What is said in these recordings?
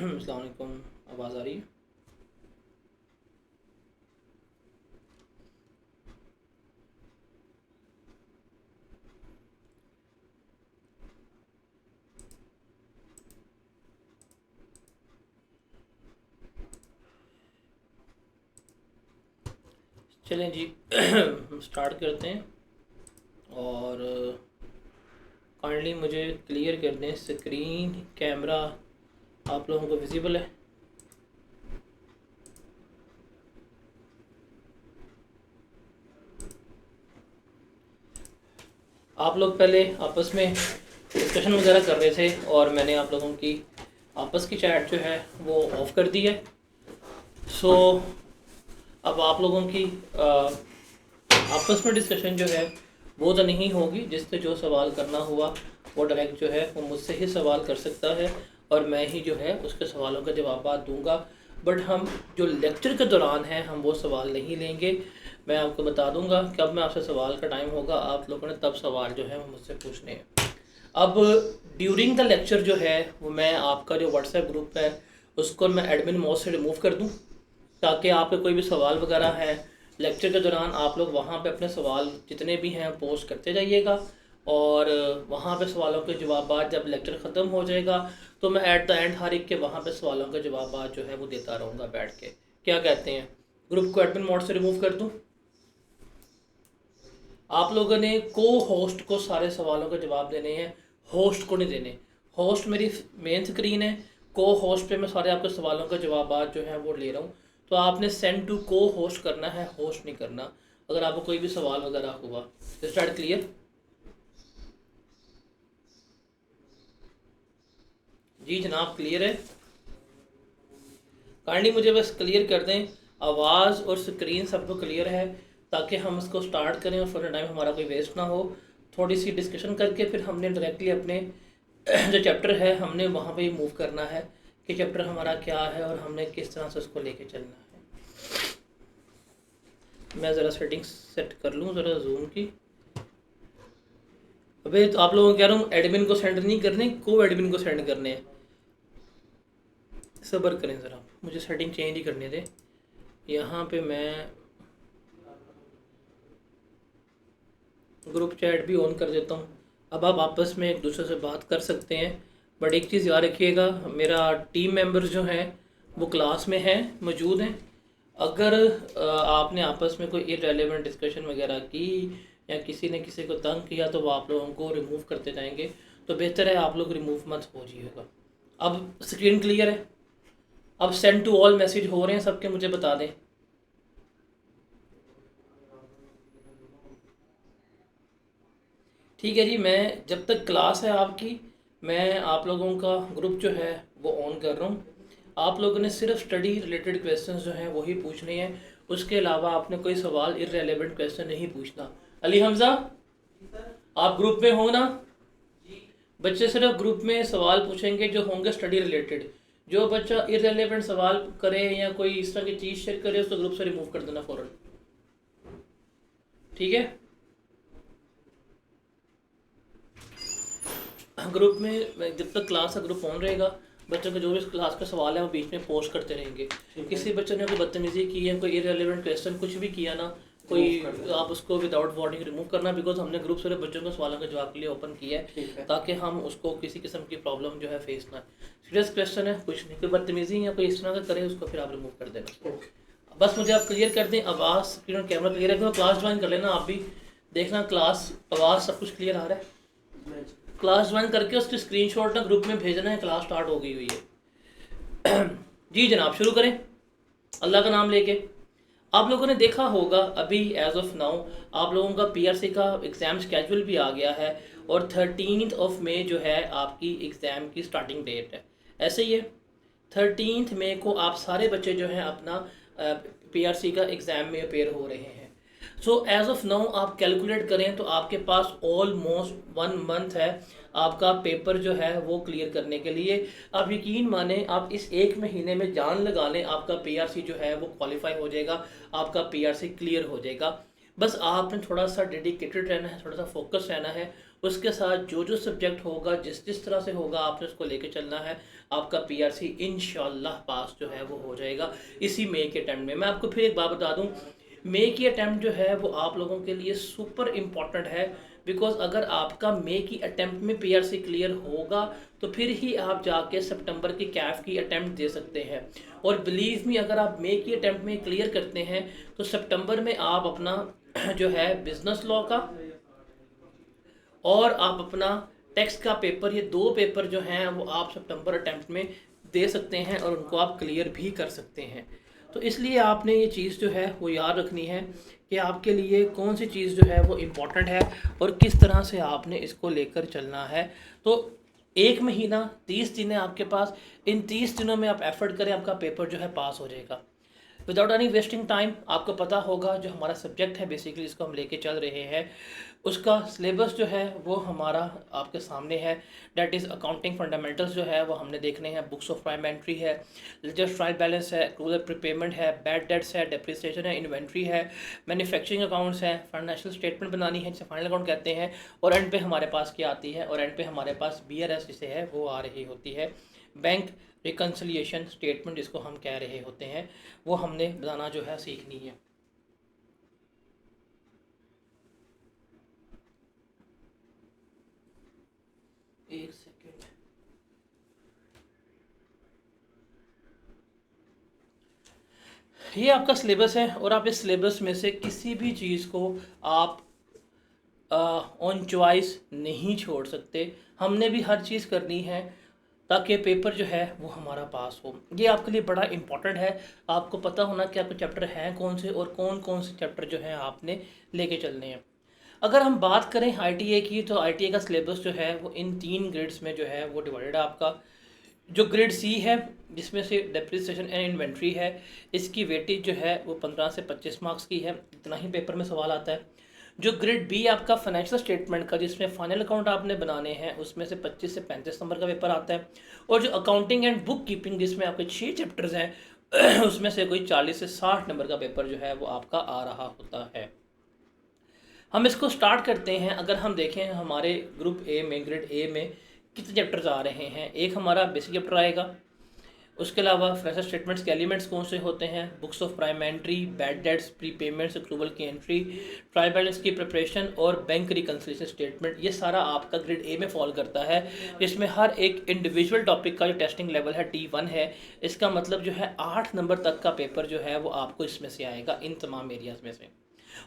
अस्सलाम वालेकुम। आवाज़ आ रही है? चलें जी। स्टार्ट करते हैं। और काइंडली मुझे क्लियर कर दें, स्क्रीन कैमरा आप लोगों को विजिबल है? आप लोग पहले आपस में डिस्कशन वगैरह कर रहे थे और मैंने आप लोगों की आपस की चैट जो है वो ऑफ़ कर दी है। सो अब आप लोगों की आपस में डिस्कशन जो है वो तो नहीं होगी। जिससे जो सवाल करना हुआ वो डायरेक्ट जो है वो मुझसे ही सवाल कर सकता है और मैं ही जो है उसके सवालों का जवाब दूंगा। बट हम जो लेक्चर के दौरान है हम वो सवाल नहीं लेंगे। मैं आपको बता दूंगा कब मैं आपसे सवाल का टाइम होगा, आप लोगों ने तब सवाल जो है वो मुझसे पूछने हैं। अब ड्यूरिंग द लेक्चर जो है वो मैं आपका जो व्हाट्सएप ग्रुप है उसको मैं एडमिन मोड से रिमूव कर दूं, ताकि आपके कोई भी सवाल वगैरह हैं लेक्चर के दौरान आप लोग वहाँ पे अपने सवाल जितने भी हैं पोस्ट करते जाइएगा। और वहाँ पे सवालों के जवाब जब लेक्चर ख़त्म हो जाएगा तो मैं एट द एंड हर एक के वहाँ पे सवालों के जवाब जो है वो देता रहूँगा बैठ के। क्या कहते हैं? ग्रुप को एडमिन मोड से रिमूव कर दूँ? आप लोगों ने को होस्ट को सारे सवालों के जवाब देने हैं, होस्ट को नहीं देने। होस्ट मेरी मेन स्क्रीन है, को होस्ट पे मैं सारे आपके सवालों के जवाब जो हैं वो ले रहा हूँ। तो आपने सेंड टू को होस्ट करना है, होस्ट नहीं करना अगर आपको कोई भी सवाल वगैरह हुआ। Start clear? जी जनाब क्लियर है? काइंडली मुझे बस क्लियर कर दें, आवाज़ और स्क्रीन सबको क्लियर है, ताकि हम इसको स्टार्ट करें और फर्दर टाइम हमारा कोई वेस्ट ना हो। थोड़ी सी डिस्कशन करके फिर हमने डायरेक्टली अपने जो चैप्टर है हमने वहाँ पे मूव करना है कि चैप्टर हमारा क्या है और हमने किस तरह से उसको लेके चलना है। मैं ज़रा सेटिंग्स सेट कर लूँ ज़रा जूम की। अबे तो आप लोगों को कह रहा हूँ एडमिन को सेंड नहीं करने, को एडमिन को सेंड करने हैं। सब्र करें ज़रा, मुझे सेटिंग चेंज ही करने दें। यहाँ पे मैं ग्रुप चैट भी ऑन कर देता हूँ। अब आप आपस में एक दूसरे से बात कर सकते हैं। बट एक चीज़ याद रखिएगा, मेरा टीम मेंबर्स जो हैं वो क्लास में हैं, मौजूद हैं। अगर आपने आपस में कोई इररेलेवेंट डिस्कशन वगैरह की या किसी ने किसी को तंग किया तो वो आप लोगों को रिमूव करते जाएंगे। तो बेहतर है आप लोग रिमूव मत हो जाइएगा। अब स्क्रीन क्लियर है? अब सेंड टू ऑल मैसेज हो रहे हैं सबके, मुझे बता दें। ठीक है जी, मैं जब तक क्लास है आपकी मैं आप लोगों का ग्रुप जो है वो ऑन कर रहा हूँ। आप लोगों ने सिर्फ स्टडी रिलेटेड क्वेश्चंस जो हैं वही पूछने हैं, उसके अलावा आपने कोई सवाल इररेलेवेंट क्वेश्चन नहीं पूछना। अली हमज़ा, आप ग्रुप में हो ना? बच्चे सिर्फ ग्रुप में सवाल पूछेंगे जो होंगे स्टडी रिलेटेड। जो बच्चा इररेलेवेंट सवाल करे या कोई इस तरह की चीज़ शेयर करे उसको ग्रुप से रिमूव कर देना फ़ौरन। ठीक है? ग्रुप में जब तक क्लास का ग्रुप ऑन रहेगा बच्चों के जो भी क्लास के सवाल है वो बीच में पोस्ट करते रहेंगे। किसी बच्चे ने कोई बदतमीजी की है, कोई इररिलेवेंट क्वेश्चन कुछ भी किया ना, कोई आप उसको विदाउट वार्निंग रिमूव करना। बिकॉज हमने ग्रुप से बच्चों के सवालों के जवाब के लिए ओपन किया है ताकि हम उसको किसी किस्म की प्रॉब्लम जो है फेस ना। सीरियस क्वेश्चन है, कुछ नहीं, कोई बदतमीजी या कोई इस तरह का करे उसको फिर आप रिमूव कर देना। बस मुझे आप क्लियर कर दें, आवाज़ स्क्रीन और कैमरा क्लियर है। तो क्लास ज्वाइन कर लेना, आप भी देखना क्लास आवाज़ सब कुछ क्लियर आ रहा है। क्लास ज्वाइन करके उसकी स्क्रीनशॉट ना ग्रुप में भेजना है, क्लास स्टार्ट हो गई हुई है। जी जनाब शुरू करें अल्लाह का नाम लेके। आप लोगों ने देखा होगा अभी एज ऑफ नाउ आप लोगों का पीआरसी का एग्ज़ाम स्केड्यूल भी आ गया है और 13 मई जो है आपकी एग्ज़ाम की स्टार्टिंग डेट है। ऐसे ही है, 13 मई को आप सारे बच्चे जो हैं अपना पीआरसी का एग्ज़ाम में अपेयर हो रहे हैं। सो एज ऑफ नाउ आप कैलकुलेट करें तो आपके पास ऑलमोस्ट 1 मंथ है आपका पेपर जो है वो क्लियर करने के लिए। आप यकीन माने आप इस 1 महीने में जान लगा लें आपका पीआरसी जो है वो क्वालिफाई हो जाएगा, आपका पीआरसी क्लियर हो जाएगा। बस आपने थोड़ा सा डेडिकेटेड रहना है, थोड़ा सा फोकस रहना है। उसके साथ जो जो सब्जेक्ट होगा, जिस जिस तरह से होगा, आपने उसको लेके चलना है। आपका पीआरसी इंशाल्लाह पास जो है वो हो जाएगा इसी मई के अटैम्प्ट में। मैं आपको फिर एक बात बता दूं, मई की अटैम्प्ट जो है वो आप लोगों के लिए सुपर इम्पॉर्टेंट है। बिकॉज अगर आपका मई की अटैम्प्ट में पीआरसी क्लियर होगा तो फिर ही आप जाके सितंबर की कैफ की अटैम्प्ट दे सकते हैं। और बिलीव मी, अगर आप मई की अटैम्प्ट में क्लियर करते हैं तो सितंबर में आप अपना जो है बिजनेस लॉ का और आप अपना टैक्स का पेपर, ये दो पेपर जो हैं वो आप सितंबर अटैम्प्ट में दे सकते हैं और उनको आप क्लियर भी कर सकते हैं। तो इसलिए आपने ये चीज़ जो है वो याद रखनी है कि आपके लिए कौन सी चीज़ जो है वो इम्पॉर्टेंट है और किस तरह से आपने इसको लेकर चलना है। तो 1 महीना 30 दिन है आपके पास, इन 30 दिनों में आप एफर्ट करें, आपका पेपर जो है पास हो जाएगा विदाउट एनी वेस्टिंग टाइम। आपको पता होगा जो हमारा सब्जेक्ट है बेसिकली जिसको हम लेके चल रहे हैं, उसका सिलेबस जो है वो हमारा आपके सामने है। डैट इज़ अकाउंटिंग फंडामेंटल्स जो है वो हमने देखने हैं। बुक्स ऑफ प्राइम एंट्री है, लेजर ट्रायल बैलेंस है, एक्रूवल प्रीपेमेंट है, बैड डेट्स है, डेप्रिसिएशन है, इन्वेंट्री है, मैन्युफैक्चरिंग अकाउंट्स है, फाइनेंशियल स्टेटमेंट बनानी है जिसे फाइनल अकाउंट कहते हैं। और एंड पे हमारे पास क्या आती है, और एंड पे हमारे पास BRS जिसे है वो आ रही होती है, बैंक रिकन्सिलिएशन स्टेटमेंट जिसको हम कह रहे होते हैं, वो हमने बनाना जो है सीखनी है। एक सेकेंड, ये आपका सिलेबस है और आप इस सिलेबस में से किसी भी चीज़ को आप ऑन चॉइस नहीं छोड़ सकते। हमने भी हर चीज़ करनी है ताकि पेपर जो है वो हमारा पास हो। ये आपके लिए बड़ा इंपॉर्टेंट है। आपको पता होना कि आपके चैप्टर हैं कौन से और कौन कौन से चैप्टर जो हैं आपने लेके चलने हैं। अगर हम बात करें ITA की, तो ITA का सिलेबस जो है वो इन 3 ग्रेड्स में जो है वो डिवाइडेड है। आपका जो ग्रेड C है जिसमें से डेप्रिसिएशन एंड इन्वेंट्री है, इसकी वेटेज जो है वो 15 से 25 मार्क्स की है। इतना ही पेपर में सवाल आता है। जो ग्रेड B आपका फाइनेंशियल स्टेटमेंट का, जिसमें फाइनल अकाउंट आपने बनाने हैं, उसमें से 25 से 35 नंबर का पेपर आता है। और जो अकाउंटिंग एंड बुक कीपिंग जिसमें आपके 6 चैप्टर्स हैं उसमें से कोई 40 से 60 नंबर का पेपर जो है वो आपका आ रहा होता है। हम इसको स्टार्ट करते हैं। अगर हम देखें हमारे ग्रुप A में, ग्रेड A में कितने चैप्टर्स आ रहे हैं, एक हमारा बेसिक चैप्टर आएगा। उसके अलावा फाइनेंशियल स्टेटमेंट्स के एलिमेंट्स कौन से होते हैं, books of prime entry, bad debts, pre payments, accrual की एंट्री, ट्रायल बैलेंस की प्रिपरेशन और बैंक रिकन्सिलिएशन स्टेटमेंट, ये सारा आपका ग्रेड A में फॉल करता है। इसमें हर एक इंडिविजुअल टॉपिक का जो टेस्टिंग लेवल है D1 है। इसका मतलब जो है 8 नंबर तक का पेपर जो है वो आपको इसमें से आएगा, इन तमाम एरियाज़ में से।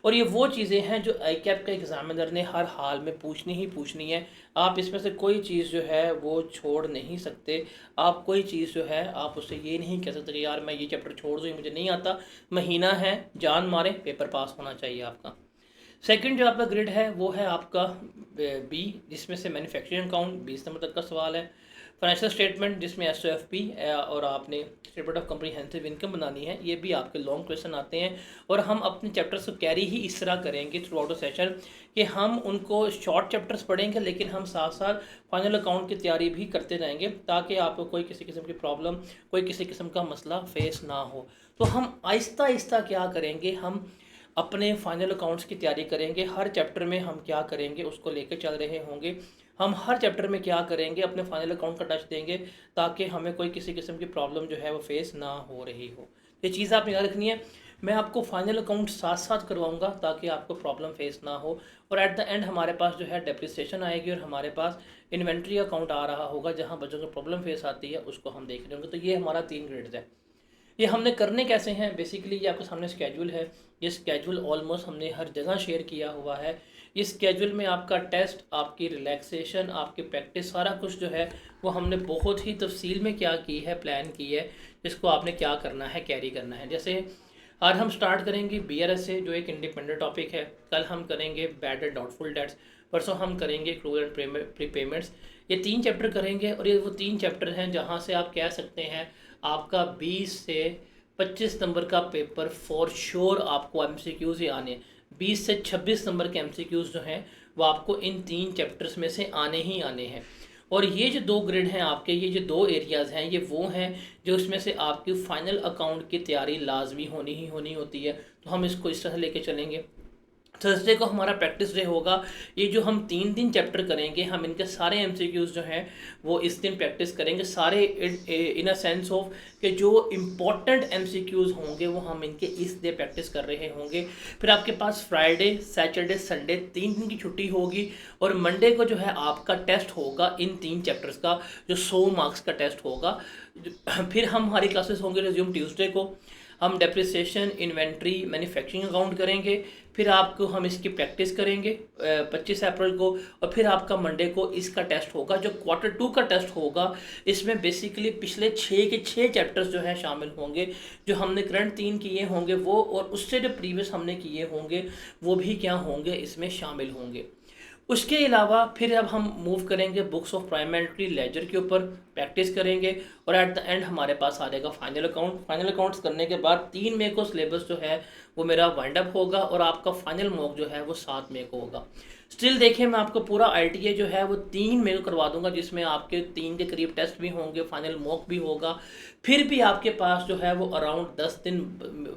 और ये वो चीज़ें हैं जो ICAP का एग्जामिनर ने हर हाल में पूछनी ही पूछनी है। आप इसमें से कोई चीज़ जो है वो छोड़ नहीं सकते। आप कोई चीज़ जो है आप उससे ये नहीं कह सकते कि यार मैं ये चैप्टर छोड़ दूँ, ये मुझे नहीं आता। महीना है, जान मारे, पेपर पास होना चाहिए आपका। सेकंड जो आपका ग्रेड है वो है आपका B, जिसमें से मैन्युफैक्चरिंग अकाउंट 20 नंबर तक का सवाल है। फाइनेंशियल स्टेटमेंट जिसमें SOFP और आपने स्टेटमेंट ऑफ कम्प्रीहेंसिव इनकम बनानी है, ये भी आपके लॉन्ग क्वेश्चन आते हैं। और हम अपने चैप्टर्स को कैरी ही इस तरह करेंगे थ्रू आउट द सेशन कि हम उनको शॉर्ट चैप्टर्स पढ़ेंगे लेकिन हम साथ साथ फाइनल अकाउंट की तैयारी भी करते जाएंगे ताकि आपको कोई किसी किस्म की प्रॉब्लम, कोई किसी किस्म का मसला फेस ना हो। तो हम आहिस्ता आहिस्ता क्या करेंगे, हम अपने फाइनल अकाउंट्स की तैयारी करेंगे। हर चैप्टर में हम क्या करेंगे उसको लेकर चल रहे होंगे। हम हर चैप्टर में क्या करेंगे, अपने फाइनल अकाउंट का टच देंगे ताकि हमें कोई किसी किस्म की प्रॉब्लम जो है वो फेस ना हो रही हो। ये चीज़ आपने याद रखनी है। मैं आपको फाइनल अकाउंट साथ साथ करवाऊंगा ताकि आपको प्रॉब्लम फेस ना हो। और एट द एंड हमारे पास जो है डेप्रिसिएशन आएगी और हमारे पास इन्वेंट्री अकाउंट आ रहा होगा जहाँ बच्चों को प्रॉब्लम फेस आती है उसको हम देख रहे होंगे। तो ये हमारा 3 ग्रेड्स है। ये हमने करने कैसे हैं, बेसिकली ये आपके सामने स्केड्यूल है। ये स्केड्यूल ऑलमोस्ट हमने हर जगह शेयर किया हुआ है। इस स्केड्यूल में आपका टेस्ट, आपकी रिलैक्सेशन, आपकी प्रैक्टिस, सारा कुछ जो है वो हमने बहुत ही तफसील में क्या की है, प्लान की है, जिसको आपने क्या करना है, कैरी करना है। जैसे आज हम स्टार्ट करेंगे BRS से जो एक इंडिपेंडेंट टॉपिक है। कल हम करेंगे बैड एंड डाउटफुल डेट्स। परसों हम करेंगे एक्रूवल एंड प्रीपेमेंट्स। ये 3 चैप्टर करेंगे और ये वो 3 चैप्टर हैं जहाँ से आप कह सकते हैं आपका 20 से 25 नंबर का पेपर फॉर श्योर आपको MCQs ही आने। 20 से 26 नंबर के MCQs जो हैं वो आपको इन 3 चैप्टर्स में से आने ही आने हैं। और ये जो 2 ग्रेड हैं आपके, ये जो 2 एरियाज़ हैं, ये वो हैं जो उसमें से आपकी फ़ाइनल अकाउंट की तैयारी लाजमी होनी ही होनी होती है। तो हम इसको इस तरह लेके चलेंगे। थर्सडे को हमारा प्रैक्टिस डे होगा। ये जो हम 3 दिन चैप्टर करेंगे, हम इनके सारे एमसीक्यूज़ जो हैं वो इस दिन प्रैक्टिस करेंगे, सारे इन अ सेंस ऑफ कि जो इम्पोर्टेंट एमसीक्यूज़ होंगे वो हम इनके इस डे प्रैक्टिस कर रहे होंगे। फिर आपके पास फ्राइडे, सैटरडे, संडे 3 दिन की छुट्टी होगी, और मंडे को जो है आपका टेस्ट होगा इन 3 चैप्टर्स का, जो 100 मार्क्स का टेस्ट होगा। फिर हमारी क्लासेस होंगे रिज्यूम ट्यूसडे को, हम डेप्रिसिएशन, इन्वेंट्री, मैन्युफैक्चरिंग अकाउंट करेंगे। फिर आपको हम इसकी प्रैक्टिस करेंगे 25 अप्रैल को, और फिर आपका मंडे को इसका टेस्ट होगा जो Q2 का टेस्ट होगा। इसमें बेसिकली पिछले 6 के 6 चैप्टर्स जो हैं शामिल होंगे, जो हमने करंट 3 किए होंगे वो, और उससे जो प्रीवियस हमने किए होंगे वो भी क्या होंगे, इसमें शामिल होंगे। उसके अलावा फिर अब हम मूव करेंगे बुक्स ऑफ प्राइमरी लेजर के ऊपर, प्रैक्टिस करेंगे, और एट द एंड हमारे पास आ जाएगा फाइनल अकाउंट। फाइनल अकाउंट्स करने के बाद 3 मई को सिलेबस जो है वो मेरा वाइंड अप होगा, और आपका फाइनल मॉक जो है वो 7 मई को होगा। स्टिल देखिए, मैं आपको पूरा ITA जो है वो 3 मई को करवा दूंगा, जिसमें आपके 3 के करीब टेस्ट भी होंगे, फाइनल मॉक भी होगा। फिर भी आपके पास जो है वो अराउंड 10 दिन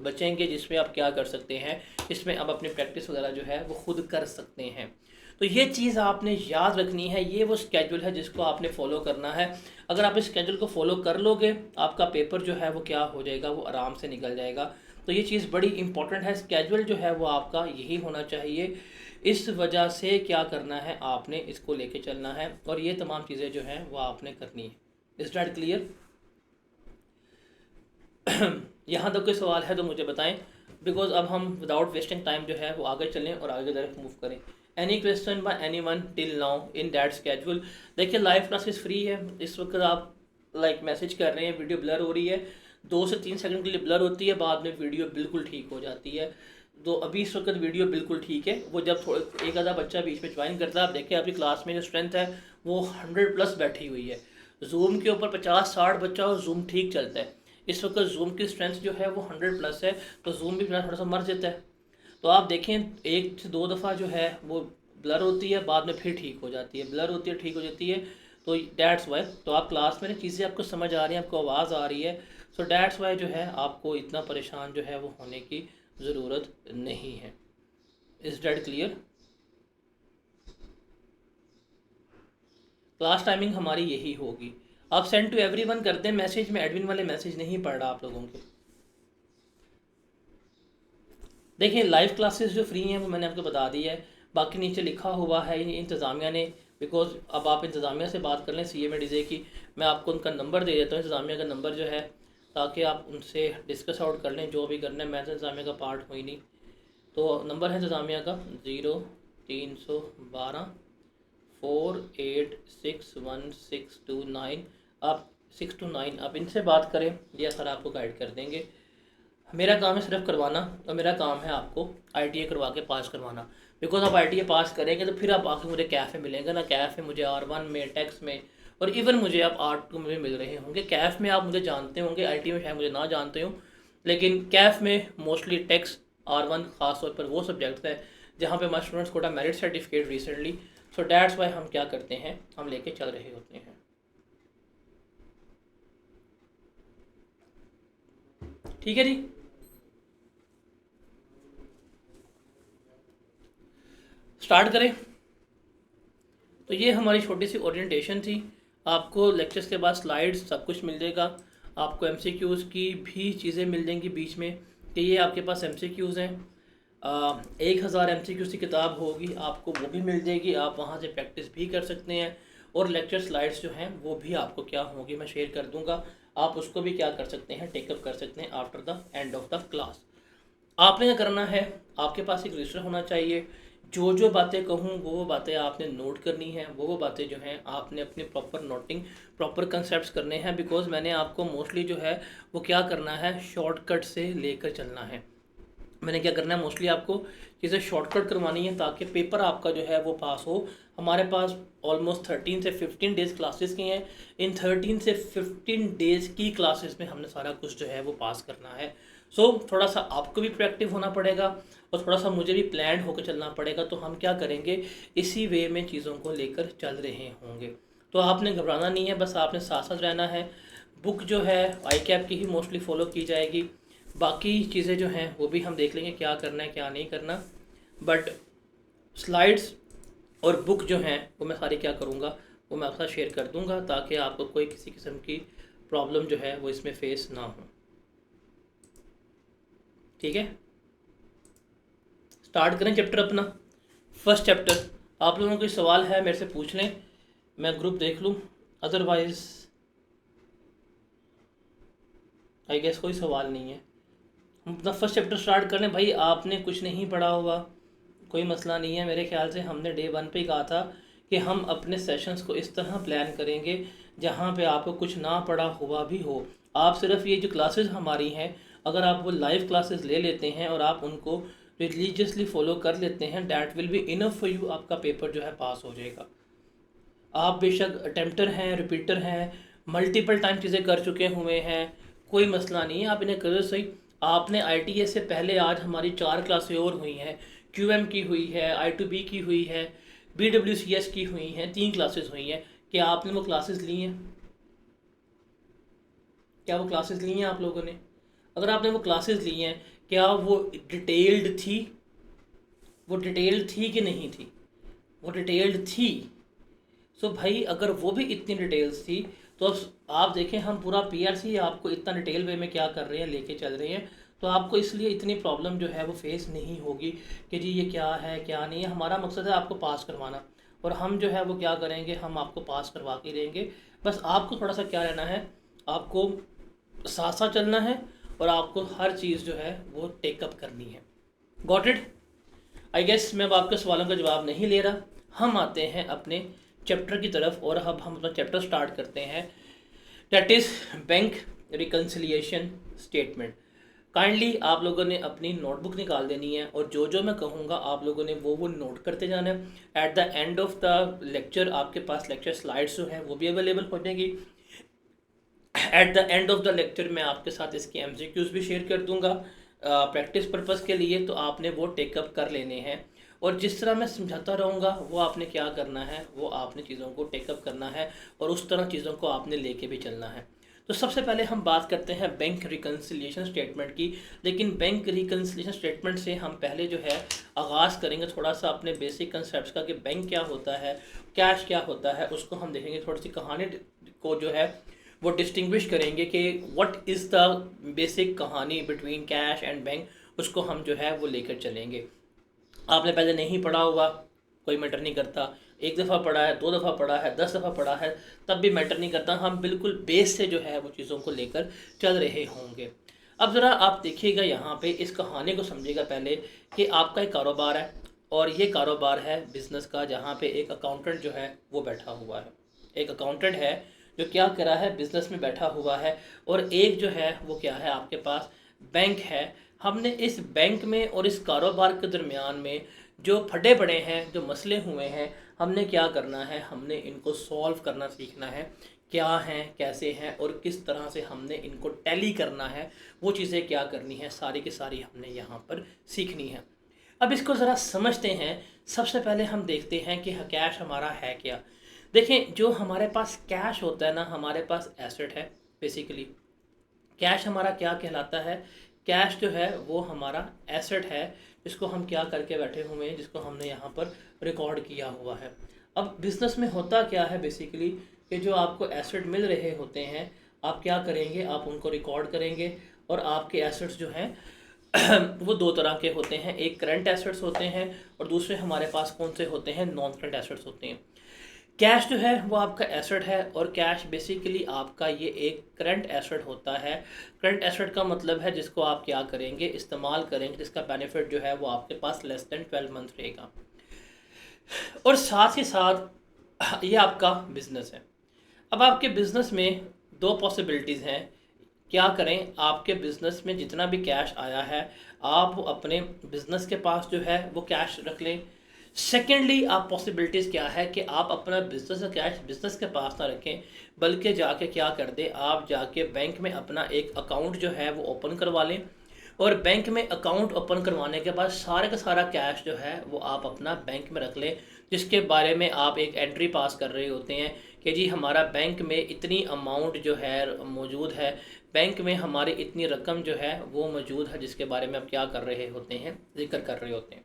बचेंगे, जिसमें आप क्या कर सकते हैं, इसमें आप अपनी प्रैक्टिस वगैरह जो है वो खुद कर सकते हैं। तो ये चीज़ आपने याद रखनी है, ये वो स्केड्यूल है जिसको आपने फॉलो करना है। अगर आप इस स्केड्यूल को फॉलो कर लोगे, आपका पेपर जो है वो क्या हो जाएगा, वो आराम से निकल जाएगा। तो ये चीज़ बड़ी इंपॉर्टेंट है, स्केड्यूल जो है वो आपका यही होना चाहिए। इस वजह से क्या करना है, आपने इसको लेके चलना है, और ये तमाम चीज़ें जो हैं वो आपने करनी है। Is that clear? यहाँ तक कोई सवाल है तो मुझे बताएं, बिकॉज अब हम विदाउट वेस्टिंग टाइम जो है वो आगे चलें और आगे तरफ मूव करें। Any question by anyone till now in that schedule? देखिए, लाइव क्लासेस फ्री है। इस वक्त आप मैसेज कर रहे हैं, वीडियो ब्लर हो रही है, 2 से 3 सेकंड के लिए ब्लर होती है, बाद में वीडियो बिल्कुल ठीक हो जाती है। तो अभी इस वक्त वीडियो बिल्कुल ठीक है। वो जब थोड़ा एक आधा बच्चा बीच में ज्वाइन करता है, आप देखिए आपकी क्लास में जो स्ट्रेंथ है वो 100+ बैठी हुई है। जूम के ऊपर 50-60 बच्चा और जूम ठीक चलता है। इस वक्त जूम की स्ट्रेंथ जो है वो 100+ है, तो जूम भी थोड़ा सा मर जाता है। तो आप देखें 1 से 2 दफ़ा जो है वो ब्लर होती है, बाद में फिर ठीक हो जाती है, ब्लर होती है, ठीक हो जाती है। तो डैट्स वाई, तो आप क्लास में चीज़ें आपको समझ आ रही हैं, आपको आवाज़ आ रही है, सो डैट्स वाई जो है आपको इतना परेशान जो है वो होने की ज़रूरत नहीं है। Is that clear? Class timing हमारी यही होगी। आप सेंड टू एवरीवन कर दें मैसेज में, एडमिन वाले मैसेज नहीं पढ़ रहा आप लोगों के। देखिए, लाइव क्लासेस जो फ्री हैं वो मैंने आपको बता दी है, बाकी नीचे लिखा हुआ है इंतज़ामिया ने, बिकॉज अब आप इंतज़ामिया से बात कर लें CMA की, मैं आपको उनका नंबर दे देता हूँ, इंतज़ामिया का नंबर जो है, ताकि आप उनसे डिस्कस आउट कर लें जो भी करना है। मैं तो इंतज़ामिया का पार्ट हुई नहीं, तो नंबर है इंतज़ामिया का 0312 4861629। आप 629 आप इनसे बात करें, ये सर आपको गाइड कर देंगे। मेरा काम है सिर्फ करवाना, और मेरा काम है आपको ITA करवा के पास करवाना। बिकॉज आप ITA पास करेंगे तो फिर आप आके मुझे कैफ़ में मिलेंगे ना, कैफ़ में मुझे R1 में, टैक्स में, और इवन मुझे आप R2 में भी मिल रहे होंगे। कैफ़ में आप मुझे जानते होंगे, ITA में शायद मुझे ना जानते हो, लेकिन कैफ़ में मोस्टली टैक्स, R1 ख़ास तौर पर वो सब्जेक्ट है जहाँ पे हमारे students Kota merit certificate recently, so that's why हम क्या करते हैं, हम लेके चल रहे होते हैं। ठीक है जी, स्टार्ट करें। तो ये हमारी छोटी सी ओरिएंटेशन थी। आपको लेक्चर्स के बाद स्लाइड्स सब कुछ मिल जाएगा, आपको MCQs की भी चीज़ें मिल जाएंगी बीच में, कि ये आपके पास MCQs हैं। 1000 MCQs की किताब होगी, आपको वो भी मिल जाएगी, आप वहाँ से प्रैक्टिस भी कर सकते हैं, और लेक्चर स्लाइड्स जो हैं वो भी आपको क्या होंगी, मैं शेयर कर दूँगा, आप उसको भी क्या कर सकते हैं, टेकअप कर सकते हैं after the end of the class. आपने क्या करना है, आपके पास एक रजिस्टर होना चाहिए, जो जो बातें कहूँ वो बातें आपने नोट करनी है, वो बातें जो हैं आपने अपनी प्रॉपर नोटिंग, प्रॉपर कंसेप्ट्स करने हैं। बिकॉज मैंने आपको मोस्टली जो है वो क्या करना है, शॉर्टकट से लेकर चलना है। मैंने क्या करना है, मोस्टली आपको चीज़ें शॉर्टकट करवानी है ताकि पेपर आपका जो है वो पास हो। हमारे पास ऑलमोस्ट 13 से 15 डेज़ क्लासेस की हैं। इन 13 से 15 डेज़ की क्लासेस में हमने सारा कुछ जो है वो पास करना है। सो थोड़ा सा आपको भी प्रोएक्टिव होना पड़ेगा, और थोड़ा सा मुझे भी प्लान होकर चलना पड़ेगा। तो हम क्या करेंगे, इसी वे में चीज़ों को लेकर चल रहे होंगे। तो आपने घबराना नहीं है, बस आपने साथ साथ रहना है। बुक जो है ICAP की ही मोस्टली फ़ॉलो की जाएगी, बाकी चीज़ें जो हैं वो भी हम देख लेंगे क्या करना है क्या नहीं करना। बट स्लाइड्स और बुक जो हैं वो मैं सारी क्या करूँगा, वो मैं आपके साथ शेयर कर दूँगा, ताकि आपको कोई किसी किस्म की प्रॉब्लम जो है वो इसमें फेस ना हो। ठीक है, स्टार्ट करें चैप्टर अपना। फर्स्ट चैप्टर, आप लोगों को कोई सवाल है मेरे से पूछ लें, मैं ग्रुप देख लूँ, अदरवाइज आई गेस कोई सवाल नहीं है। हम अपना फर्स्ट चैप्टर स्टार्ट कर लें। भाई आपने कुछ नहीं पढ़ा हुआ, कोई मसला नहीं है। मेरे ख्याल से हमने डे 1 पे ही कहा था कि हम अपने सेशंस को इस तरह प्लान करेंगे जहाँ पे आपको कुछ ना पढ़ा हुआ भी हो। आप सिर्फ ये जो क्लासेस हमारी हैं, अगर आप वो लाइव क्लासेस ले लेते हैं और आप उनको रिलीजियसली फॉलो कर लेते हैं, that will be enough for you, आपका पेपर जो है पास हो जाएगा। आप बेशक अटेम्प्टर हैं, रिपीटर हैं, मल्टीपल टाइम चीज़ें कर चुके हुए हैं, कोई मसला नहीं है, आप इन्हें करो सही। आपने ITS से पहले आज हमारी 4 क्लासें और हुई हैं, QM की हुई है, I2B की हुई है, BWCS की हुई हैं, 3 क्लासेस हुई हैं। क्या आपने वो क्लासेस ली हैं? क्या वो क्लासेस ली हैं आप लोगों ने? अगर आपने वो क्लासेस ली हैं, क्या वो डिटेल्ड थी? वो डिटेल्ड थी कि नहीं थी? वो डिटेल्ड थी। सो भाई अगर वो भी इतनी डिटेल्स थी, तो अब आप देखें हम पूरा PRC आपको इतना डिटेल वे में क्या कर रहे हैं, लेके चल रहे हैं, तो आपको इसलिए इतनी प्रॉब्लम जो है वो फेस नहीं होगी कि जी ये क्या है क्या नहीं है। हमारा मकसद है आपको पास करवाना, और हम जो है वो क्या करेंगे, हम आपको पास करवा के देंगे। बस आपको थोड़ा सा क्या रहना है, आपको साथ साथ चलना है, और आपको हर चीज़ जो है वो टेकअप करनी है। Got it? आई गेस मैं अब आपके सवालों का जवाब नहीं ले रहा, हम आते हैं अपने चैप्टर की तरफ, और अब हम अपना चैप्टर स्टार्ट करते हैं, that is bank reconciliation statement. Kindly आप लोगों ने अपनी नोटबुक निकाल देनी है, और जो जो मैं कहूँगा आप लोगों ने वो नोट करते जाना है। At the end of the lecture आपके पास लेक्चर स्लाइड्स जो हैं वो भी अवेलेबल हो जाएगी। At the end of the lecture मैं आपके साथ इसके MCQs भी शेयर कर दूंगा प्रैक्टिस पर्पज़ के लिए, तो आपने वो टेकअप कर लेने हैं। और जिस तरह मैं समझाता रहूँगा वो आपने क्या करना है, वो आपने चीज़ों को टेकअप करना है, और उस तरह चीज़ों को आपने लेके भी चलना है। तो सबसे पहले हम बात करते हैं बैंक रिकन्सिलिएशन स्टेटमेंट की। लेकिन बैंक रिकन्सिलिएशन स्टेटमेंट से हम पहले जो है आगाज़ करेंगे थोड़ा सा अपने बेसिक कंसेप्ट का, कि बैंक क्या होता है, कैश क्या होता है, उसको हम देखेंगे। थोड़ी सी कहानी को जो है वो डिस्टिंग्विश करेंगे कि व्हाट इज़ द बेसिक कहानी बिटवीन कैश एंड बैंक, उसको हम जो है वो लेकर चलेंगे। आपने पहले नहीं पढ़ा हुआ, कोई मैटर नहीं करता, 1 दफ़ा पढ़ा है, 2 दफ़ा पढ़ा है, 10 दफ़ा पढ़ा है, तब भी मैटर नहीं करता। हम बिल्कुल बेस से जो है वो चीज़ों को लेकर चल रहे होंगे। अब ज़रा आप देखिएगा यहाँ पे, इस कहानी को समझिएगा पहले, कि आपका एक कारोबार है, और ये कारोबार है बिज़नेस का, जहाँ पे एक अकाउंटेंट जो है वो बैठा हुआ है। एक अकाउंटेंट है जो क्या करा है, बिज़नेस में बैठा हुआ है, और एक जो है वो क्या है, आपके पास बैंक है। हमने इस बैंक में और इस कारोबार के दरमियान में जो फटे पड़े हैं, जो मसले हुए हैं, हमने क्या करना है, हमने इनको सॉल्व करना सीखना है। क्या हैं, कैसे हैं, और किस तरह से हमने इनको टैली करना है, वो चीज़ें क्या करनी है, सारी की सारी हमने यहाँ पर सीखनी है। अब इसको ज़रा समझते हैं। सबसे पहले हम देखते हैं कि कैश हमारा है क्या। देखें, जो हमारे पास कैश होता है ना, हमारे पास एसेट है बेसिकली। कैश हमारा क्या कहलाता है, कैश जो है वो हमारा एसेट है, जिसको हम क्या करके बैठे हुए हैं, जिसको हमने यहाँ पर रिकॉर्ड किया हुआ है। अब बिज़नेस में होता क्या है बेसिकली, कि जो आपको एसेट मिल रहे होते हैं, आप क्या करेंगे, आप उनको रिकॉर्ड करेंगे। और आपके एसेट्स जो हैं वो 2 तरह के होते हैं, एक करंट एसेट्स होते हैं, और दूसरे हमारे पास कौन से होते हैं, नॉन करंट एसेट्स होते हैं। कैश जो है वो आपका एसेट है, और कैश बेसिकली आपका ये एक करंट एसेट होता है। करंट एसेट का मतलब है जिसको आप क्या करेंगे, इस्तेमाल करेंगे, जिसका बेनिफिट जो है वो आपके पास लेस देन 12 मंथ रहेगा। और साथ ही साथ ये आपका बिजनेस है। अब आपके बिजनेस में 2 पॉसिबिलिटीज़ हैं। क्या करें, आपके बिजनेस में जितना भी कैश आया है, आप अपने बिजनेस के पास जो है वो कैश रख लें। सेकेंडली, आप पॉसिबिलिटीज़ क्या है कि आप अपना बिजनेस का कैश बिजनेस के पास ना रखें, बल्कि जाके क्या कर दें, आप जाके बैंक में अपना एक अकाउंट जो है वो ओपन करवा लें। और बैंक में अकाउंट ओपन करवाने के बाद सारे का सारा कैश जो है वो आप अपना बैंक में रख लें, जिसके बारे में आप एक एंट्री पास कर रहे होते हैं कि जी हमारा बैंक में इतनी अमाउंट जो है मौजूद है, बैंक में हमारी इतनी रकम जो है वो मौजूद है, जिसके बारे में आप क्या कर रहे होते हैं, जिक्र कर रहे होते हैं।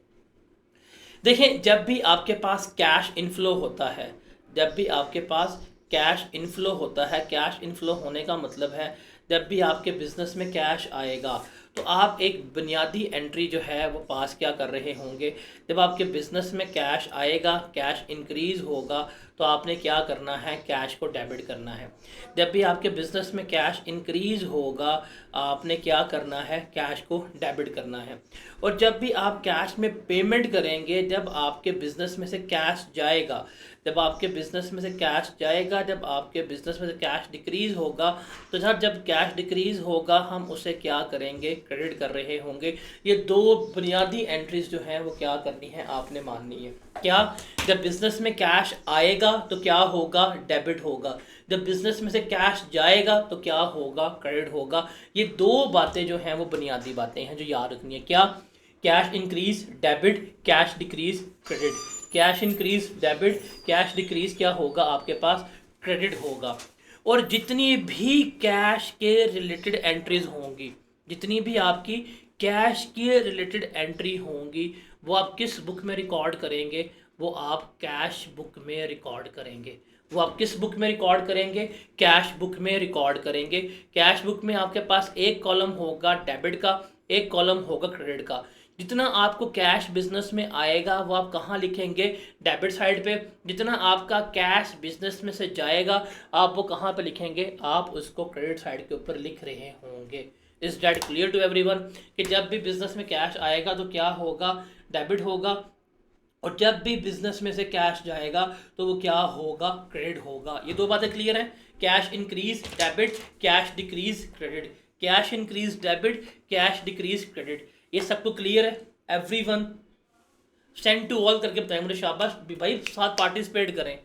देखें, जब भी आपके पास कैश इनफ्लो होता है, जब भी आपके पास कैश इनफ्लो होता है, कैश इनफ्लो होने का मतलब है जब भी आपके बिजनेस में कैश आएगा तो आप एक बुनियादी एंट्री जो है वो पास क्या कर रहे होंगे। जब आपके बिजनेस में कैश आएगा, कैश इंक्रीज होगा, तो आपने क्या करना है, कैश को डेबिट करना है। जब भी आपके बिजनेस में कैश इंक्रीज होगा, आपने क्या करना है, कैश को डेबिट करना है। और जब भी आप कैश में पेमेंट करेंगे, जब आपके बिजनेस में से कैश जाएगा, जब आपके बिजनेस में से कैश जाएगा, जब आपके बिजनेस में से कैश डिक्रीज होगा, तो जब कैश डिक्रीज होगा हम उसे क्या करेंगे, क्रेडिट कर रहे होंगे। ये दो बुनियादी एंट्रीज जो हैं वो क्या करनी है, आपने माननी है। क्या, जब बिजनेस में कैश आएगा तो क्या होगा, डेबिट होगा। जब बिजनेस में से कैश जाएगा तो क्या होगा, क्रेडिट होगा। ये दो बातें जो हैं वो बुनियादी बातें हैं जो याद रखनी है। क्या, cash increase debit, cash decrease credit. Cash increase debit, cash decrease क्या होगा, आपके पास क्रेडिट होगा। और जितनी भी कैश के रिलेटेड एंट्रीज होंगी, जितनी भी आपकी कैश के रिलेटेड एंट्री होंगी, वो आप किस बुक में रिकॉर्ड करेंगे, वो आप कैश बुक में रिकॉर्ड करेंगे। वो आप किस बुक में रिकॉर्ड करेंगे, कैश बुक में रिकॉर्ड करेंगे। कैश बुक में आपके पास एक कॉलम होगा डेबिट का, एक कॉलम होगा क्रेडिट का। जितना आपको कैश बिजनेस में आएगा वो आप कहाँ लिखेंगे, डेबिट साइड पे। जितना आपका कैश बिजनेस में से जाएगा आप वो कहाँ पे लिखेंगे, आप उसको क्रेडिट साइड के ऊपर लिख रहे होंगे। Is that clear to everyone कि जब भी बिजनेस में कैश आएगा तो क्या होगा, डेबिट होगा, और जब भी बिजनेस में से कैश जाएगा तो वो क्या होगा, क्रेडिट होगा। ये दो बातें क्लियर हैं। Cash increase debit, cash decrease credit. Cash increase debit, cash decrease credit. ये सबको क्लियर है एवरीवन? सेंड टू ऑल करके बताएं मुझे, शाबाश भाई, साथ पार्टिसिपेट करें,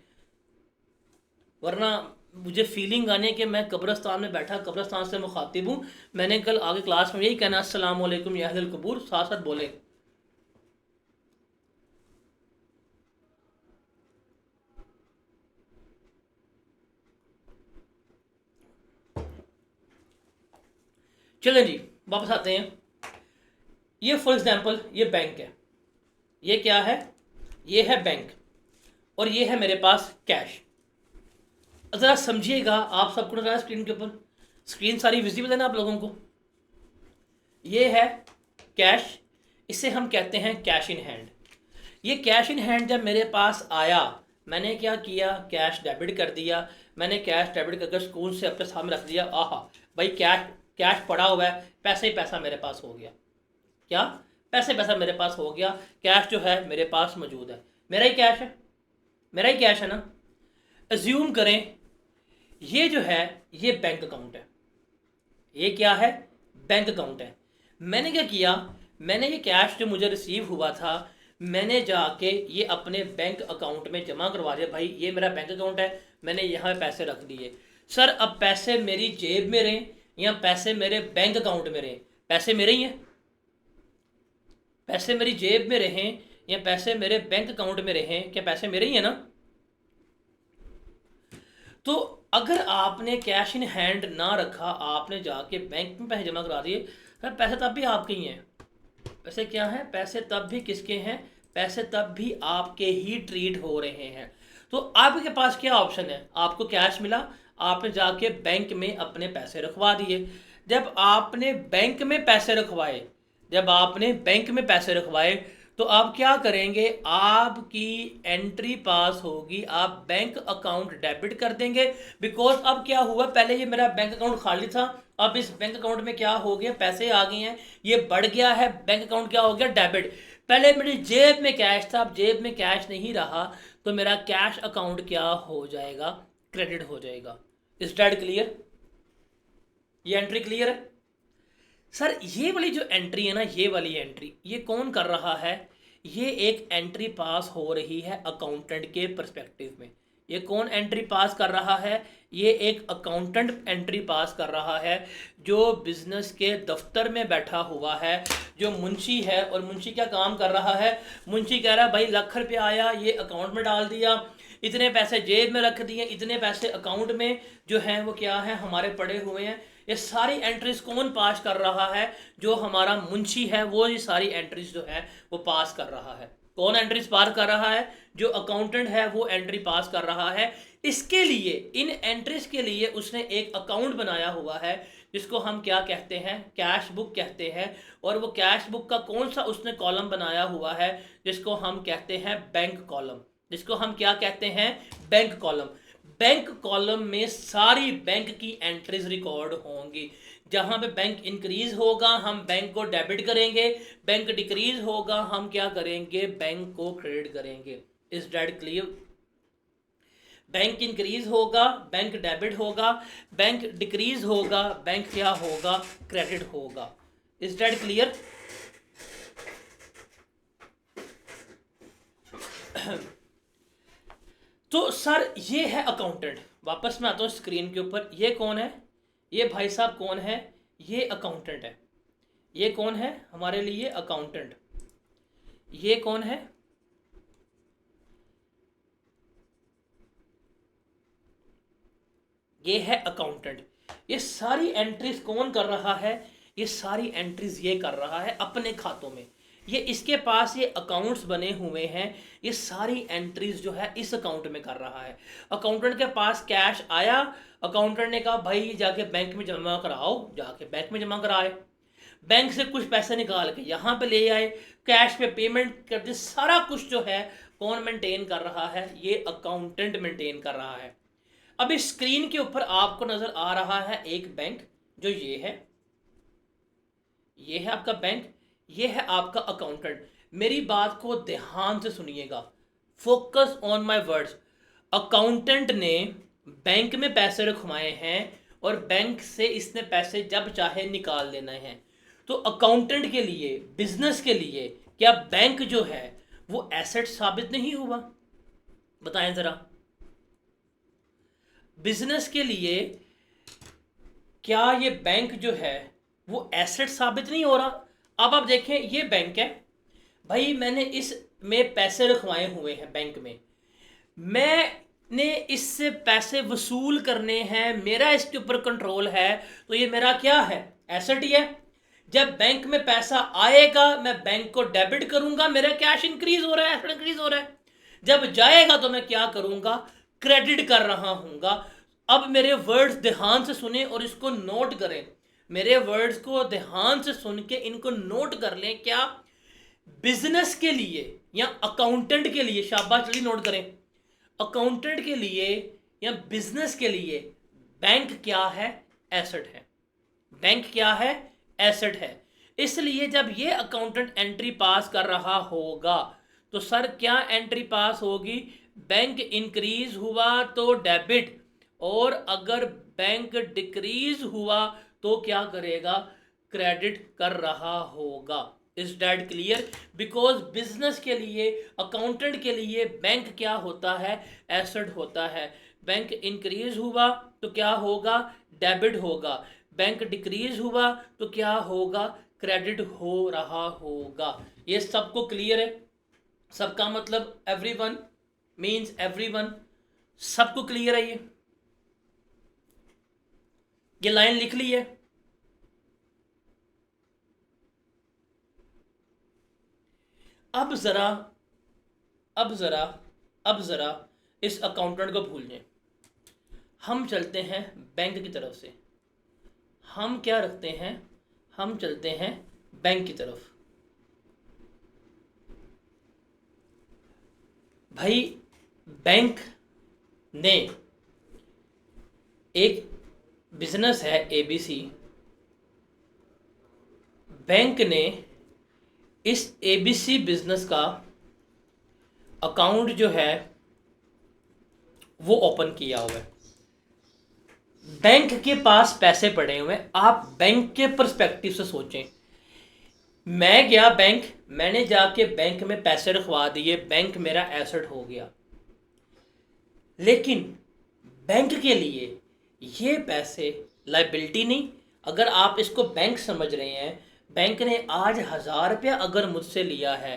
वरना मुझे फीलिंग आने कि मैं कब्रस्तान में बैठा, कब्रस्तान से मुखातिब हूँ। मैंने कल आगे क्लास में यही कहना, अस्सलाम वालेकुम या अहलल कबूर, साथ साथ बोले। चलें जी, वापस आते हैं। ये फॉर एग्जांपल ये बैंक है, ये क्या है, ये है बैंक, और ये है मेरे पास कैश। ज़रा समझिएगा, आप सबको नजर स्क्रीन के ऊपर, स्क्रीन सारी विजिबल है ना आप लोगों को। ये है कैश, इसे हम कहते हैं कैश इन हैंड। ये कैश इन हैंड जब मेरे पास आया, मैंने क्या किया, कैश डेबिट कर दिया। मैंने कैश डेबिट करके स्कूल से अपने सामने रख दिया। आहा भाई, कैश कैश पड़ा हुआ है, पैसे ही पैसा मेरे पास हो गया। क्या, पैसे पैसा मेरे पास हो गया, कैश जो है मेरे पास मौजूद है, मेरा ही कैश है, मेरा ही कैश है ना। अज्यूम करें ये जो है ये बैंक अकाउंट है, ये क्या है, बैंक अकाउंट है। मैंने क्या किया, मैंने ये कैश जो मुझे रिसीव हुआ था, मैंने जाके ये अपने बैंक अकाउंट में जमा करवा दिया। भाई ये मेरा बैंक अकाउंट है, मैंने यहाँ पे पैसे रख दिए। सर अब पैसे मेरी जेब में रहें या पैसे मेरे बैंक अकाउंट में रहें, पैसे मेरे ही हैं। पैसे मेरी जेब में रहें या पैसे मेरे बैंक अकाउंट में रहें, क्या पैसे मेरे ही हैं ना। तो अगर आपने कैश इन हैंड ना रखा, आपने जाके बैंक में पैसे जमा करा दिए, सर पैसे तब भी आपके ही हैं। पैसे क्या हैं, पैसे तब भी किसके हैं, पैसे तब भी आपके ही ट्रीट हो रहे हैं। तो आपके पास क्या ऑप्शन है, आपको कैश मिला, आपने जाके बैंक में अपने पैसे रखवा दिए। जब आपने बैंक में पैसे रखवाए, जब आपने बैंक में पैसे रखवाए तो आप क्या करेंगे, आपकी एंट्री पास होगी, आप बैंक अकाउंट डेबिट कर देंगे। बिकॉज अब क्या हुआ, पहले ये मेरा बैंक अकाउंट खाली था, अब इस बैंक अकाउंट में क्या हो गया, पैसे आ गए हैं, ये बढ़ गया है, बैंक अकाउंट क्या हो गया, डेबिट। पहले मेरी जेब में कैश था, अब जेब में कैश नहीं रहा, तो मेरा कैश अकाउंट क्या हो जाएगा, क्रेडिट हो जाएगा। Is that clear? ये एंट्री क्लियर है? सर ये वाली जो एंट्री है ना, ये वाली एंट्री, ये कौन कर रहा है, ये एक एंट्री पास हो रही है अकाउंटेंट के पर्सपेक्टिव में। ये कौन एंट्री पास कर रहा है, ये एक अकाउंटेंट एंट्री पास कर रहा है, जो बिजनेस के दफ्तर में बैठा हुआ है, जो मुंशी है। और मुंशी क्या काम कर रहा है, मुंशी कह रहा है भाई लाख रुपया आया, ये अकाउंट में डाल दिया, इतने पैसे जेब में रख दिए, इतने पैसे अकाउंट में जो हैं वो क्या है, हमारे पड़े हुए हैं। ये सारी एंट्रीज कौन पास कर रहा है, जो हमारा मुंशी है, वो ये सारी एंट्रीज जो है वो पास कर रहा है। कौन एंट्रीज पास कर रहा है? जो अकाउंटेंट है वो एंट्री पास कर रहा है। इसके लिए, इन एंट्रीज के लिए उसने एक अकाउंट बनाया हुआ है जिसको हम क्या कहते हैं? कैश बुक कहते हैं। और वो कैश बुक का कौन सा उसने कॉलम बनाया हुआ है? जिसको हम कहते हैं बैंक कॉलम। जिसको हम क्या कहते हैं? Bank column. बैंक कॉलम में सारी बैंक की एंट्रीज रिकॉर्ड होंगी। जहां पे बैंक इंक्रीज होगा हम बैंक को डेबिट करेंगे, बैंक डिक्रीज होगा हम क्या करेंगे? बैंक को क्रेडिट करेंगे। Is that clear? Bank increase होगा बैंक डेबिट होगा, बैंक डिक्रीज होगा बैंक क्या होगा? क्रेडिट होगा। Is that clear? तो सर ये है अकाउंटेंट। वापस मैं आता हूँ स्क्रीन के ऊपर। ये कौन है? ये भाई साहब कौन है? ये अकाउंटेंट है। ये कौन है हमारे लिए? अकाउंटेंट। ये कौन है? ये है अकाउंटेंट। ये सारी एंट्रीज कौन कर रहा है? ये सारी एंट्रीज ये कर रहा है अपने खातों में। ये इसके पास ये अकाउंट्स बने हुए हैं, ये सारी एंट्रीज जो है इस अकाउंट में कर रहा है। अकाउंटेंट के पास कैश आया, अकाउंटेंट ने कहा भाई जाके बैंक में जमा कराओ, जाके बैंक में जमा कराए। बैंक से कुछ पैसे निकाल के यहाँ पे ले आए, कैश पे पेमेंट कर दी। सारा कुछ जो है कौन मेंटेन कर रहा है? ये अकाउंटेंट मेंटेन कर रहा है। अब इस स्क्रीन के ऊपर आपको नजर आ रहा है एक बैंक, जो ये है आपका बैंक, ये है आपका अकाउंटेंट। मेरी बात को ध्यान से सुनिएगा, focus on my words. Accountant ने बैंक में पैसे रखवाए हैं और बैंक से इसने पैसे जब चाहे निकाल लेना है। तो अकाउंटेंट के लिए, बिजनेस के लिए, क्या बैंक जो है वो एसेट साबित नहीं हुआ? बताएं जरा। बिजनेस के लिए क्या ये बैंक जो है वो एसेट साबित नहीं हो रहा? अब आप देखें, ये बैंक है भाई, मैंने इस में पैसे रखवाए हुए हैं बैंक में, मैंने इससे पैसे वसूल करने हैं, मेरा इसके ऊपर कंट्रोल है, तो ये मेरा क्या है? एसेट ही है। जब बैंक में पैसा आएगा मैं बैंक को डेबिट करूंगा, मेरा कैश इंक्रीज हो रहा है, एसेट इंक्रीज हो रहा है। जब जाएगा तो मैं क्या करूंगा? क्रेडिट कर रहा हूँगा। अब मेरे वर्ड्स ध्यान से सुने और इसको नोट करें। मेरे वर्ड्स को ध्यान से सुन के इनको नोट कर लें। क्या बिजनेस के लिए या अकाउंटेंट के लिए, शाबाश चलिए नोट करें, अकाउंटेंट के लिए या बिजनेस के लिए बैंक क्या है? एसेट है। बैंक क्या है? एसेट है। इसलिए जब ये अकाउंटेंट एंट्री पास कर रहा होगा तो सर क्या एंट्री पास होगी? बैंक इंक्रीज हुआ तो डेबिट, और अगर बैंक डिक्रीज हुआ तो क्या करेगा? क्रेडिट कर रहा होगा। Is that clear? Because business के लिए, अकाउंटेंट के लिए बैंक क्या होता है? एसेट होता है। बैंक इंक्रीज हुआ तो क्या होगा? डेबिट होगा। बैंक डिक्रीज हुआ तो क्या होगा? क्रेडिट हो रहा होगा। ये सबको क्लियर है? सबका मतलब एवरीवन मींस एवरीवन, सबको क्लियर है? ये लाइन लिख ली है? अब जरा अब जरा अब जरा इस अकाउंटेंट को भूल जाएं, हम चलते हैं बैंक की तरफ से। हम क्या रखते हैं? हम चलते हैं बैंक की तरफ। भाई बैंक ने एक बिजनेस है एबीसी, बैंक ने इस एबीसी बिजनेस का अकाउंट जो है वो ओपन किया हुआ है। बैंक के पास पैसे पड़े हुए हैं। आप बैंक के पर्सपेक्टिव से सोचें, मैं गया बैंक, मैंने जाके बैंक में पैसे रखवा दिए, बैंक मेरा एसेट हो गया। लेकिन बैंक के लिए ये पैसे लाइबिलिटी नहीं। अगर आप इसको बैंक समझ रहे हैं, बैंक ने आज 1000 रुपया अगर मुझसे लिया है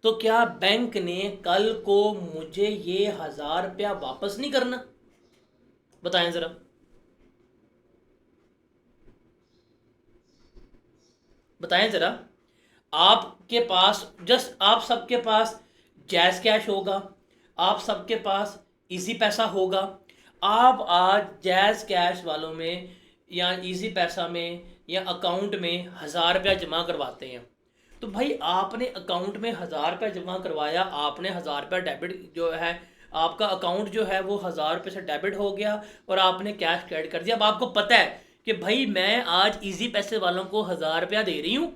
तो क्या बैंक ने कल को मुझे ये 1000 रुपया वापस नहीं करना? बताएं जरा। बताएं जरा। आपके पास, जस्ट आप सबके पास जैज़ कैश होगा, आप सबके पास इजी पैसा होगा। आप आज जैज़ कैश वालों में या इजी पैसा में या अकाउंट में 1000 रुपया जमा करवाते हैं, तो भाई आपने अकाउंट में 1000 रुपया जमा करवाया, आपने 1000 रुपया डेबिट जो है, आपका अकाउंट जो है वो 1000 रुपये से डेबिट हो गया और आपने कैश क्रेडिट कर दिया। अब आपको पता है कि भाई मैं आज इजी पैसे वालों को 1000 रुपया दे रही हूँ,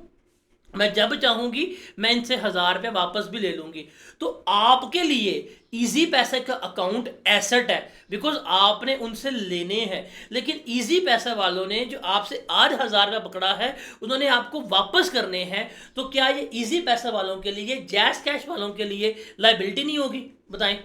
मैं जब चाहूंगी मैं इनसे 1000 रुपये वापस भी ले लूंगी। तो आपके लिए इजी पैसे का अकाउंट एसेट है, बिकॉज आपने उनसे लेने हैं। लेकिन इजी पैसे वालों ने जो आपसे आज 1000 रुपया पकड़ा है, उन्होंने आपको वापस करने हैं। तो क्या ये इजी पैसे वालों के लिए, जैज़ कैश वालों के लिए लाइबिलिटी नहीं होगी? बताएं।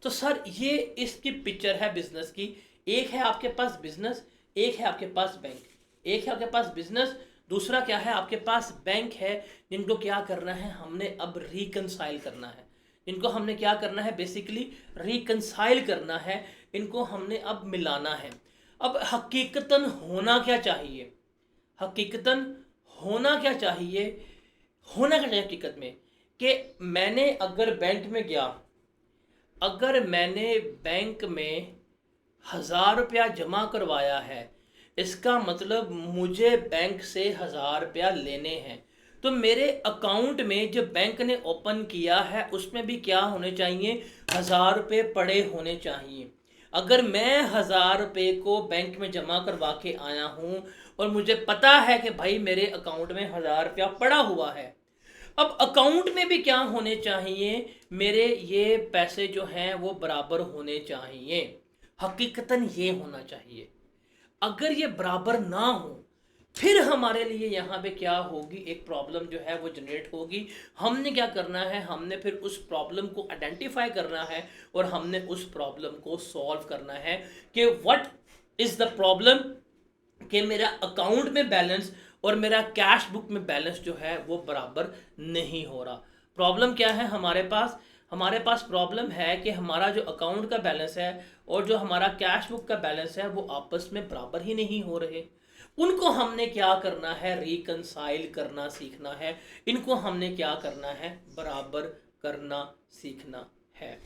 तो सर ये इसकी पिक्चर है बिजनेस की। एक है आपके पास बिजनेस, एक है आपके पास बैंक। एक है आपके पास बिजनेस, दूसरा क्या है आपके पास बैंक है। जिनको क्या करना है, हमने अब रिकंसाइल करना है। इनको हमने क्या करना है, बेसिकली रिकंसाइल करना है। इनको हमने अब मिलाना है। अब हकीकतन होना क्या चाहिए, हकीकतन होना क्या चाहिए, होना क्या चाहिए हकीकत में, कि मैंने अगर बैंक में गया, अगर मैंने बैंक में 1000 रुपया जमा करवाया है, इसका मतलब मुझे बैंक से 1000 रुपया लेने हैं। तो मेरे अकाउंट में जो बैंक ने ओपन किया है उसमें भी क्या होने चाहिए, 1000 रुपये पड़े होने चाहिए। अगर मैं 1000 रुपये को बैंक में जमा करवा के आया हूँ और मुझे पता है कि भाई मेरे अकाउंट में 1000 रुपया पड़ा हुआ है, अब अकाउंट में भी क्या होने चाहिए, मेरे ये पैसे जो हैं वो बराबर होने चाहिए। हकीकतन ये होना चाहिए। अगर ये बराबर ना हो, फिर हमारे लिए यहाँ पे क्या होगी, एक प्रॉब्लम जो है वो जनरेट होगी। हमने क्या करना है, हमने फिर उस प्रॉब्लम को आइडेंटिफाई करना है और हमने उस प्रॉब्लम को सॉल्व करना है कि व्हाट इज द प्रॉब्लम, कि मेरा अकाउंट में बैलेंस और मेरा कैश बुक में बैलेंस जो है वो बराबर नहीं हो रहा। प्रॉब्लम क्या है हमारे पास, हमारे पास प्रॉब्लम है कि हमारा जो अकाउंट का बैलेंस है और जो हमारा कैश बुक का बैलेंस है वो आपस में बराबर ही नहीं हो रहे। उनको हमने क्या करना है, रिकंसाइल करना सीखना है। इनको हमने क्या करना है, बराबर करना सीखना है।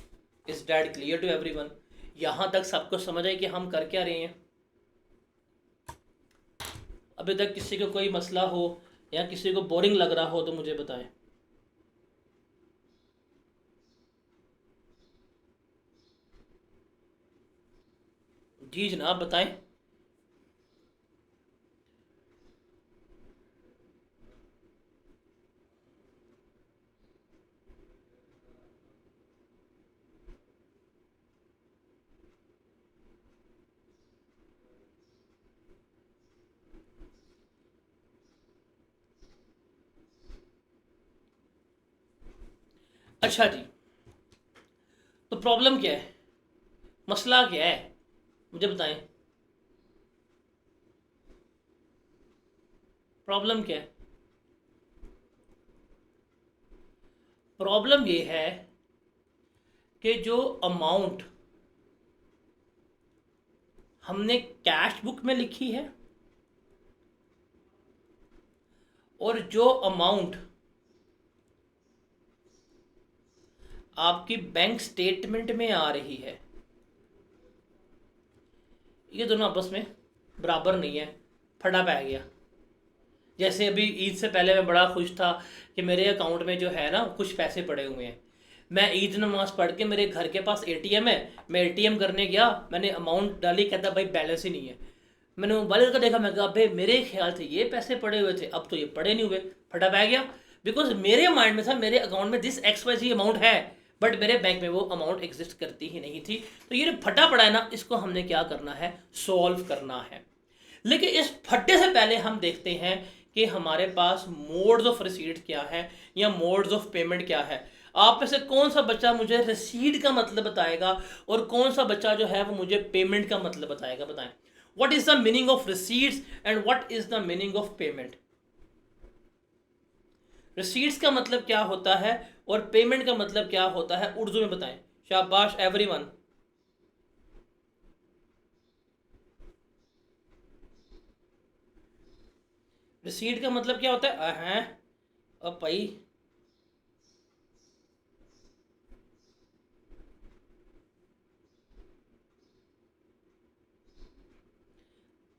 Is that clear to everyone? यहाँ तक सबको समझ आई कि हम कर क्या रहे हैं? अभी तक किसी को कोई मसला हो या किसी को बोरिंग लग रहा हो तो मुझे बताएं। जी जनाब बताएं। अच्छा जी, तो प्रॉब्लम क्या है, मसला क्या है, मुझे बताएं। प्रॉब्लम क्या है? प्रॉब्लम ये है कि जो अमाउंट हमने कैश बुक में लिखी है और जो अमाउंट आपकी बैंक स्टेटमेंट में आ रही है, ये दोनों आपस में बराबर नहीं है, फटा पै गया। जैसे अभी ईद से पहले मैं बड़ा खुश था कि मेरे अकाउंट में जो है ना कुछ पैसे पड़े हुए हैं। मैं ईद नमाज पढ़ के, मेरे घर के पास एटीएम है, मैं एटीएम करने गया, मैंने अमाउंट डाली, कहता भाई बैलेंस ही नहीं है। मैंने मोबाइल का देखा, मैं कहा भाई मेरे ख्याल से ये पैसे पड़े हुए थे, अब तो ये पड़े नहीं हुए, फटा पै गया। बिकॉज मेरे माइंड में था मेरे अकाउंट में this X Y Z amount है, बट मेरे बैंक में वो अमाउंट एग्जिस्ट करती ही नहीं थी। तो ये जो फटा पड़ा है ना, इसको हमने क्या करना है, सॉल्व करना है। लेकिन इस फटे से पहले हम देखते हैं कि हमारे पास मोड्स ऑफ रिसीट क्या है या मोड्स ऑफ पेमेंट क्या है। आप में से कौन सा बच्चा मुझे रिसीट का मतलब बताएगा और कौन सा बच्चा जो है वो मुझे पेमेंट का मतलब बताएगा? बताएं, what is the meaning of receipts and what is the meaning of payment? Receipts का मतलब क्या होता है और पेमेंट का मतलब क्या होता है, उर्दू में बताएं। शाबाश एवरीवन। रिसीट का मतलब क्या होता है? हैं अब भाई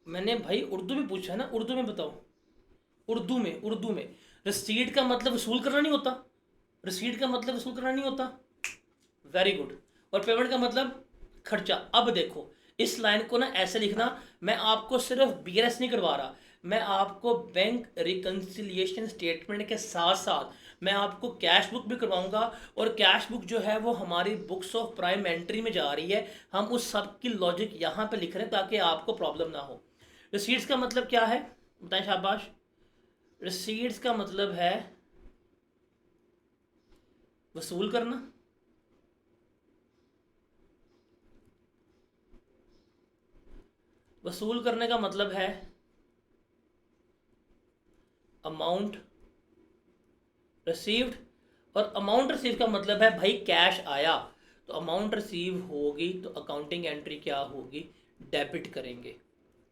मैंने भाई उर्दू में पूछा है ना, उर्दू में बताओ। उर्दू में रिसीट का मतलब वसूल करना नहीं होता। रिसीट का मतलब वसूल करना नहीं होता। Very good. और पेमेंट का मतलब खर्चा। अब देखो इस लाइन को ना ऐसे लिखना, मैं आपको सिर्फ बीआरएस नहीं करवा रहा, मैं आपको बैंक रिकन्सिलिएशन स्टेटमेंट के साथ साथ मैं आपको कैश बुक भी करवाऊंगा। और कैश बुक जो है वो हमारी बुक्स ऑफ प्राइम एंट्री में जा रही है, हम उस सब की लॉजिक यहाँ पे लिख रहे हैं ताकि आपको प्रॉब्लम ना हो। रिसीट्स का मतलब क्या है बताएं शाबाश? रिसीट्स का मतलब है वसूल करना। वसूल करने का मतलब है अमाउंट रिसीव्ड। और अमाउंट रिसीव का मतलब है भाई कैश आया, तो अमाउंट रिसीव होगी तो अकाउंटिंग एंट्री क्या होगी? डेबिट करेंगे।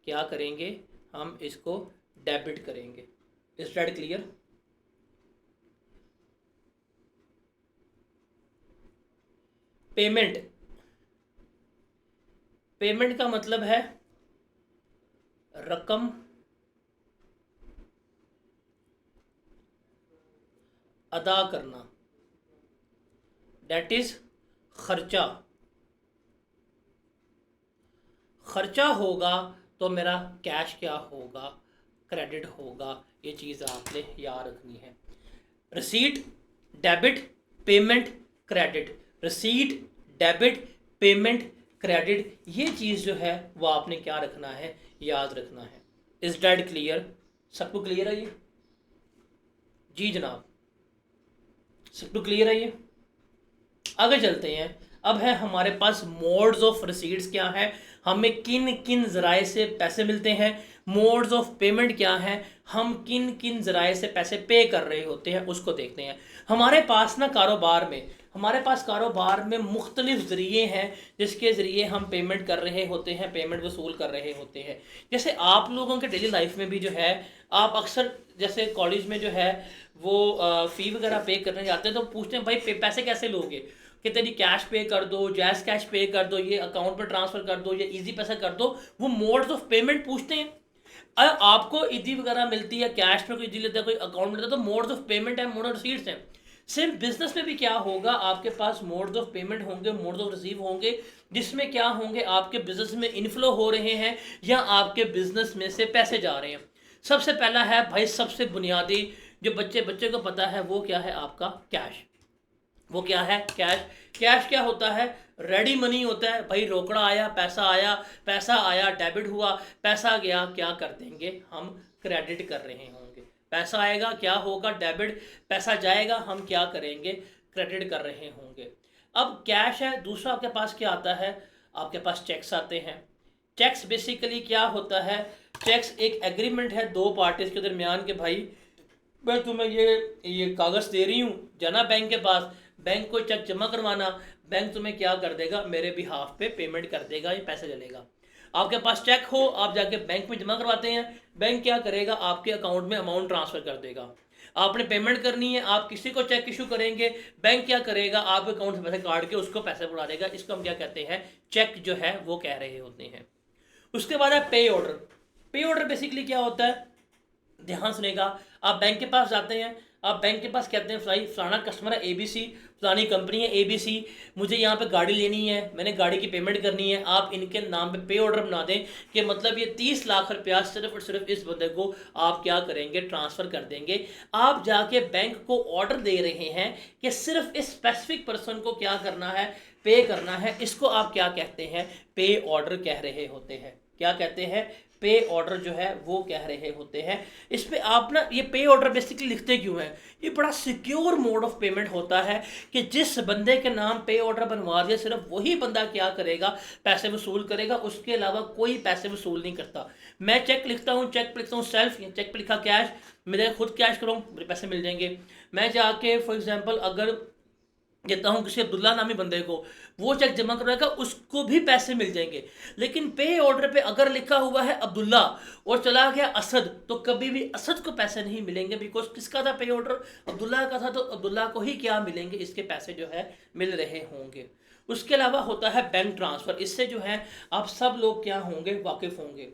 क्या करेंगे? हम इसको डेबिट करेंगे। Is that clear? Payment. Payment का मतलब है रकम अदा करना, दैट इज खर्चा। खर्चा होगा तो मेरा कैश क्या होगा? क्रेडिट होगा। ये चीज़ आपने याद रखनी है। Receipt, debit, payment, credit. Receipt, debit, payment, credit, ये चीज़ जो है वो आपने क्या रखना है? याद रखना है। Is that clear? सबको क्लियर है ये? जी जनाब, सबको क्लियर है ये? आगे चलते हैं। अब है हमारे पास मोड्स ऑफ रिसीट्स क्या है, हमें किन किन ज़राए से पैसे मिलते हैं। मोड्स ऑफ पेमेंट क्या है, हम किन किन ज़राए से पैसे पे कर रहे होते हैं उसको देखते हैं। हमारे पास ना कारोबार में मुख्तलिफ ज़रिए हैं जिसके ज़रिए हम पेमेंट कर रहे होते हैं, पेमेंट वसूल कर रहे होते हैं। जैसे आप लोगों के डेली लाइफ में भी जो है, आप अक्सर जैसे कॉलेज में जो है वो फ़ी वगैरह पे करने जाते हैं तो पूछते हैं भाई पैसे कैसे लोगे? कि तेरी कैश पे कर दो, जैस कैश पे कर दो, ये अकाउंट पर ट्रांसफ़र कर दो, या इजी पैसा कर दो। वो मोड्स ऑफ पेमेंट पूछते हैं। आपको इजी वगैरह मिलती है, कैश में कोई इजी लेता है, कोई अकाउंट मिलता है, तो मोड्स ऑफ पेमेंट है, मोड ऑफ रिसीट्स हैं। सेम बिजनेस में भी क्या होगा, आपके पास मोड्स ऑफ पेमेंट होंगे, मोड्स ऑफ रिसीव होंगे, जिसमें क्या होंगे, आपके बिजनेस में इनफ्लो हो रहे हैं या आपके बिजनेस में से पैसे जा रहे हैं। सबसे पहला है भाई, सबसे बुनियादी जो बच्चे को पता है वो क्या है? आपका कैश। वो क्या है? कैश। कैश क्या होता है? रेडी मनी होता है भाई। रोकड़ा आया, पैसा आया डेबिट हुआ, पैसा गया क्या कर देंगे हम? क्रेडिट कर रहे होंगे। पैसा आएगा क्या होगा? डेबिट। पैसा जाएगा हम क्या करेंगे? क्रेडिट कर रहे होंगे। अब कैश है। दूसरा आपके पास क्या आता है? आपके पास चेक्स आते हैं। चेक्स बेसिकली क्या होता है? चेक्स एक एग्रीमेंट है दो पार्टीज के दरमियान के भाई मैं तुम्हें ये कागज़ दे रही हूँ, जाना बैंक के पास, बैंक को चेक जमा करवाना, बैंक तुम्हें क्या कर देगा? मेरे बिहाफ पे पेमेंट कर देगा, ये पैसा चलेगा। आपके पास चेक हो, आप जाके बैंक में जमा करवाते हैं, बैंक क्या करेगा? आपके अकाउंट में अमाउंट ट्रांसफ़र कर देगा। आपने पेमेंट करनी है, आप किसी को चेक इशू करेंगे, बैंक क्या करेगा? आपके अकाउंट से पैसे काट के उसको पैसे बुला देगा। इसको हम क्या कहते हैं? चेक जो है वो कह रहे होते हैं। उसके बाद है पे ऑर्डर। पे ऑर्डर बेसिकली क्या होता है? ध्यान सुनेगा। आप बैंक के पास जाते हैं, आप बैंक के पास कहते हैं फलाना कस्टमर है ABC, फलानी कंपनी है ABC, मुझे यहाँ पे गाड़ी लेनी है, मैंने गाड़ी की पेमेंट करनी है। आप इनके नाम पे ऑर्डर बना दें कि मतलब ये 30 लाख रुपया सिर्फ और सिर्फ इस बंदे को आप क्या करेंगे? ट्रांसफ़र कर देंगे। आप जाके बैंक को ऑर्डर दे रहे हैं कि सिर्फ इस स्पेसिफिक पर्सन को क्या करना है? पे करना है। इसको आप क्या कहते हैं? पे ऑर्डर कह रहे होते हैं। क्या कहते हैं? पे ऑर्डर जो है वो कह रहे होते हैं। इस पे आप ना ये पे ऑर्डर बेसिकली लिखते क्यों हैं? ये बड़ा सिक्योर मोड ऑफ पेमेंट होता है कि जिस बंदे के नाम पे ऑर्डर बनवा दिया सिर्फ वही बंदा क्या करेगा? पैसे वसूल करेगा, उसके अलावा कोई पैसे वसूल नहीं करता। मैं चेक लिखता हूँ, चेक पे लिखता हूँ सेल्फ, चेक पे लिखा कैश, मेरे खुद कैश करूँ मेरे पैसे मिल जाएंगे। मैं जाके फॉर एग्जाम्पल अगर कहता हूँ किसी अब्दुल्ला नामी बंदे को, वो चेक जमा करवाएगा, उसको भी पैसे मिल जाएंगे। लेकिन पे ऑर्डर पे अगर लिखा हुआ है अब्दुल्ला और चला गया असद, तो कभी भी असद को पैसे नहीं मिलेंगे, बिकॉज किसका था पे ऑर्डर? अब्दुल्ला का था, तो अब्दुल्ला को ही क्या मिलेंगे, इसके पैसे जो है मिल रहे होंगे। उसके अलावा होता है बैंक ट्रांसफ़र। इससे जो है आप सब लोग क्या होंगे, वाकिफ़ होंगे।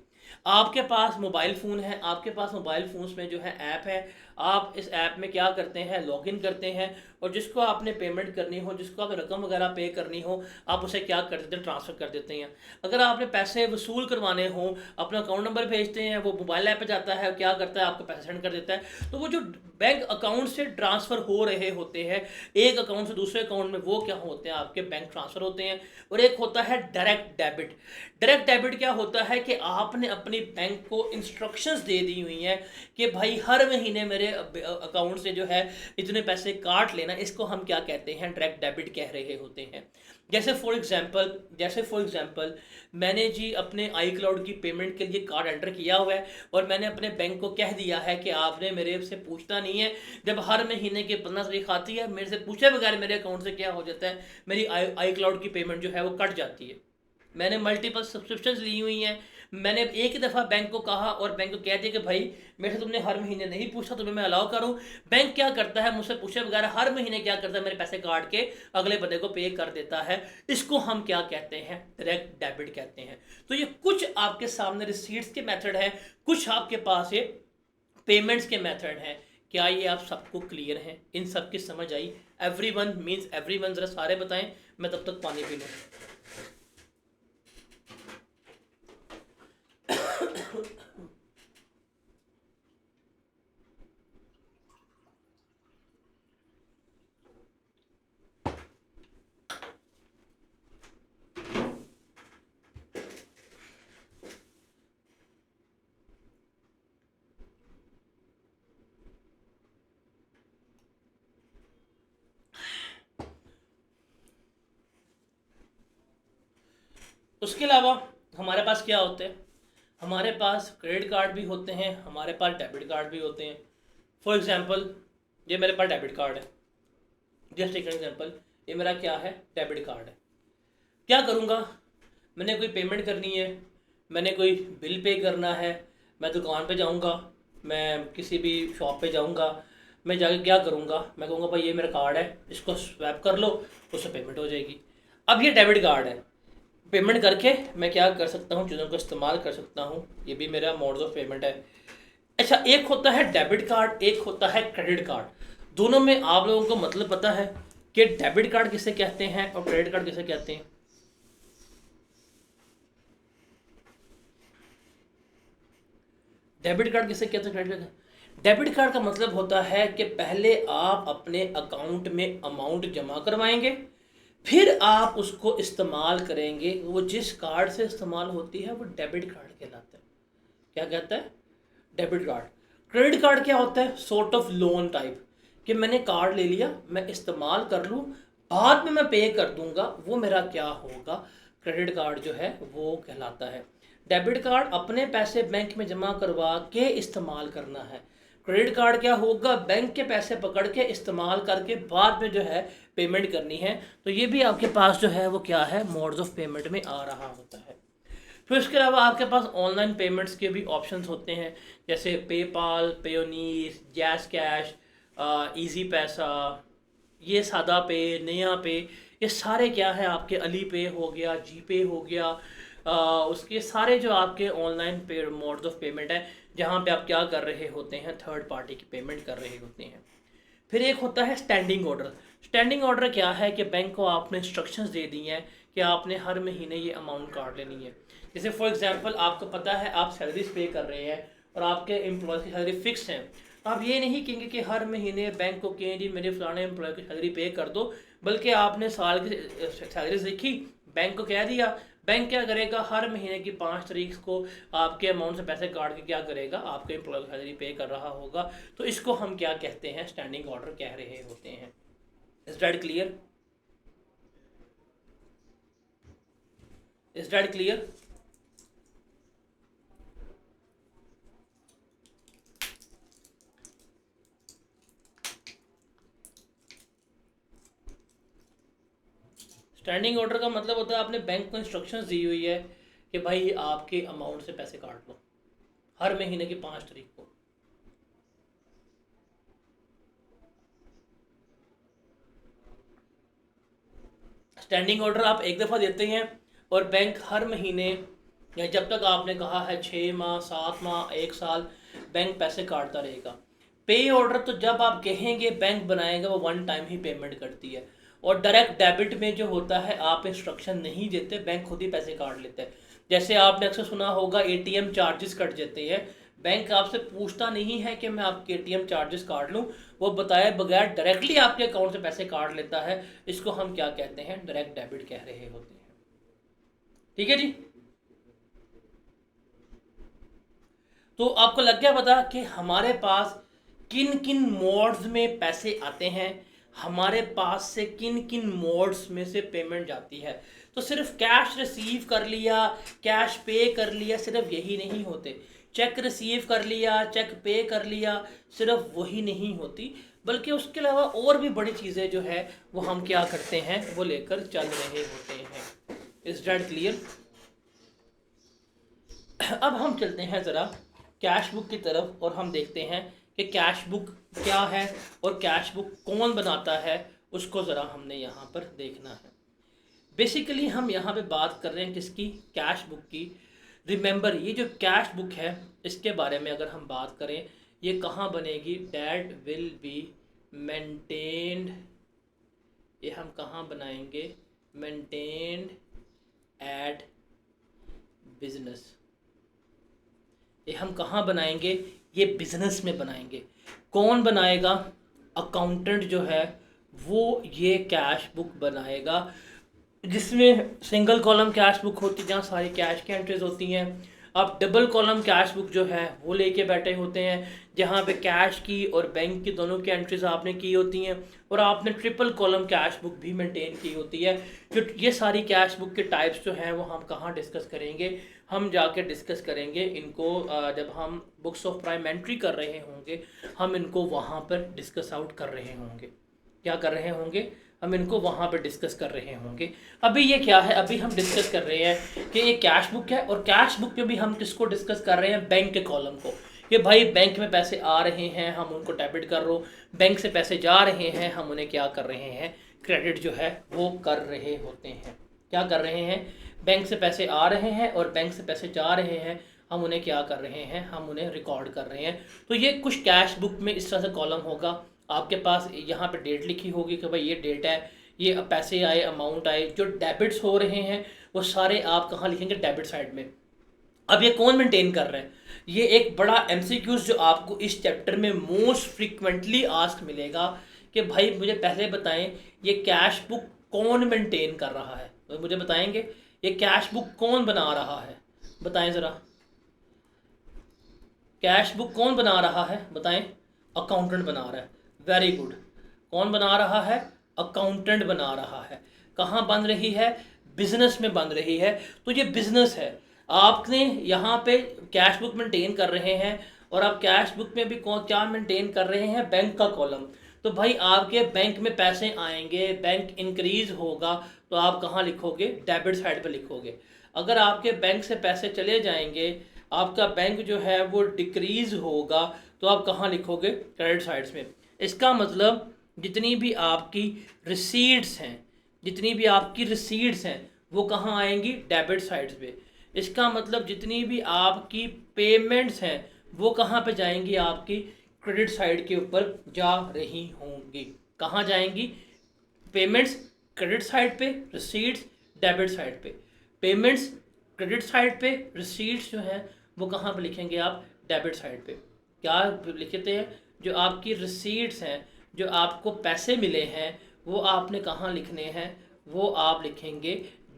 आपके पास मोबाइल फ़ोन है, आपके पास मोबाइल फ़ोन्स में जो है ऐप है, आप इस ऐप में क्या करते हैं, लॉगिन करते हैं, और जिसको आपने पेमेंट करनी हो, जिसको आप रकम वगैरह पे करनी हो, आप उसे क्या कर देते हैं, ट्रांसफ़र कर देते हैं। अगर आपने पैसे वसूल करवाने हो, अपना अकाउंट नंबर भेजते हैं, वो मोबाइल ऐप पे जाता है, क्या करता है, आपको पैसे सेंड कर देता है। तो वो जो बैंक अकाउंट से ट्रांसफ़र हो रहे होते हैं एक अकाउंट से दूसरे अकाउंट में, वो क्या होते हैं, आपके बैंक ट्रांसफ़र होते हैं। और एक होता है डायरेक्ट डेबिट। डायरेक्ट डेबिट क्या होता है कि आपने अपनी बैंक को इंस्ट्रक्शंस दे दी हुई हैं कि भाई हर महीने मेरे अकाउंट से जो है इतने पैसे काट लेना। इसको हम क्या कहते हैं, डायरेक्ट डेबिट कह रहे होते हैं। जैसे फॉर एग्जांपल मैंने जी अपने आई क्लाउड की पेमेंट के लिए कार्ड एंटर किया हुआ है, और मैंने अपने बैंक को कह दिया है कि आपने मेरे से पूछना नहीं है, जब हर महीने की 15 तारीख आती है, मेरे से पूछे बगैर मेरे अकाउंट से क्या हो जाता है, मेरी आई क्लाउड की पेमेंट जो है वो कट जाती है। मैंने मल्टीपल सब्सक्रिप्शंस ली हुई हैं। मैंने एक ही दफ़ा बैंक को कहा और बैंक को कह दिया कि भाई मेरे से तुमने हर महीने नहीं पूछा, तुम्हें मैं अलाउ करूं। बैंक क्या करता है, मुझसे पूछे बगैर हर महीने क्या करता है, मेरे पैसे काट के अगले बंदे को पे कर देता है। इसको हम क्या कहते हैं, डायरेक्ट डेबिट कहते हैं। तो ये कुछ आपके सामने रिसीट्स के मेथड है, कुछ आपके पास ये पेमेंट्स के मेथड हैं। क्या ये आप सबको क्लियर हैं, इन सब की समझ आई? एवरीवन मींस एवरीवन, जरा सारे बताएं, मैं तब तक पानी पी लूँ। उसके अलावा हमारे पास क्या होते हैं, हमारे पास क्रेडिट कार्ड भी होते हैं, हमारे पास डेबिट कार्ड भी होते हैं। फॉर एग्जांपल ये मेरे पास डेबिट कार्ड है, जस्ट एक एग्जांपल, ये मेरा क्या है, डेबिट कार्ड है। क्या करूँगा, मैंने कोई पेमेंट करनी है, मैंने कोई बिल पे करना है, मैं दुकान पे जाऊँगा, मैं किसी भी शॉप पे जाऊँगा, मैं जाके क्या करूँगा, मैं कहूँगा भाई ये मेरा कार्ड है, इसको स्वैप कर लो, उससे पेमेंट हो जाएगी। अब ये डेबिट कार्ड है, पेमेंट करके मैं क्या कर सकता हूँ, चीज़ों को इस्तेमाल कर सकता हूँ, ये भी मेरा मोड्स ऑफ पेमेंट है। अच्छा, एक होता है डेबिट कार्ड, एक होता है क्रेडिट कार्ड। दोनों में आप लोगों को मतलब पता है कि डेबिट कार्ड किसे कहते हैं और क्रेडिट कार्ड किसे कहते हैं? डेबिट कार्ड किसे कहते हैं, क्रेडिट कार्ड? डेबिट कार्ड का मतलब होता है कि पहले आप अपने अकाउंट में अमाउंट जमा करवाएंगे, फिर आप उसको इस्तेमाल करेंगे। वो जिस कार्ड से इस्तेमाल होती है वो डेबिट कार्ड कहलाता है। क्या कहता है? Debit card. क्रेडिट कार्ड क्या होता है? सॉर्ट ऑफ लोन टाइप, कि मैंने कार्ड ले लिया, मैं इस्तेमाल कर लूँ, बाद में मैं पे कर दूंगा, वो मेरा क्या होगा, क्रेडिट कार्ड जो है वो कहलाता है। डेबिट कार्ड अपने पैसे बैंक में जमा करवा के इस्तेमाल करना है। क्रेडिट कार्ड क्या होगा, बैंक के पैसे पकड़ के इस्तेमाल करके बाद में जो है पेमेंट करनी है। तो ये भी आपके पास जो है वो क्या है, मोड्स ऑफ पेमेंट में आ रहा होता है। फिर उसके अलावा आपके पास ऑनलाइन पेमेंट्स के भी ऑप्शंस होते हैं, जैसे PayPal, Payoneer, jazz cash, easy पैसा, ये सादा पे, नया पे, ये सारे क्या है आपके, अली पे हो गया, जी पे हो गया, उसके सारे जो आपके ऑनलाइन पे मोड्स ऑफ पेमेंट है, जहाँ पे आप क्या कर रहे होते हैं, थर्ड पार्टी की पेमेंट कर रहे होते हैं। फिर एक होता है स्टैंडिंग ऑर्डर। स्टैंडिंग ऑर्डर क्या है कि बैंक को आपने इंस्ट्रक्शंस दे दी हैं कि आपने हर महीने ये अमाउंट काट लेनी है। जैसे फॉर एग्जांपल आपको पता है आप सैलरीज पे कर रहे हैं और आपके एम्प्लॉय की सैलरी फिक्स है, तो आप ये नहीं कहेंगे कि हर महीने बैंक को कहें जी मेरे फलाने एम्प्लॉय की सैलरी पे कर दो, बल्कि आपने साल की सैलरीज लिखी, बैंक को कह दिया, बैंक क्या करेगा, हर महीने की 5 तारीख को आपके अमाउंट से पैसे काट के क्या करेगा, आपके एम्प्लॉय की सैलरी पे कर रहा होगा। तो इसको हम क्या कहते हैं, स्टैंडिंग ऑर्डर कह रहे होते हैं। Is that clear? Is that clear? Standing order का मतलब होता है आपने बैंक को इंस्ट्रक्शंस दी हुई है कि भाई आपके अमाउंट से पैसे काट लो हर महीने की 5 तारीख को। स्टैंडिंग ऑर्डर आप एक दफ़ा देते हैं और बैंक हर महीने या जब तक आपने कहा है 6 माह 7 माह 1 साल बैंक पैसे काटता रहेगा। पे ऑर्डर तो जब आप कहेंगे बैंक बनाएगा, वो वन टाइम ही पेमेंट करती है। और डायरेक्ट डेबिट में जो होता है आप इंस्ट्रक्शन नहीं देते, बैंक खुद ही पैसे काट लेता है। जैसे आपने अक्सर सुना होगा एटीएम चार्जेस कट जाते हैं, बैंक आपसे पूछता नहीं है कि मैं आपके एटीएम चार्जेस काट लूँ, वो बताए बगैर डायरेक्टली आपके अकाउंट से पैसे काट लेता है। इसको हम क्या कहते हैं, डायरेक्ट डेबिट कह रहे होते हैं। ठीक है जी। तो आपको लग गया पता कि हमारे पास किन किन मोड्स में पैसे आते हैं, हमारे पास से किन किन मोड्स में से पेमेंट जाती है। तो सिर्फ कैश रिसीव कर लिया, कैश पे कर लिया, सिर्फ यही नहीं होते। चेक रिसीव कर लिया, चेक पे कर लिया, सिर्फ वही नहीं होती, बल्कि उसके अलावा और भी बड़ी चीज़ें जो है वो हम क्या करते हैं, वो लेकर चल रहे होते हैं। Is that clear? अब हम चलते हैं ज़रा कैश बुक की तरफ और हम देखते हैं कि कैश बुक क्या है और कैश बुक कौन बनाता है, उसको ज़रा हमने यहाँ पर देखना है। बेसिकली हम यहाँ पे बात कर रहे हैं किसकी, कैश बुक की। रिमेंबर, ये जो कैश बुक है इसके बारे में अगर हम बात करें, ये कहाँ बनेगी, डैट विल बी मेंटेन्ड, ये हम कहाँ बनाएंगे, मेंटेन्ड एट बिजनेस। ये हम कहाँ बनाएंगे, ये बिजनेस में बनाएंगे। कौन बनाएगा, अकाउंटेंट जो है वो ये कैश बुक बनाएगा, जिसमें सिंगल कॉलम कैश बुक होती है जहाँ सारी कैश की एंट्रीज होती हैं। अब डबल कॉलम कैश बुक जो है वो लेके बैठे होते हैं, जहाँ पे कैश की और बैंक की दोनों की एंट्रीज आपने की होती हैं, और आपने ट्रिपल कॉलम कैश बुक भी मेंटेन की होती है। जो ये सारी कैश बुक के टाइप्स जो हैं वो हम कहाँ डिस्कस करेंगे, हम जाके डिस्कस करेंगे इनको जब हम बुक्स ऑफ प्राइम एंट्री कर रहे होंगे, हम इनको वहाँ पर डिस्कस आउट कर रहे होंगे। क्या कर रहे होंगे, हम इनको वहाँ पर डिस्कस कर रहे होंगे। अभी ये क्या है, अभी हम डिस्कस कर रहे हैं कि ये कैश बुक है, और कैश बुक पे भी हम किसको डिस्कस कर रहे हैं, बैंक के कॉलम को। कि भाई बैंक में पैसे आ रहे हैं, हम उनको डेबिट कर रहे हो, बैंक से पैसे जा रहे हैं, हम उन्हें क्या कर रहे हैं, क्रेडिट जो है वो कर रहे होते हैं। क्या कर रहे हैं, बैंक से पैसे आ रहे हैं और बैंक से पैसे जा रहे हैं, हम उन्हें क्या कर रहे हैं, हम उन्हें रिकॉर्ड कर रहे हैं। तो ये कुछ कैश बुक में इस तरह से कॉलम होगा, आपके पास यहाँ पे डेट लिखी होगी कि भाई ये डेट है, ये पैसे आए, अमाउंट आए। जो डेबिट्स हो रहे हैं वो सारे आप कहाँ लिखेंगे, डेबिट साइड में। अब ये कौन मेंटेन कर रहा है, ये एक बड़ा एमसीक्यूज जो आपको इस चैप्टर में मोस्ट फ्रिक्वेंटली आस्क मिलेगा कि भाई मुझे पहले बताएं ये कैश बुक कौन मेंटेन कर रहा है। तो मुझे बताएंगे ये कैश बुक कौन बना रहा है, बताएं ज़रा, कैश बुक कौन बना रहा है बताएं। अकाउंटेंट बना रहा है, वेरी गुड। कौन बना रहा है, अकाउंटेंट बना रहा है। कहाँ बन रही है, बिजनेस में बन रही है। तो ये बिजनेस है, आपने यहाँ पे कैश बुक मेंटेन कर रहे हैं, और आप कैश बुक में भी क्या मेंटेन कर रहे हैं, बैंक का कॉलम। तो भाई आपके बैंक में पैसे आएंगे, बैंक इंक्रीज होगा, तो आप कहाँ लिखोगे, डेबिट साइड पे लिखोगे। अगर आपके बैंक से पैसे चले जाएंगे, आपका बैंक जो है वो डिक्रीज होगा, तो आप कहाँ लिखोगे, क्रेडिट साइड्स में। इसका मतलब जितनी भी आपकी रिसीट्स हैं, जितनी भी आपकी रिसीट्स हैं वो कहाँ आएंगी, डेबिट साइड्स पे। इसका मतलब जितनी भी आपकी पेमेंट्स हैं वो कहाँ पे जाएंगी, आपकी क्रेडिट साइड के ऊपर जा रही होंगी। कहाँ जाएंगी, पेमेंट्स क्रेडिट साइड पे, रिसीट्स डेबिट साइड पे। पेमेंट्स क्रेडिट साइड पे, रिसीट्स जो हैं वो कहाँ पे लिखेंगे आप, डेबिट साइड पे। क्या लिखते हैं, जो आपकी रिसीट्स हैं, जो आपको पैसे मिले हैं, वो आपने कहाँ लिखने हैं, वो आप लिखेंगे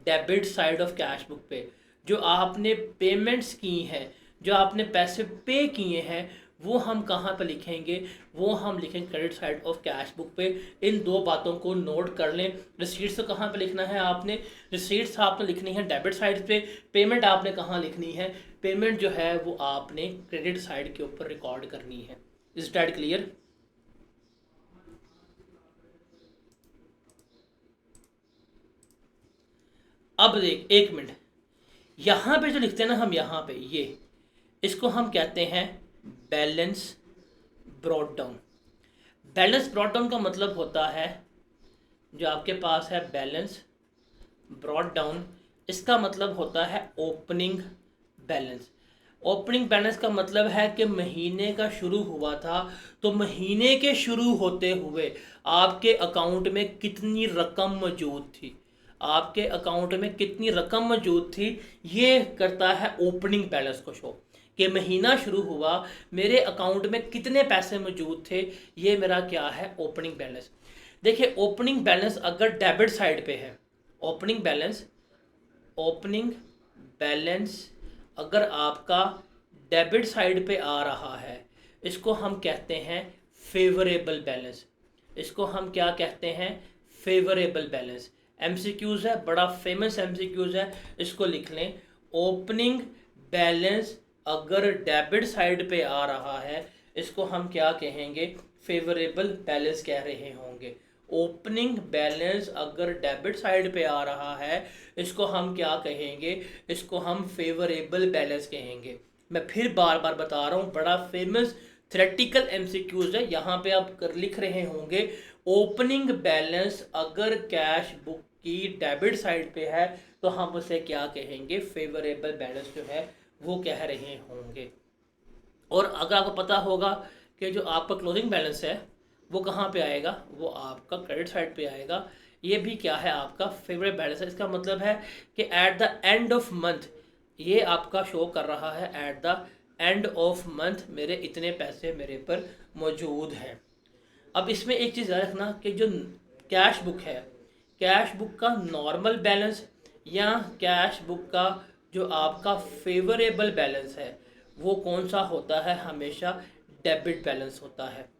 debit side of cash book पे। जो आपने पेमेंट्स की हैं, जो आपने पैसे पे किए हैं, वो हम कहाँ पे लिखेंगे, वो हम लिखेंगे credit side of cash book पे। इन दो बातों को नोट कर लें। रिसीट्स तो कहाँ पे लिखना है आपने, रिसीट्स आपने लिखनी है डेबिट साइड पे। पेमेंट आपने कहाँ लिखनी है, पेमेंट जो है वो आपने क्रेडिट साइड के ऊपर रिकॉर्ड करनी है। Is that clear? अब देख, एक मिनट, यहाँ पे जो लिखते हैं ना हम, यहाँ पे ये, इसको हम कहते हैं balance brought down. Balance brought down का मतलब होता है, जो आपके पास है बैलेंस ब्रॉट डाउन, इसका मतलब होता है ओपनिंग बैलेंस। ओपनिंग बैलेंस का मतलब है कि महीने का शुरू हुआ था, तो महीने के शुरू होते हुए आपके अकाउंट में कितनी रकम मौजूद थी, आपके अकाउंट में कितनी रकम मौजूद थी, ये करता है ओपनिंग बैलेंस को शो, कि महीना शुरू हुआ, मेरे अकाउंट में कितने पैसे मौजूद थे, ये मेरा क्या है, ओपनिंग बैलेंस। देखिए, ओपनिंग बैलेंस अगर डेबिट साइड पे है, ओपनिंग बैलेंस अगर आपका डेबिट साइड पे आ रहा है, इसको हम कहते हैं फेवरेबल बैलेंस। इसको हम क्या कहते हैं, फेवरेबल बैलेंस। एमसीक्यूज है, बड़ा फेमस एमसीक्यूज है, इसको लिख लें। ओपनिंग बैलेंस अगर डेबिट साइड पे आ रहा है, इसको हम क्या कहेंगे, फेवरेबल बैलेंस कह रहे होंगे। ओपनिंग बैलेंस अगर डेबिट साइड पे आ रहा है, इसको हम क्या कहेंगे, इसको हम फेवरेबल बैलेंस कहेंगे। मैं फिर बार बार बता रहा हूँ, बड़ा फेमस थ्योरेटिकल एमसीक्यूज है, यहाँ पे आप लिख रहे होंगे ओपनिंग बैलेंस अगर कैश बुक की डेबिट साइड पे है, तो हम उसे क्या कहेंगे, फेवरेबल बैलेंस जो है वो कह रहे होंगे। और अगर आपको पता होगा कि जो आपका क्लोजिंग बैलेंस है वो कहाँ पे आएगा, वो आपका क्रेडिट साइड पे आएगा, ये भी क्या है, आपका फेवरेट बैलेंस है। इसका मतलब है कि at the end of month ये आपका शो कर रहा है, at the end of month मेरे इतने पैसे मेरे पर मौजूद हैं। अब इसमें एक चीज़ याद रखना कि जो कैश बुक है, कैश बुक का नॉर्मल बैलेंस या कैश बुक का जो आपका फेवरेबल बैलेंस है, वो कौन सा होता है, हमेशा डेबिट बैलेंस होता है,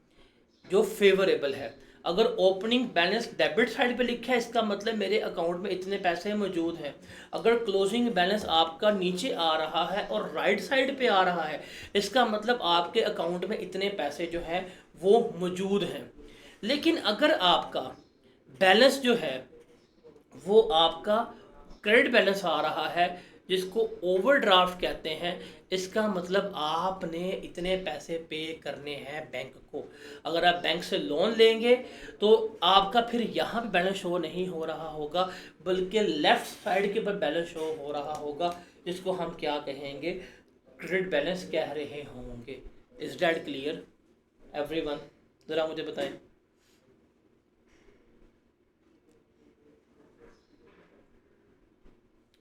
जो फेवरेबल है। अगर ओपनिंग बैलेंस डेबिट साइड पे लिखा है, इसका मतलब मेरे अकाउंट में इतने पैसे मौजूद हैं। अगर क्लोजिंग बैलेंस आपका नीचे आ रहा है और राइट साइड पे आ रहा है, इसका मतलब आपके अकाउंट में इतने पैसे जो हैं वो मौजूद हैं। लेकिन अगर आपका बैलेंस जो है वो आपका क्रेडिट बैलेंस आ रहा है, जिसको ओवरड्राफ्ट कहते हैं, इसका मतलब आपने इतने पैसे पे करने हैं बैंक को। अगर आप बैंक से लोन लेंगे तो आपका फिर यहाँ पे बैलेंस शो नहीं हो रहा होगा, बल्कि लेफ्ट साइड के पर बैलेंस शो हो रहा होगा, जिसको हम क्या कहेंगे, क्रेडिट बैलेंस कह रहे होंगे। Is that clear everyone? ज़रा मुझे बताएं।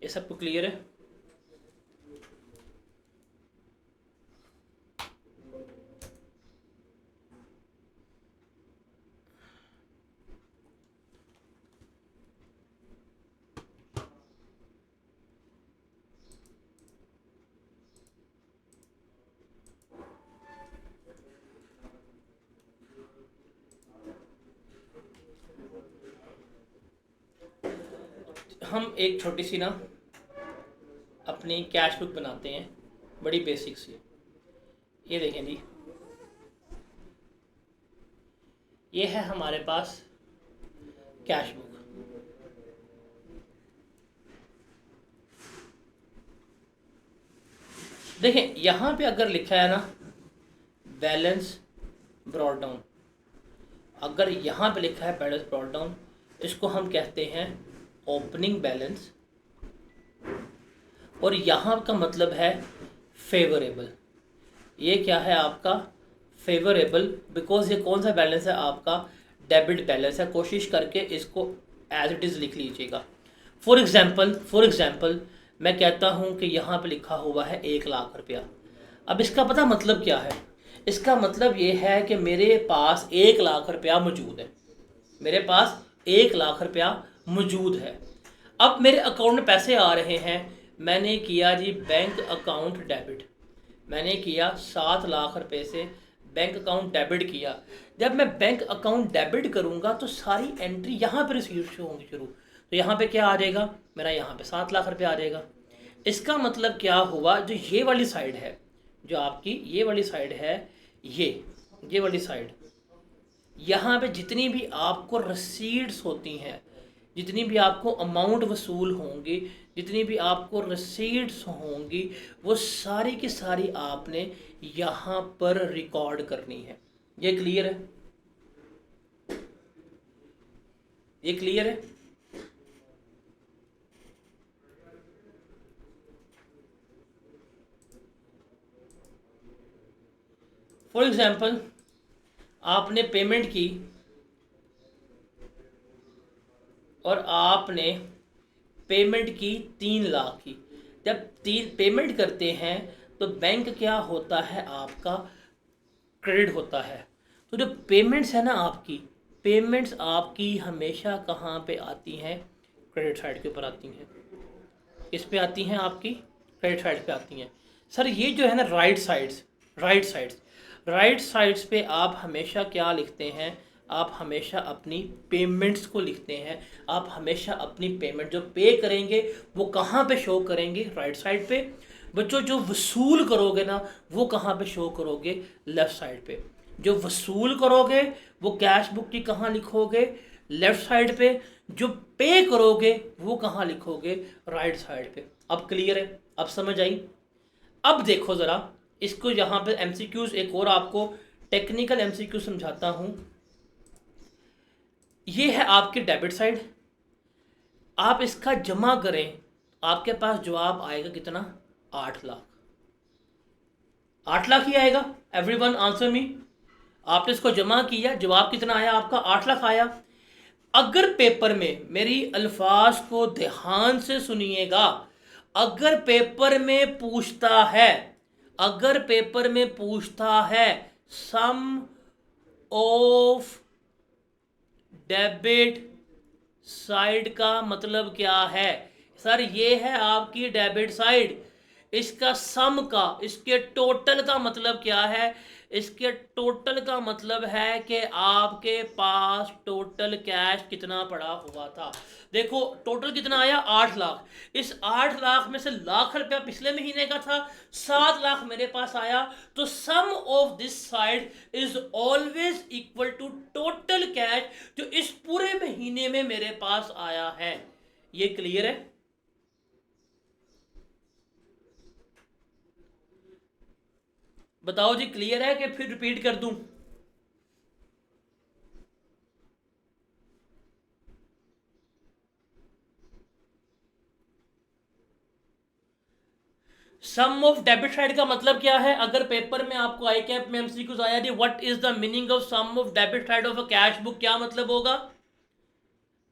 ये सबको क्लियर है? हम एक छोटी सी ना अपनी कैश बुक बनाते हैं, बड़ी बेसिक सी। ये देखें जी, ये है हमारे पास कैश बुक। देखें, यहाँ पे अगर लिखा है ना बैलेंस ब्रॉट डाउन, अगर यहाँ पे लिखा है बैलेंस ब्रॉट डाउन, इसको हम कहते हैं ओपनिंग बैलेंस, और यहाँ का मतलब है फेवरेबल। ये क्या है आपका, फेवरेबल, बिकॉज ये कौन सा बैलेंस है, आपका डेबिट बैलेंस है। कोशिश करके इसको एज इट इज़ लिख लीजिएगा। फॉर एग्जाम्पल मैं कहता हूँ कि यहाँ पे लिखा हुआ है 1,00,000 रुपया। अब इसका पता मतलब क्या है, इसका मतलब ये है कि मेरे पास 1,00,000 रुपया मौजूद है, मेरे पास 1,00,000 रुपया मौजूद है। अब मेरे अकाउंट में पैसे आ रहे हैं, मैंने किया जी बैंक अकाउंट डेबिट, मैंने किया 7 लाख रुपए से बैंक अकाउंट डेबिट किया। जब मैं बैंक अकाउंट डेबिट करूंगा तो सारी एंट्री यहाँ पर रिसीव होंगी शुरू, तो यहाँ पे क्या आ जाएगा, मेरा यहाँ पे 7 लाख रुपये आ जाएगा। इसका मतलब क्या हुआ, जो ये वाली साइड है, जो आपकी ये वाली साइड है, ये वाली साइड, यहाँ पे जितनी भी आपको रसीड्स होती हैं, जितनी भी आपको अमाउंट वसूल होंगी, जितनी भी आपको रसीट्स होंगी, वो सारी की सारी आपने यहाँ पर रिकॉर्ड करनी है। ये क्लियर है? ये क्लियर है? फॉर एग्जाम्पल आपने पेमेंट की और आपने पेमेंट की 3 लाख की। जब तीन पेमेंट करते हैं तो बैंक क्या होता है, आपका क्रेडिट होता है। तो जो पेमेंट्स है ना आपकी, पेमेंट्स आपकी हमेशा कहाँ पे आती हैं? क्रेडिट साइड के ऊपर आती हैं। किस पे आती हैं? आपकी क्रेडिट साइड पे आती हैं। सर ये जो है ना राइट साइड्स पे आप हमेशा क्या लिखते हैं? आप हमेशा अपनी पेमेंट्स को लिखते हैं। आप हमेशा अपनी पेमेंट जो पे करेंगे वो कहाँ पे शो करेंगे? राइट साइड पे। बच्चों जो वसूल करोगे ना वो कहाँ पे शो करोगे? लेफ्ट साइड पे। जो वसूल करोगे वो कैश बुक की कहाँ लिखोगे? लेफ्ट साइड पे। जो पे करोगे वो कहाँ लिखोगे? राइट साइड पे। अब क्लियर है? अब समझ आई? अब देखो ज़रा इसको, यहाँ पे एमसीक्यूज एक और आपको टेक्निकल एमसीक्यू समझाता हूँ। ये है आपकी डेबिट साइड। आप इसका जमा करें, आपके पास जवाब आएगा कितना? 8 लाख। 8 लाख ही आएगा। Everyone answer me. आपने इसको जमा किया, जवाब कितना आया आपका? 8 लाख आया। अगर पेपर में, मेरी अल्फाज को ध्यान से सुनिएगा, अगर पेपर में पूछता है, अगर पेपर में पूछता है सम ऑफ डेबिट साइड का मतलब क्या है? सर ये है आपकी डेबिट साइड। इसका सम का, इसके टोटल का मतलब क्या है? इसके टोटल का मतलब है कि आपके पास टोटल कैश कितना पड़ा हुआ था। देखो टोटल कितना आया? 8 लाख। इस 8 लाख में से लाख रुपया पिछले महीने का था, 7 लाख मेरे पास आया। तो sum of this side is always equal to total cash जो इस पूरे महीने में मेरे पास आया है। ये क्लियर है? बताओ जी, क्लियर है कि फिर रिपीट कर दूं? सम ऑफ डेबिट साइड का मतलब क्या है? अगर पेपर में आपको आई कैप में एमसीक्यूज आया थी, what is the meaning of sum of debit side of a cash book, क्या मतलब होगा?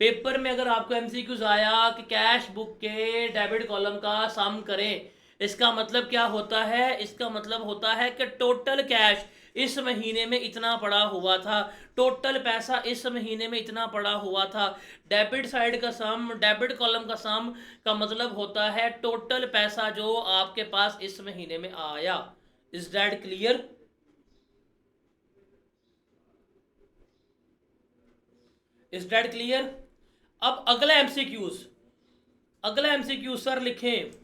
पेपर में अगर आपको एमसीक्यूज आया कि कैश बुक के डेबिट कॉलम का सम करें, इसका मतलब क्या होता है? इसका मतलब होता है कि टोटल कैश इस महीने में इतना पड़ा हुआ था, टोटल पैसा इस महीने में इतना पड़ा हुआ था। डेबिट साइड का सम, डेबिट कॉलम का सम का मतलब होता है टोटल पैसा जो आपके पास इस महीने में आया। Is that clear? Is that clear? अब अगला एमसीक्यूज सर लिखें।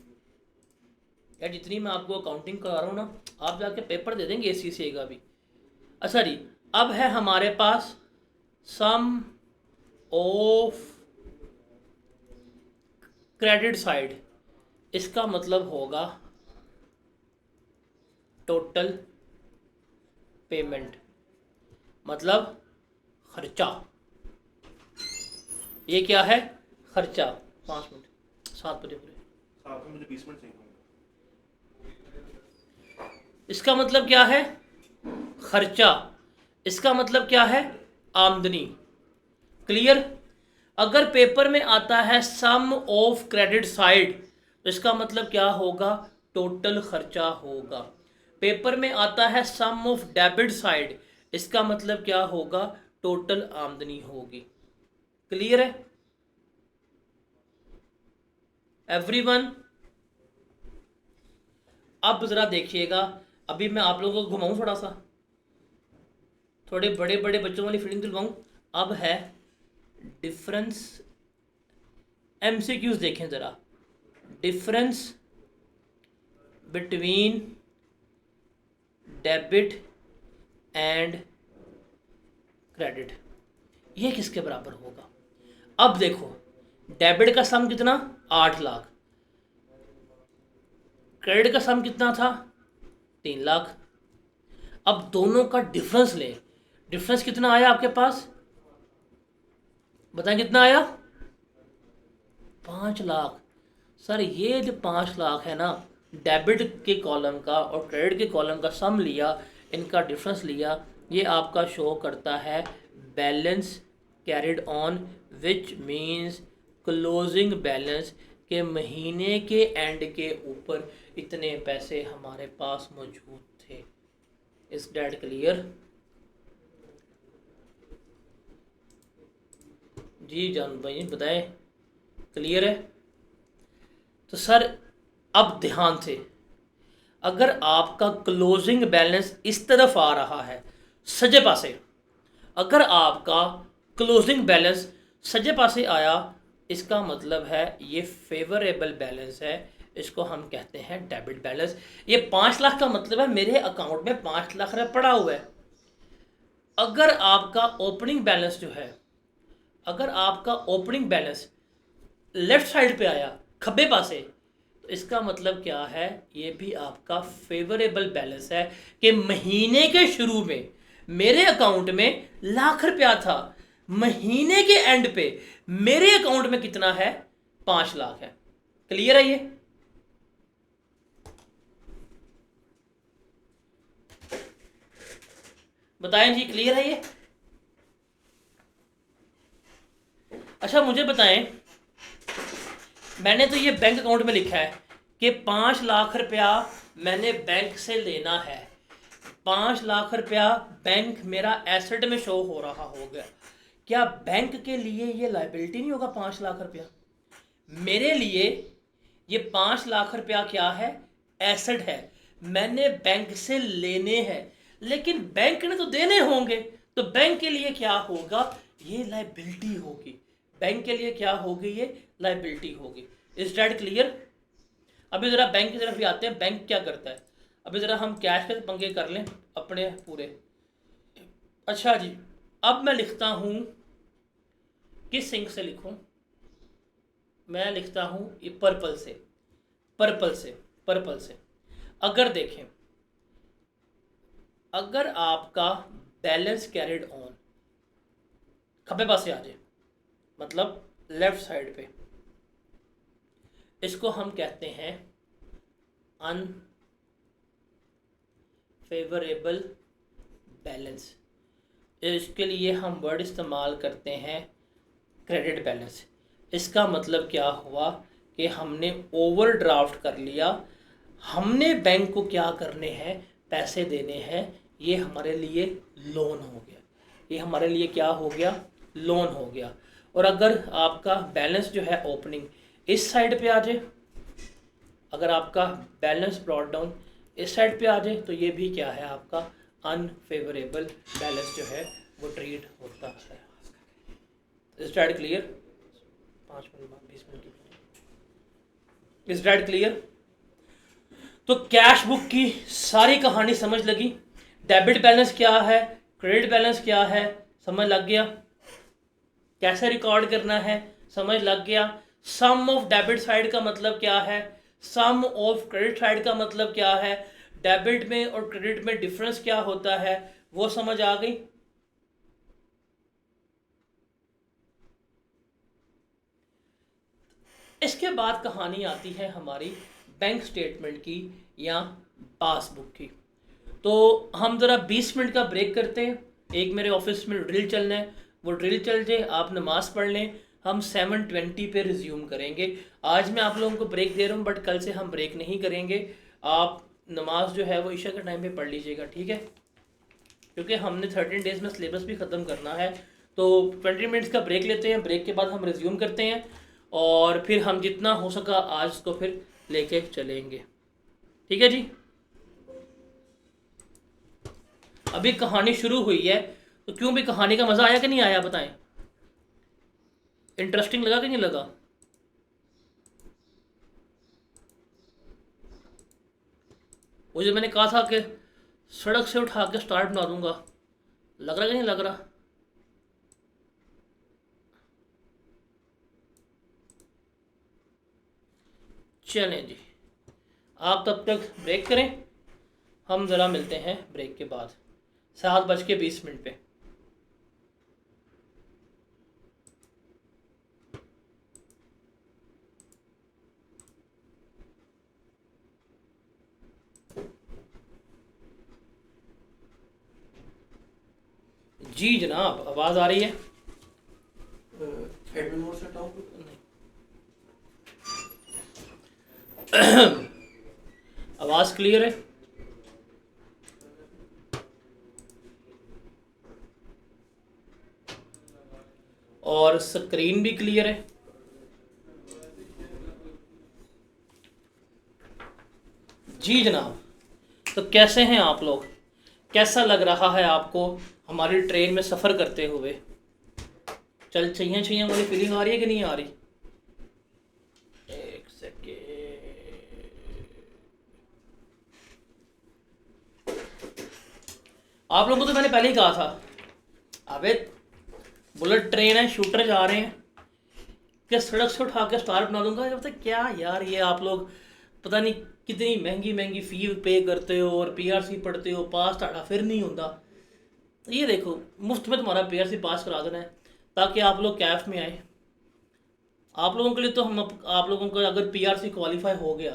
यार जितनी मैं आपको अकाउंटिंग करा रहा हूँ ना, आप जाके पेपर दे देंगे एसीसीए का भी। अच्छा जी, अब है हमारे पास सम ऑफ क्रेडिट साइड। इसका मतलब होगा टोटल पेमेंट, मतलब खर्चा। ये क्या है? खर्चा। 5 मिनट, 7 बजे पूरे। 7 में मुझे 20 मिनट चाहिए। इसका मतलब क्या है? खर्चा। इसका मतलब क्या है? आमदनी। क्लियर? अगर पेपर में आता है सम ऑफ क्रेडिट साइड तो इसका मतलब क्या होगा? टोटल खर्चा होगा। पेपर में आता है सम ऑफ डेबिट साइड, इसका मतलब क्या होगा? टोटल आमदनी होगी। क्लियर है एवरीवन? अब जरा देखिएगा, अभी मैं आप लोगों को घुमाऊं थोड़ा सा, थोड़े बड़े बड़े बच्चों वाली फीलिंग दिलवाऊं। अब है डिफरेंस। एमसीक्यूज देखें जरा। Difference between debit and credit, ये किसके बराबर होगा? अब देखो डेबिट का सम कितना, 8 लाख। क्रेडिट का सम कितना था, 3 लाख। अब दोनों का डिफरेंस लें, डिफरेंस कितना आया आपके पास, बताएं कितना आया, 5 लाख। सर ये जो 5 लाख है ना, डेबिट के कॉलम का और क्रेडिट के कॉलम का सम लिया, इनका डिफरेंस लिया, ये आपका शो करता है balance carried on, which means closing balance, के महीने के एंड के ऊपर इतने पैसे हमारे पास मौजूद थे। इस डेट क्लियर? जी जान भाई बताएं, क्लियर है? तो सर अब ध्यान से, अगर आपका क्लोजिंग बैलेंस इस तरफ आ रहा है सज्जे पासे, अगर आपका क्लोजिंग बैलेंस सज्जे पासे आया, इसका मतलब है ये फेवरेबल बैलेंस है, इसको हम कहते हैं डेबिट बैलेंस। ये 5 लाख का मतलब है मेरे अकाउंट में 5 लाख रुपये पड़ा हुआ है। अगर आपका ओपनिंग बैलेंस जो है, अगर आपका ओपनिंग बैलेंस लेफ्ट साइड पे आया, खब्बे पासे, तो इसका मतलब क्या है, ये भी आपका फेवरेबल बैलेंस है कि महीने के शुरू में मेरे अकाउंट में लाख रुपया था, महीने के एंड पे मेरे अकाउंट में कितना है, 5 लाख है। क्लियर है ये? बताएं जी, क्लियर है ये? अच्छा मुझे बताएं, मैंने तो ये बैंक अकाउंट में लिखा है कि 5 लाख रुपया मैंने बैंक से लेना है, 5 लाख रुपया बैंक मेरा एसेट में शो हो रहा होगा, क्या बैंक के लिए ये लाइबिलिटी नहीं होगा 5 लाख रुपया? मेरे लिए ये 5 लाख रुपया क्या है, एसेट है, मैंने बैंक से लेने हैं, लेकिन बैंक ने तो देने होंगे, तो बैंक के लिए क्या होगा, ये लाइबिलिटी होगी, बैंक के लिए क्या होगी, ये लाइबिलिटी होगी। Is that clear? अभी ज़रा बैंक की तरफ भी आते हैं, बैंक क्या करता है, अभी ज़रा हम कैश के पंगे कर लें अपने पूरे। अच्छा जी, अब मैं लिखता हूँ, किस इंक से लिखूँ, मैं लिखता हूँ ये पर्पल से, पर्पल से, पर्पल से। अगर देखें, अगर आपका बैलेंस कैरिड ऑन खब्बे पास से आ जाए, मतलब लेफ्ट साइड पे, इसको हम कहते हैं अनफेवरेबल बैलेंस। इसके लिए हम वर्ड इस्तेमाल करते हैं क्रेडिट बैलेंस। इसका मतलब क्या हुआ कि हमने ओवरड्राफ्ट कर लिया, हमने बैंक को क्या करने हैं, पैसे देने हैं, ये हमारे लिए लोन हो गया, ये हमारे लिए क्या हो गया, लोन हो गया। और अगर आपका बैलेंस जो है ओपनिंग इस साइड पे आ जाए, अगर आपका बैलेंस ब्रॉट डाउन इस साइड पे आ जाए, तो ये भी क्या है, आपका अनफेवरेबल बैलेंस जो है वो ट्रीट होता है। Is that clear? 5 मिनट बाद 20 मिनट की। Is that clear? तो कैश बुक की सारी कहानी समझ लगी, डेबिट बैलेंस क्या है, क्रेडिट बैलेंस क्या है, समझ लग गया, कैसे रिकॉर्ड करना है समझ लग गया, सम ऑफ डेबिट साइड का मतलब क्या है, सम ऑफ क्रेडिट साइड का मतलब क्या है, डेबिट में और क्रेडिट में डिफरेंस क्या होता है, वो समझ आ गई। इसके बाद कहानी आती है हमारी बैंक स्टेटमेंट की या पासबुक की। तो हम ज़रा 20 मिनट का ब्रेक करते हैं, एक मेरे ऑफिस में ड्रिल चलना है, वो ड्रिल चल जाए, आप नमाज़ पढ़ लें, हम 7:20 पे रिज्यूम करेंगे। आज मैं आप लोगों को ब्रेक दे रहा हूँ, बट कल से हम ब्रेक नहीं करेंगे। आप नमाज जो है वो ईशा के टाइम पे पढ़ लीजिएगा, ठीक है? क्योंकि हमने 13 डेज़ में सिलेबस भी ख़त्म करना है। तो 20 मिनट्स का ब्रेक लेते हैं, ब्रेक के बाद हम रिज्यूम करते हैं और फिर हम जितना हो सका आज को फिर लेके चलेंगे, ठीक है जी? अभी कहानी शुरू हुई है, तो क्यों भी कहानी का मज़ा आया कि नहीं आया, बताएं? इंटरेस्टिंग लगा कि नहीं लगा? वो जो मैंने कहा था कि सड़क से उठा के स्टार्ट बना दूंगा, लग रहा कि नहीं लग रहा? चलें जी, आप तब तक ब्रेक करें, हम ज़रा मिलते हैं ब्रेक के बाद 7:20 पे। जी जनाब, आवाज़ आ रही है? एडमिन मोड से हटाओ। आवाज़ क्लियर है? और स्क्रीन भी क्लियर है? जी जनाब, तो कैसे हैं आप लोग? कैसा लग रहा है आपको हमारी ट्रेन में सफ़र करते हुए? चल चाहिए चाहिए वाली फीलिंग आ रही है कि नहीं आ रही? एक सेकेंड, आप लोगों को तो मैंने पहले ही कहा था, अबे बुलेट ट्रेन है, शूटर जा रहे हैं, क्या सड़क से उठा के स्टार बना दूंगा? जब तक क्या यार, ये आप लोग पता नहीं कितनी महंगी महंगी फ़ी पे करते हो और पीआरसी पढ़ते हो, पास ताड़ा फिर नहीं होता। ये देखो, मुफ्त में तुम्हारा पीआरसी पास करा देना है ताकि आप लोग कैफ में आए। आप लोगों के लिए तो हम आप लोगों का अगर पीआरसी क्वालिफाई हो गया,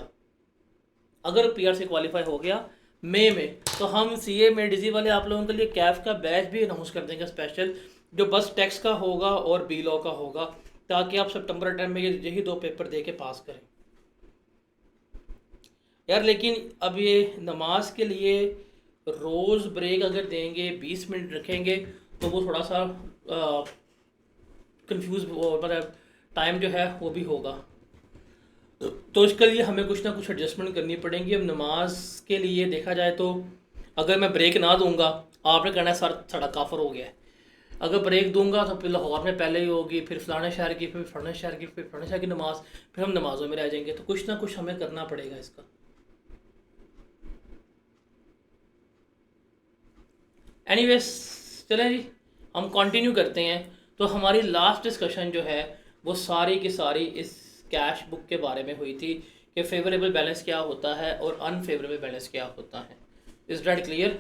अगर पीआरसी क्वालिफाई हो गया मई में, तो हम सीए में डिजी वाले आप लोगों के लिए कैफ का बैच भी अनाउंस कर देंगे स्पेशल, जो बस टैक्स का होगा और बी लॉ का होगा, ताकि आप सितंबर टाइम में यही 2 पेपर दे के पास करें यार। लेकिन अब ये नमाज के लिए रोज़ ब्रेक अगर देंगे, 20 मिनट रखेंगे, तो वो थोड़ा सा कंफ्यूज, मतलब टाइम जो है वो भी होगा। तो इसके लिए हमें कुछ ना कुछ एडजस्टमेंट करनी पड़ेगी। अब नमाज के लिए देखा जाए तो अगर मैं ब्रेक ना दूंगा, आपने कहना है सर साड़ा काफर हो गया है। अगर ब्रेक दूंगा तो फिर लाहौर में पहले ही होगी, फिर फलाने शहर की, फिर फलाने शहर की, फिर फलाने शहर की नमाज, फिर हम नमाजों में रह जाएंगे। तो कुछ ना कुछ हमें करना पड़ेगा इसका। एनीवेज, चलें जी, हम कंटिन्यू करते हैं। तो हमारी लास्ट डिस्कशन जो है वो सारी की सारी इस कैश बुक के बारे में हुई थी कि फेवरेबल बैलेंस क्या होता है और अनफेवरेबल बैलेंस क्या होता है। Is that clear?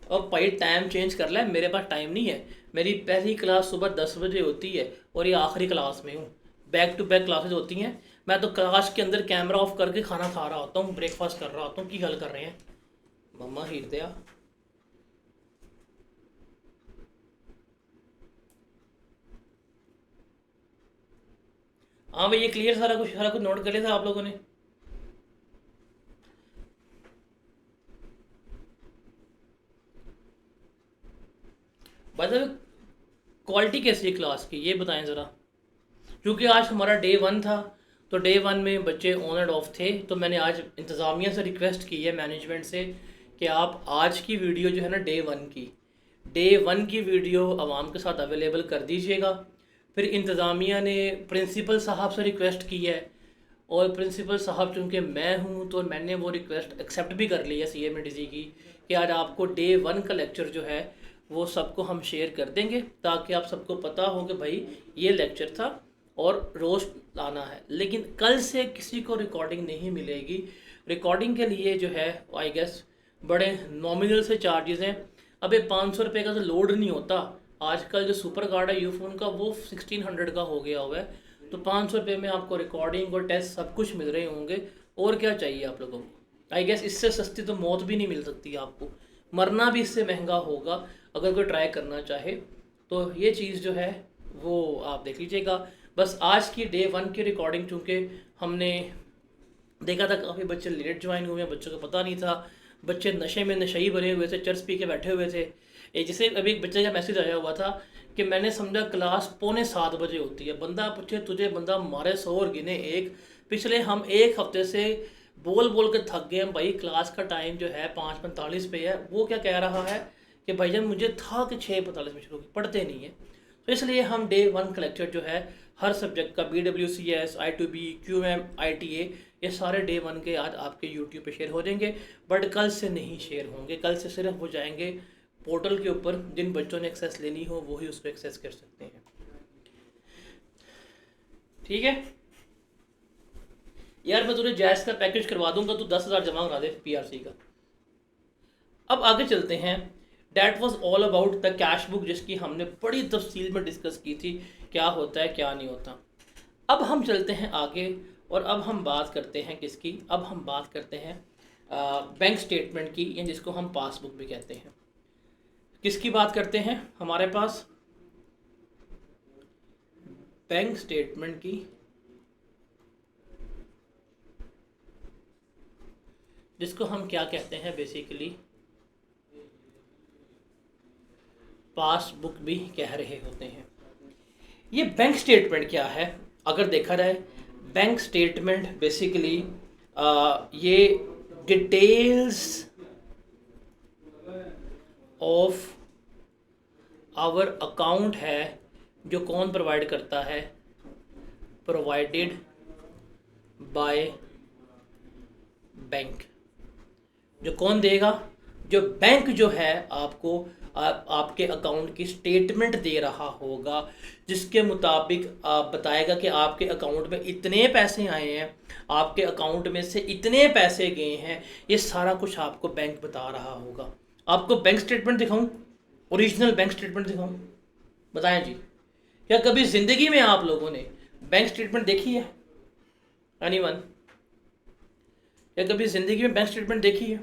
अब भाई टाइम चेंज कर ले, मेरे पास टाइम नहीं है। मेरी पहली क्लास सुबह 10 बजे होती है और ये आखिरी क्लास में हूँ। बैक टू बैक क्लासेज होती हैं। मैं तो क्लास के अंदर कैमरा ऑफ करके खाना खा रहा होता हूँ, ब्रेकफास्ट कर रहा होता हूँ। की गल कर रहे हैं मम्मा हीर दिया। हाँ भाई, ये क्लियर, सारा कुछ नोट कर लिया था आप लोगों ने? भाई क्वालिटी कैसी है क्लास की, ये बताएं ज़रा। क्योंकि आज हमारा डे 1 था, तो डे 1 में बच्चे ऑन एंड ऑफ थे, तो मैंने आज इंतज़ामिया से रिक्वेस्ट की है, मैनेजमेंट से, कि आप आज की वीडियो जो है ना डे 1 की वीडियो आवाम के साथ अवेलेबल कर दीजिएगा। फिर इंतज़ामिया ने प्रिंसिपल साहब से रिक्वेस्ट की है, और प्रिंसिपल साहब चूँकि मैं हूँ तो मैंने वो रिक्वेस्ट एक्सेप्ट भी कर ली है CMADC की, कि आज आपको डे 1 का लेक्चर जो है वो सबको हम शेयर कर देंगे, ताकि आप सबको पता हो कि भाई ये लेक्चर था और रोज़ लाना है। लेकिन कल से किसी को रिकॉर्डिंग नहीं मिलेगी। रिकॉर्डिंग के लिए जो है आई गेस बड़े नॉमिनल से चार्जेस हैं। अब ये 500 रुपये का तो लोड नहीं होता। आजकल जो सुपर कार्ड है यूफोन का वो 1600 का हो गया हुआ है। तो 500 रुपये में आपको रिकॉर्डिंग और टेस्ट सब कुछ मिल रहे होंगे। और क्या चाहिए आप लोगों को? आई गेस इससे सस्ती तो मौत भी नहीं मिल सकती आपको। मरना भी इससे महंगा होगा अगर कोई ट्राई करना चाहे। तो ये चीज़ जो है वो आप देख लीजिएगा। बस आज की डे 1 की रिकॉर्डिंग चूँकि हमने देखा था काफ़ी बच्चे लेट ज्वाइन हुए हैं, बच्चों को पता नहीं था, बच्चे नशे में नशई भरे हुए थे, चर्च पी के बैठे हुए थे। जैसे अभी एक बच्चे का मैसेज आया हुआ था कि मैंने समझा क्लास 6:45 होती है। बंदा पूछे तुझे, बंदा मारे 100 और गिने 1। पिछले हम 1 हफ्ते से बोल बोल के थक गए हैं भाई। क्लास का टाइम जो है 5:45 पे है। वो क्या कह रहा है कि भाईजान मुझे था कि 6:45 में शुरू की, पढ़ते नहीं है। तो इसलिए हम डे 1 का लेक्चर जो है हर सब्जेक्ट का, BWCS, I2B, QM, ITA, ये सारे डे 1 के आज आपके यूट्यूब पे शेयर हो जाएंगे। बट कल से नहीं शेयर होंगे, कल से सिर्फ हो जाएंगे पोर्टल के ऊपर। जिन बच्चों ने एक्सेस लेनी हो वो ही उसको एक्सेस कर सकते हैं। ठीक है, यार मैं तुझे जैस का पैकेज करवा दूंगा, तू 10,000 जमा करा दे पीआरसी का। अब आगे चलते हैं। That was all about the cash book, जिसकी हमने बड़ी तफसील में डिस्कस की थी, क्या होता है क्या नहीं होता। अब हम चलते हैं आगे और अब हम बात करते हैं किसकी, अब हम बात करते हैं बैंक स्टेटमेंट की, या जिसको हम पासबुक भी कहते हैं। किसकी बात करते हैं हमारे पास, बैंक स्टेटमेंट की, जिसको हम क्या कहते हैं बेसिकली पासबुक भी कह रहे होते हैं। ये बैंक स्टेटमेंट क्या है अगर देखा जाए, बैंक स्टेटमेंट बेसिकली ये डिटेल्स ऑफ आवर अकाउंट है, जो कौन प्रोवाइड करता है, प्रोवाइडेड बाय बैंक। जो कौन देगा, जो बैंक जो है आपको आपके अकाउंट की स्टेटमेंट दे रहा होगा, जिसके मुताबिक आप बताएगा कि आपके अकाउंट में इतने पैसे आए हैं, आपके अकाउंट में से इतने पैसे गए हैं, ये सारा कुछ आपको बैंक बता रहा होगा। आपको बैंक स्टेटमेंट दिखाऊं, ओरिजिनल बैंक स्टेटमेंट दिखाऊं, बताएं जी। क्या कभी ज़िंदगी में आप लोगों ने बैंक स्टेटमेंट देखी है? एनीवन? क्या कभी ज़िंदगी में बैंक स्टेटमेंट देखी है?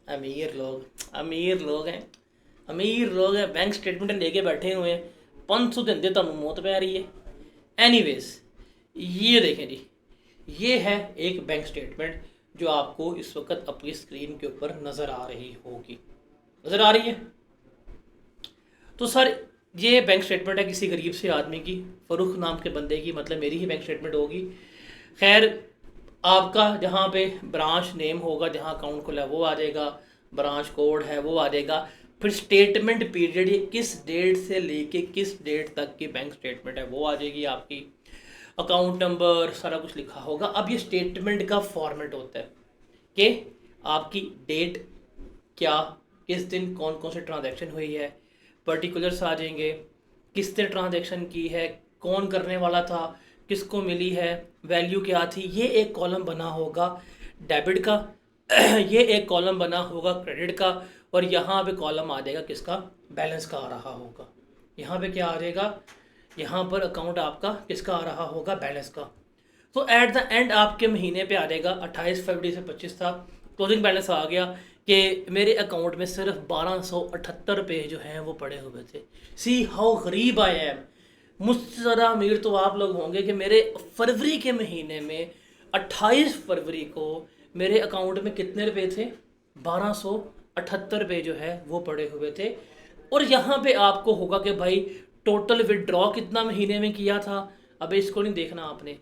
अमीर लोग हैं, अमीर लोग हैं, बैंक स्टेटमेंट लेके बैठे हुए हैं, 500 दिन दे तुम मौत पे आ रही है। एनीवेज, ये देखें जी, ये है एक बैंक स्टेटमेंट जो आपको इस वक्त अपनी स्क्रीन के ऊपर नज़र आ रही होगी, नज़र आ रही है। तो सर ये बैंक स्टेटमेंट है किसी गरीब से आदमी की, फ़रूख नाम के बंदे की, मतलब मेरी ही बैंक स्टेटमेंट होगी। खैर आपका जहाँ पे ब्रांच नेम होगा, जहाँ अकाउंट खुला है वो आ जाएगा, ब्रांच कोड है वो आ जाएगा, फिर स्टेटमेंट पीरियड, ये किस डेट से लेके किस डेट तक की बैंक स्टेटमेंट है वो आ जाएगी आपकी, अकाउंट नंबर सारा कुछ लिखा होगा। अब ये स्टेटमेंट का फॉर्मेट होता है कि आपकी डेट क्या, किस दिन कौन कौन से ट्रांजैक्शन हुई है, पर्टिकुलर्स आ जाएंगे, किसने ट्रांजैक्शन की है, कौन करने वाला था, किसको मिली है, वैल्यू क्या थी। ये एक कॉलम बना होगा डेबिट का ये एक कॉलम बना होगा क्रेडिट का, और यहाँ पे कॉलम आ जाएगा किसका, बैलेंस का आ रहा होगा। यहाँ पे क्या आ जाएगा, यहाँ पर अकाउंट आपका किसका आ रहा होगा, बैलेंस का। तो एट द एंड आपके महीने पे आ जाएगा 28 फरवरी से 25 था, क्लोजिंग बैलेंस आ गया कि मेरे अकाउंट में सिर्फ 1278 रुपये जो हैं वो पड़े हुए थे। सी हाउ गरीब आई एम। मुझसे ज़्यादा अमीर तो आप लोग होंगे कि मेरे फरवरी के महीने में 28 फरवरी को मेरे अकाउंट में कितने रुपए थे, 1278 रुपये जो है वो पड़े हुए थे। और यहाँ पे आपको होगा कि भाई टोटल विड्रॉ कितना महीने में किया था, अबे इसको नहीं देखना आपने,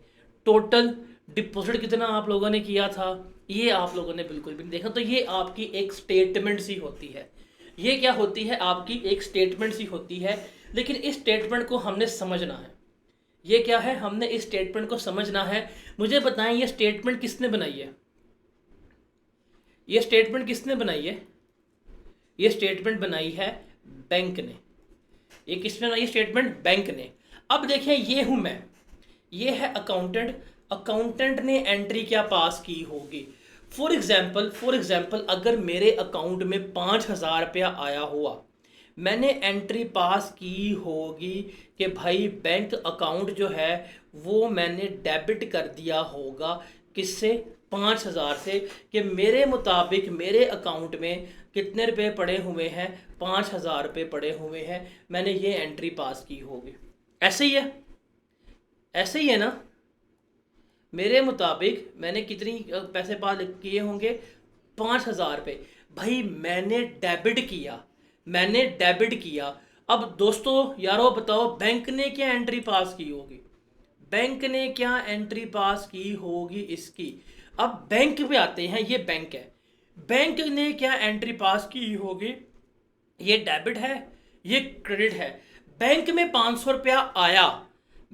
टोटल डिपॉजिट कितना आप लोगों ने किया था ये आप लोगों ने बिल्कुल भी नहीं देखा। तो ये आपकी एक स्टेटमेंट सी होती है, ये क्या होती है, आपकी एक स्टेटमेंट सी होती है। लेकिन इस स्टेटमेंट को हमने समझना है, ये क्या है, हमने इस स्टेटमेंट को समझना है। मुझे बताएं ये स्टेटमेंट किसने बनाई है, ये स्टेटमेंट किसने बनाई है, ये स्टेटमेंट बनाई है बैंक ने। ये किसने बनाई स्टेटमेंट, बैंक ने। अब देखें ये हूं मैं, ये है अकाउंटेंट, अकाउंटेंट ने एंट्री क्या पास की होगी। फॉर एग्जाम्पल अगर मेरे अकाउंट में 5,000 रुपया आया हुआ, मैंने एंट्री पास की होगी कि भाई बैंक अकाउंट जो है वो मैंने डेबिट कर दिया होगा, किससे, 5,000 से, कि मेरे मुताबिक मेरे अकाउंट में कितने रुपए पड़े हुए हैं, 5,000 रुपये पड़े हुए हैं, मैंने ये एंट्री पास की होगी। ऐसे ही है, ऐसे ही है ना, मेरे मुताबिक मैंने कितनी पैसे पास किए होंगे, 5,000 रुपये। भाई मैंने डेबिट किया, मैंने डेबिट किया। अब दोस्तों यारों बताओ बैंक ने क्या एंट्री पास की होगी, बैंक ने क्या एंट्री पास की होगी इसकी। अब बैंक पे आते हैं, ये बैंक है, बैंक ने क्या एंट्री पास की होगी, ये डेबिट है ये क्रेडिट है। बैंक में 500 रुपया आया,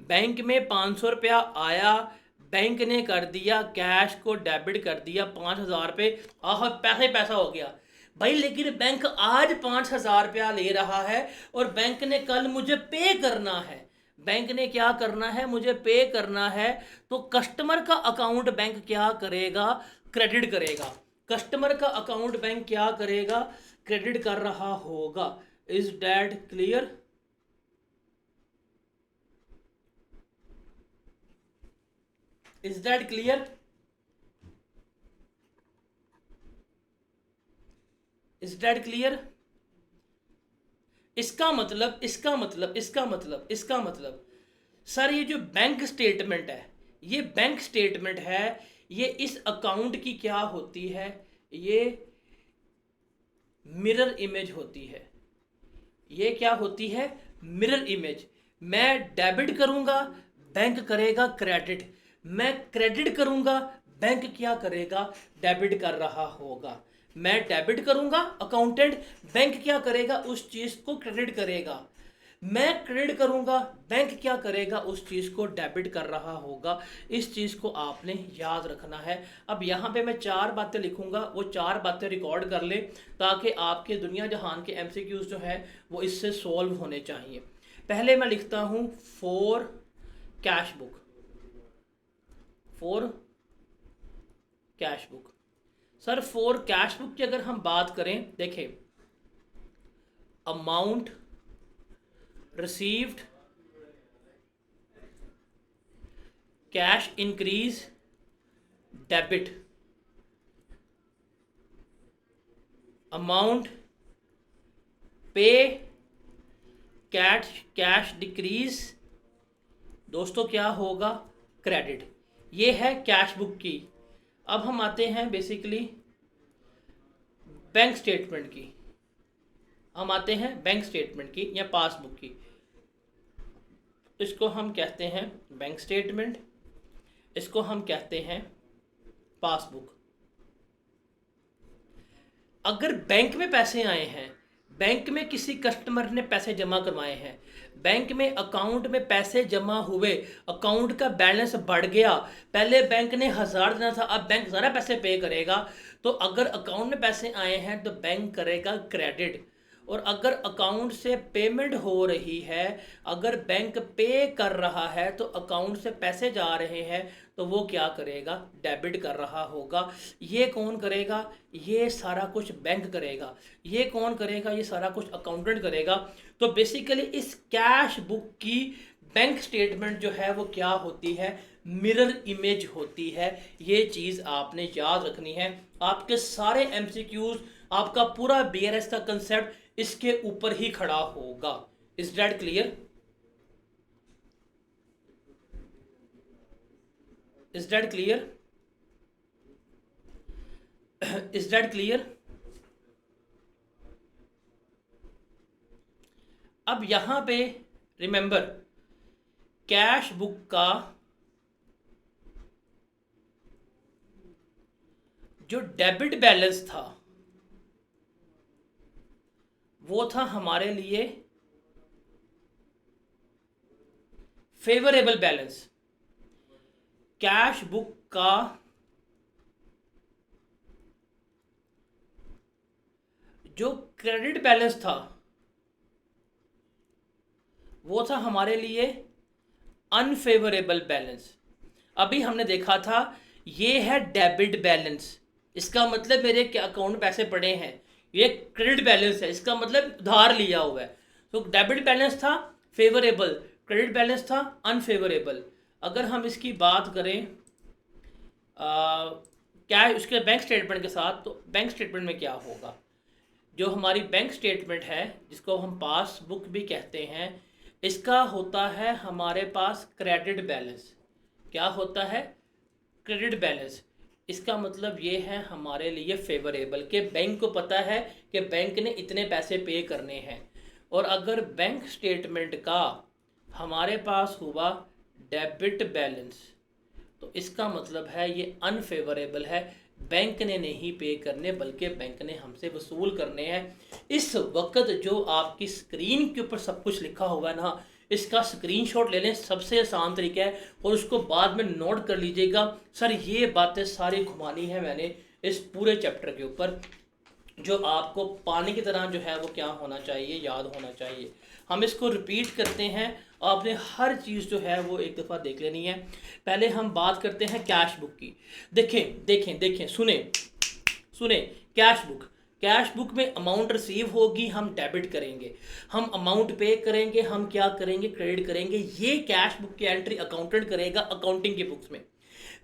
बैंक में 500 रुपया आया, बैंक ने कर दिया कैश को डेबिट कर दिया 5,000 रुपये, आह पैसा ही पैसा हो गया भाई। लेकिन बैंक आज 5,000 रुपया ले रहा है और बैंक ने कल मुझे पे करना है, बैंक ने क्या करना है, मुझे पे करना है, तो कस्टमर का अकाउंट बैंक क्या करेगा, क्रेडिट करेगा। कस्टमर का अकाउंट बैंक क्या करेगा, क्रेडिट कर रहा होगा। Is that clear? Is that clear? Is that clear? इसका मतलब सर ये जो बैंक स्टेटमेंट है, ये बैंक स्टेटमेंट है, ये इस अकाउंट की क्या होती है, ये मिरर इमेज होती है। ये क्या होती है, मिरर इमेज। मैं डेबिट करूंगा, बैंक करेगा क्रेडिट। मैं क्रेडिट करूंगा, बैंक क्या करेगा, डेबिट कर रहा होगा। मैं डेबिट करूंगा अकाउंटेंट, बैंक क्या करेगा, उस चीज को क्रेडिट करेगा। मैं क्रेडिट करूंगा, बैंक क्या करेगा, उस चीज को डेबिट कर रहा होगा। इस चीज को आपने याद रखना है। अब यहाँ पे मैं 4 बातें लिखूंगा, वो 4 बातें रिकॉर्ड कर ले, ताकि आपके दुनिया जहान के एमसीक्यूज जो है वो इससे सॉल्व होने चाहिए। पहले मैं लिखता हूं for cash book. For cash book. Sir for cash book की अगर हम बात करें, देखें, amount received, cash increase, debit, amount पे, कैश डिक्रीज, दोस्तों क्या होगा, क्रेडिट। ये है कैश बुक की। अब हम आते हैं बेसिकली बैंक स्टेटमेंट की। हम आते हैं बैंक स्टेटमेंट की या पासबुक की। इसको हम कहते हैं बैंक स्टेटमेंट, इसको हम कहते हैं पासबुक। अगर बैंक में पैसे आए हैं, बैंक में किसी कस्टमर ने पैसे जमा करवाए हैं, बैंक में अकाउंट में पैसे जमा हुए, अकाउंट का बैलेंस बढ़ गया, पहले बैंक ने 1000 देना था, अब बैंक ज़्यादा पैसे पे करेगा, तो अगर अकाउंट में पैसे आए हैं तो बैंक करेगा क्रेडिट। और अगर अकाउंट से पेमेंट हो रही है, अगर बैंक पे कर रहा है, तो अकाउंट से पैसे जा रहे हैं तो वो क्या करेगा, डेबिट कर रहा होगा। ये कौन करेगा, ये सारा कुछ बैंक करेगा। ये कौन करेगा, ये सारा कुछ अकाउंटेंट करेगा। तो बेसिकली इस कैश बुक की बैंक स्टेटमेंट जो है वो क्या होती है, मिरर इमेज होती है। ये चीज़ आपने याद रखनी है। आपके सारे एमसीक्यूज, आपका पूरा बीआरएस का कंसेप्ट इसके ऊपर ही खड़ा होगा। Is that clear? Is that clear? Is that clear? अब यहां पे रिमेंबर, कैश बुक का जो डेबिट बैलेंस था वो था हमारे लिए फेवरेबल बैलेंस। कैश बुक का जो क्रेडिट बैलेंस था वो था हमारे लिए अनफेवरेबल बैलेंस। अभी हमने देखा था ये है डेबिट बैलेंस, इसका मतलब मेरे अकाउंट में पैसे पड़े हैं। ये क्रेडिट बैलेंस है, इसका मतलब उधार लिया हुआ है। तो डेबिट बैलेंस था फेवरेबल, क्रेडिट बैलेंस था अनफेवरेबल। अगर हम इसकी बात करें क्या उसके बैंक स्टेटमेंट के साथ, तो बैंक स्टेटमेंट में क्या होगा, जो हमारी बैंक स्टेटमेंट है जिसको हम पासबुक भी कहते हैं, इसका होता है हमारे पास क्रेडिट बैलेंस। क्या होता है, क्रेडिट बैलेंस। इसका मतलब ये है हमारे लिए फेवरेबल, कि बैंक को पता है कि बैंक ने इतने पैसे पे करने हैं। और अगर बैंक स्टेटमेंट का हमारे पास हुआ डेबिट बैलेंस, तो इसका मतलब है ये अनफेवरेबल है, बैंक ने नहीं पे करने बल्कि बैंक ने हमसे वसूल करने हैं। इस वक्त जो आपकी स्क्रीन के ऊपर सब कुछ लिखा हुआ है ना, इसका स्क्रीनशॉट ले लें, सबसे आसान तरीका है, और उसको बाद में नोट कर लीजिएगा। सर ये बातें सारी घुमानी है मैंने इस पूरे चैप्टर के ऊपर, जो आपको पानी की तरह जो है वो क्या होना चाहिए, याद होना चाहिए। हम इसको रिपीट करते हैं, आपने हर चीज़ जो है वो एक दफ़ा देख लेनी है। पहले हम बात करते हैं कैश बुक की। देखें देखें देखें, सुने सुने, कैश बुक, कैश बुक में अमाउंट रिसीव होगी, हम डेबिट करेंगे, हम अमाउंट पे करेंगे, हम क्या करेंगे, क्रेडिट करेंगे। ये कैश बुक की एंट्री अकाउंटेंट करेगा अकाउंटिंग की बुक्स में।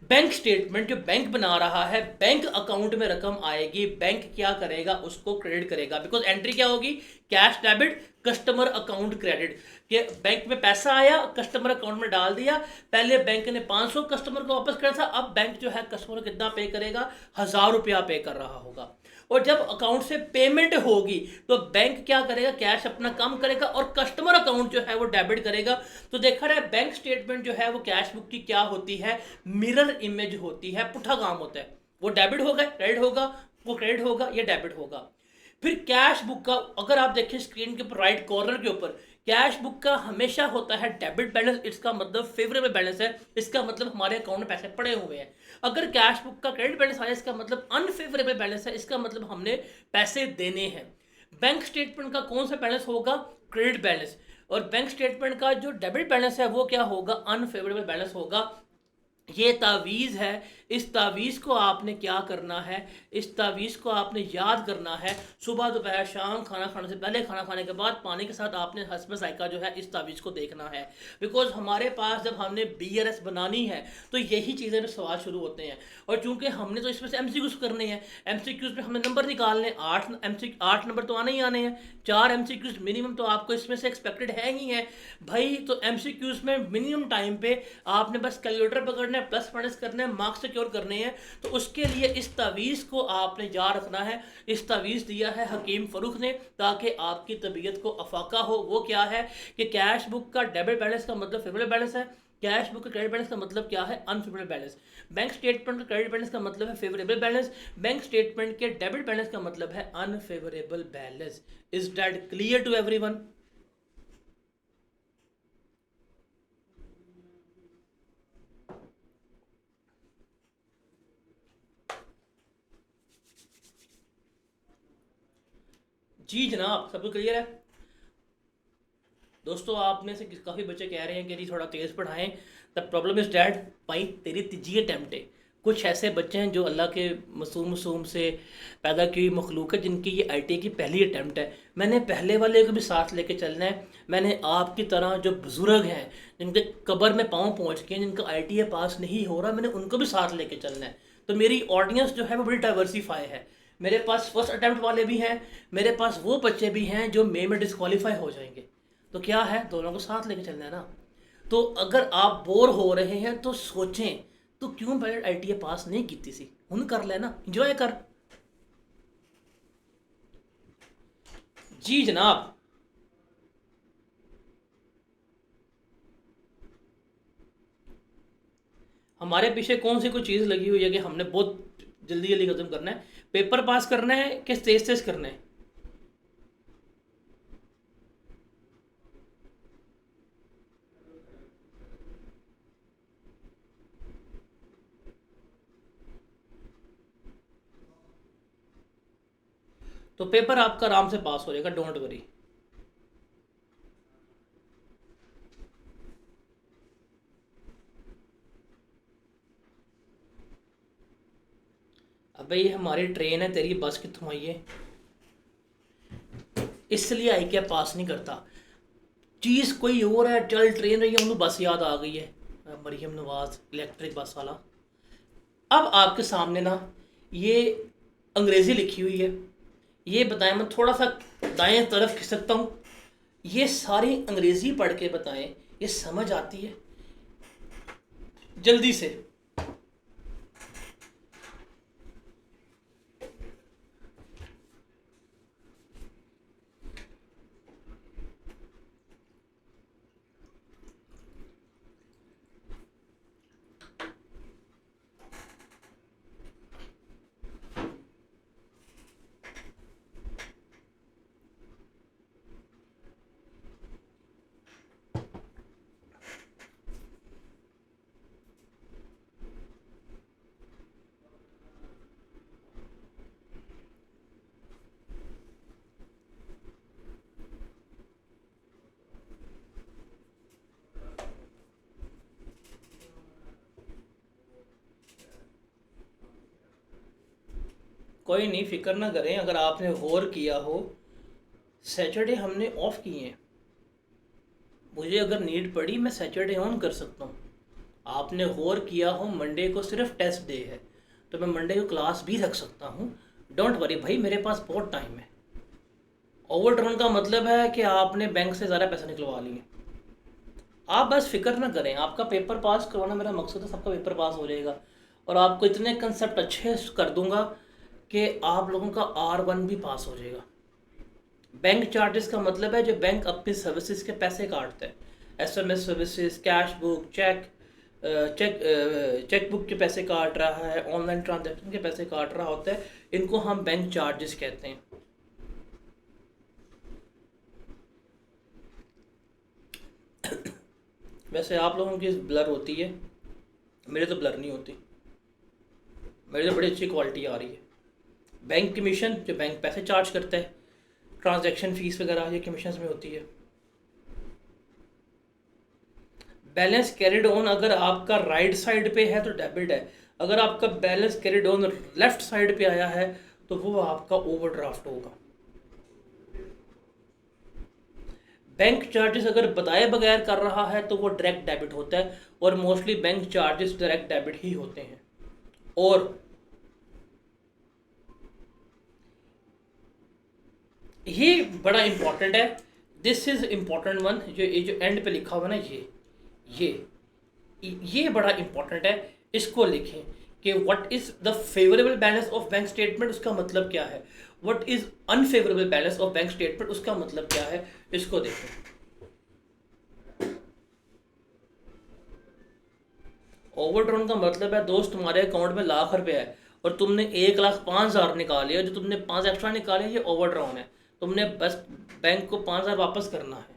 बैंक स्टेटमेंट जो बैंक बना रहा है, बैंक अकाउंट में रकम आएगी, बैंक क्या करेगा, उसको क्रेडिट करेगा। बिकॉज एंट्री क्या होगी, cash debit, customer account credit. कि बैंक में पैसा आया, कस्टमर अकाउंट में डाल दिया। पहले बैंक ने 500 कस्टमर को वापस करा था, अब बैंक जो है कस्टमर को कितना पे करेगा, 1000 रुपया पे कर रहा होगा। और जब अकाउंट से पेमेंट होगी तो बैंक क्या करेगा, कैश अपना काम करेगा और कस्टमर अकाउंट जो है वो डेबिट करेगा। तो देखा रहा है, बैंक स्टेटमेंट जो है वो कैश बुक की क्या होती है, मिरर इमेज होती है, पुठा काम होता है। वो डेबिट होगा, क्रेडिट होगा, वो क्रेडिट होगा, ये डेबिट होगा। फिर कैश बुक का अगर आप देखें स्क्रीन के ऊपर राइट कॉर्नर के ऊपर, कैश बुक का हमेशा होता है डेबिट बैलेंस। इसका मतलब फेवरेबल बैलेंस है, इसका मतलब हमारे अकाउंट में पैसे पड़े हुए हैं। अगर कैश बुक का क्रेडिट बैलेंस आया, इसका मतलब अनफेवरेबल बैलेंस है, इसका मतलब हमने पैसे देने हैं। बैंक स्टेटमेंट का कौन सा बैलेंस होगा, क्रेडिट बैलेंस। और बैंक स्टेटमेंट का जो डेबिट बैलेंस है वो क्या होगा, अनफेवरेबल बैलेंस होगा। ये तावीज़ है, इस तावीज़ को आपने क्या करना है, इस तावीज़ को आपने याद करना है। सुबह दोपहर शाम, खाना खाने से पहले, खाना खाने के बाद, पानी के साथ आपने हस्ब ज़ायक़ा जो है इस तावीज़ को देखना है। बिकॉज हमारे पास जब हमने BRS बनानी है तो यही चीज़ें में सवाल शुरू होते हैं। और चूंकि हमने तो इसमें से MCQs करने हैं, MCQs में हमने नंबर निकालने, 8 नंबर तो आने ही आने हैं। 4 MCQs मिनिमम तो आपको इसमें से एक्सपेक्टेड है ही है भाई। तो MCQs में मिनिमम टाइम पे आपने बस कैलकुलेटर पकड़ना है, प्लस माइनस करना है, मार्क्स सिक्योर करने हैं। तो उसके लिए इस तावीज़ को आपने याद रखना है। इस तावीज़ दिया है हकीम फरूख ने ताकि आपकी तबीयत को अफाका हो। वो क्या है कि कैश बुक का डेबिट बैलेंस का मतलब फेवरेबल बैलेंस है, कैश बुक का क्रेडिट बैलेंस का मतलब क्या है, अनफेवरेबल बैलेंस। बैंक स्टेटमेंट का क्रेडिट बैलेंस का मतलब है फेवरेबल बैलेंस, बैंक स्टेटमेंट के डेबिट बैलेंस का मतलब है unfavourable balance. Is that clear to everyone? जी जनाब, सबको क्लियर है? दोस्तों आप में से काफ़ी बच्चे कह रहे हैं कि जी थोड़ा तेज़ पढ़ाएं। द प्रॉब्लम इज़ डैट भाई तेरी तीजी अटैम्प्ट है। कुछ ऐसे बच्चे हैं जो अल्लाह के मासूम मासूम से पैदा की हुई मखलूक है, जिनकी ये ITA की पहली अटैम्प्ट है। मैंने पहले वाले को भी साथ लेके चलना है। मैंने आपकी तरह जो बुज़ुर्ग हैं जिनके कब्र में पाँव पहुँच के, जिनका ITA पास नहीं हो रहा, मैंने उनको भी साथ लेके चलना है। तो मेरी ऑडियंस जो है वो बड़ी डाइवर्सीफाई है। मेरे पास फर्स्ट अटैम्प्ट वाले भी हैं, मेरे पास वो बच्चे भी हैं जो मे में डिस्क्वालीफाई हो जाएंगे। तो क्या है, दोनों को साथ लेके चलना है ना। तो अगर आप बोर हो रहे हैं तो सोचें, तो क्यों पहले ITA पास नहीं की सी, हुन कर लेना, इंजॉय कर। जी जनाब। हमारे पीछे कौन सी कोई चीज़ लगी हुई है कि हमने बहुत जल्दी जल्दी खत्म करना है, पेपर पास करना है कि तेज तेज करना है? तो पेपर आपका आराम से पास हो जाएगा, डोंट वरी। अब ये हमारी ट्रेन है, तेरी बस कितों आई है, इसलिए आई क्या पास नहीं करता। चीज़ कोई और है, चल ट्रेन रही है, उन्हें बस याद आ गई है, मरियम नवाज इलेक्ट्रिक बस वाला। अब आपके सामने ना ये अंग्रेज़ी लिखी हुई है, ये बताएं, मैं थोड़ा सा दाएं तरफ खिसकता हूँ, ये सारी अंग्रेज़ी पढ़ के बताएं, ये समझ आती है जल्दी से? कोई नहीं, फिक्र ना करें। अगर आपने गौर किया हो, सैटरडे हमने ऑफ किए हैं। मुझे अगर नीड पड़ी मैं सैटरडे ऑन कर सकता हूँ। आपने गौर किया हो, मंडे को सिर्फ टेस्ट डे है, तो मैं मंडे को क्लास भी रख सकता हूँ। डोंट वरी भाई, मेरे पास बहुत टाइम है। ओवरड्रॉन का मतलब है कि आपने बैंक से ज़्यादा पैसा निकलवा लिए। आप बस फिक्र ना करें, आपका पेपर पास करवाना मेरा मकसद है, सबका पेपर पास हो जाएगा। और आपको इतने कंसेप्ट अच्छे कर दूंगा कि आप लोगों का R1 भी पास हो जाएगा। बैंक चार्जेस का मतलब है जो बैंक अपनी सर्विसेज के पैसे काटता है। SMS services, cash book, cheque book के पैसे काट रहा है, ऑनलाइन ट्रांजैक्शन के पैसे काट रहा होता है, इनको हम बैंक चार्जेस कहते हैं। वैसे आप लोगों की ब्लर होती है, मेरे तो ब्लर नहीं होती, मेरी तो बड़ी अच्छी क्वालिटी आ रही है। बैंक कमीशन जो बैंक पैसे चार्ज करता है, ट्रांजैक्शन फीस वगैरह ये कमीशन में होती है। बैलेंस कैरिड ऑन अगर आपका राइट साइड पे है तो डेबिट है, अगर आपका balance carried on left side पे आया है तो वो आपका ओवरड्राफ्ट होगा। बैंक चार्जेस अगर बताए बगैर कर रहा है तो वो डायरेक्ट डेबिट होता है, और mostly bank charges direct debit ही होते हैं। और ये बड़ा इंपॉर्टेंट है, दिस इज इम्पॉर्टेंट वन, जो एंड पे लिखा हुआ ना, ये बड़ा इंपॉर्टेंट है। इसको लिखें कि what is the favourable balance of bank statement, उसका मतलब क्या है। What is unfavourable balance of bank statement, उसका मतलब क्या है। इसको देखें। ओवरड्रॉन का मतलब है दोस्त, तुम्हारे अकाउंट में लाख रुपए है और तुमने 1,05,000 निकाले, और जो तुमने 5 एक्स्ट्रा निकाले ये ओवरड्रॉन है। तुमने बस बैंक को 5,000 वापस करना है।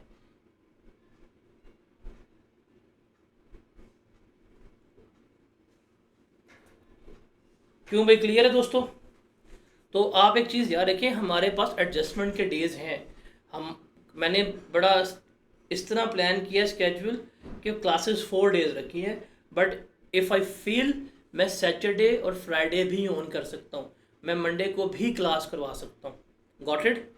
क्यों भाई, क्लियर है दोस्तों। तो आप एक चीज़ याद रखें, हमारे पास एडजस्टमेंट के डेज हैं। मैंने बड़ा इस तरह प्लान किया स्केड्यूल कि क्लासेस 4 डेज रखी है, बट इफ़ आई फील मैं सैटरडे और फ्राइडे भी ऑन कर सकता हूँ, मैं मंडे को भी क्लास करवा सकता हूँ। Got it.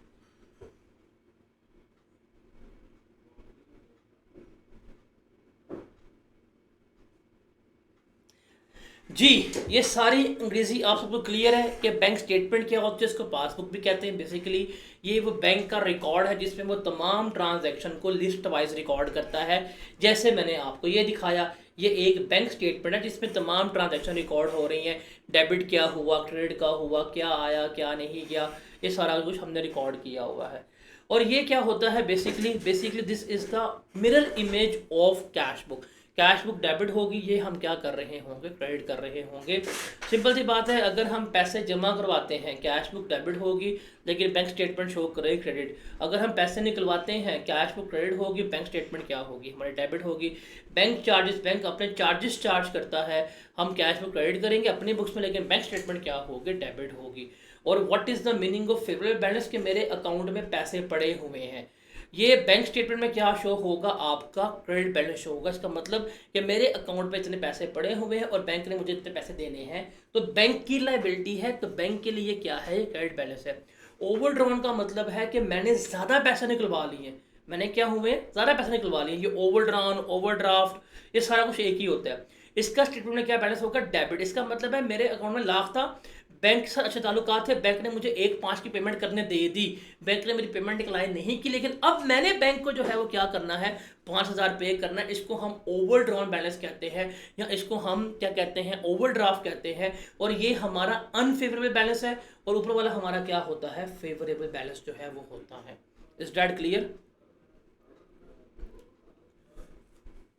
जी, ये सारी अंग्रेजी आप सबको क्लियर है कि बैंक स्टेटमेंट क्या होता है, इसको पासबुक भी कहते हैं। बेसिकली ये वो बैंक का रिकॉर्ड है जिसमें वो तमाम ट्रांजैक्शन को लिस्ट वाइज रिकॉर्ड करता है। जैसे मैंने आपको ये दिखाया, ये एक बैंक स्टेटमेंट है जिसमें तमाम ट्रांजैक्शन रिकॉर्ड हो रही हैं। डेबिट क्या हुआ, क्रेडिट का हुआ, क्या आया क्या नहीं गया, ये सारा कुछ हमने रिकॉर्ड किया हुआ है। और ये क्या होता है, basically this is the mirror image of cash book. Cash book debit होगी, ये हम क्या कर रहे होंगे, क्रेडिट कर रहे होंगे। सिंपल सी बात है, अगर हम पैसे जमा करवाते हैं कैश बुक डेबिट होगी, लेकिन बैंक स्टेटमेंट शो करेगी क्रेडिट। अगर हम पैसे निकलवाते हैं कैश बुक क्रेडिट होगी, बैंक स्टेटमेंट क्या होगी, हमारी डेबिट होगी। बैंक चार्जेस, बैंक अपने चार्जेस चार्ज करता है, हम कैश बुक क्रेडिट करेंगे अपनी बुक्स में, लेकिन बैंक स्टेटमेंट क्या होगी, डेबिट होगी। और what is the meaning of favourable balance, के मेरे अकाउंट में पैसे पड़े हुए हैं। ये बैंक स्टेटमेंट में क्या शो होगा, आपका क्रेडिट बैलेंस शो होगा। इसका मतलब कि मेरे अकाउंट पे इतने पैसे पड़े हुए हैं और बैंक ने मुझे इतने पैसे देने हैं, तो बैंक की लायबिलिटी है, तो बैंक के लिए क्या है, ये क्रेडिट बैलेंस है। ओवरड्रॉन का मतलब है कि मैंने ज़्यादा पैसे निकलवा लिए, मैंने क्या हुए, ज़्यादा पैसे निकलवा लिए। ये ओवरड्रॉन, ओवरड्राफ्ट, ये सारा कुछ एक ही होता है। इसका स्टेटमेंट में क्या बैलेंस होगा, डेबिट। इसका मतलब है मेरे अकाउंट में लाख था, बैंक के साथ अच्छे ताल्लुकात थे, बैंक ने मुझे 1,5 की पेमेंट करने दे दी, बैंक ने मेरी पेमेंट डिक्लाइन नहीं की, लेकिन अब मैंने बैंक को जो है वो क्या करना है, 5,000 पे करना है। इसको हम ओवरड्रॉन बैलेंस कहते हैं, या इसको हम क्या कहते हैं, ओवरड्राफ्ट कहते हैं। और ये हमारा अनफेवरेबल बैलेंस है, और ऊपर वाला हमारा क्या होता है, फेवरेबल बैलेंस जो है वो होता है। Is that clear,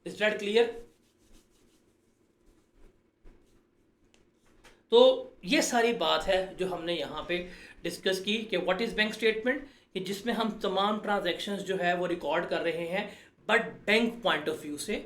is that clear. तो ये सारी बात है जो हमने यहाँ पे डिस्कस की कि व्हाट इज़ बैंक स्टेटमेंट, कि जिसमें हम तमाम ट्रांजैक्शंस जो है वो रिकॉर्ड कर रहे हैं, but bank point of view से।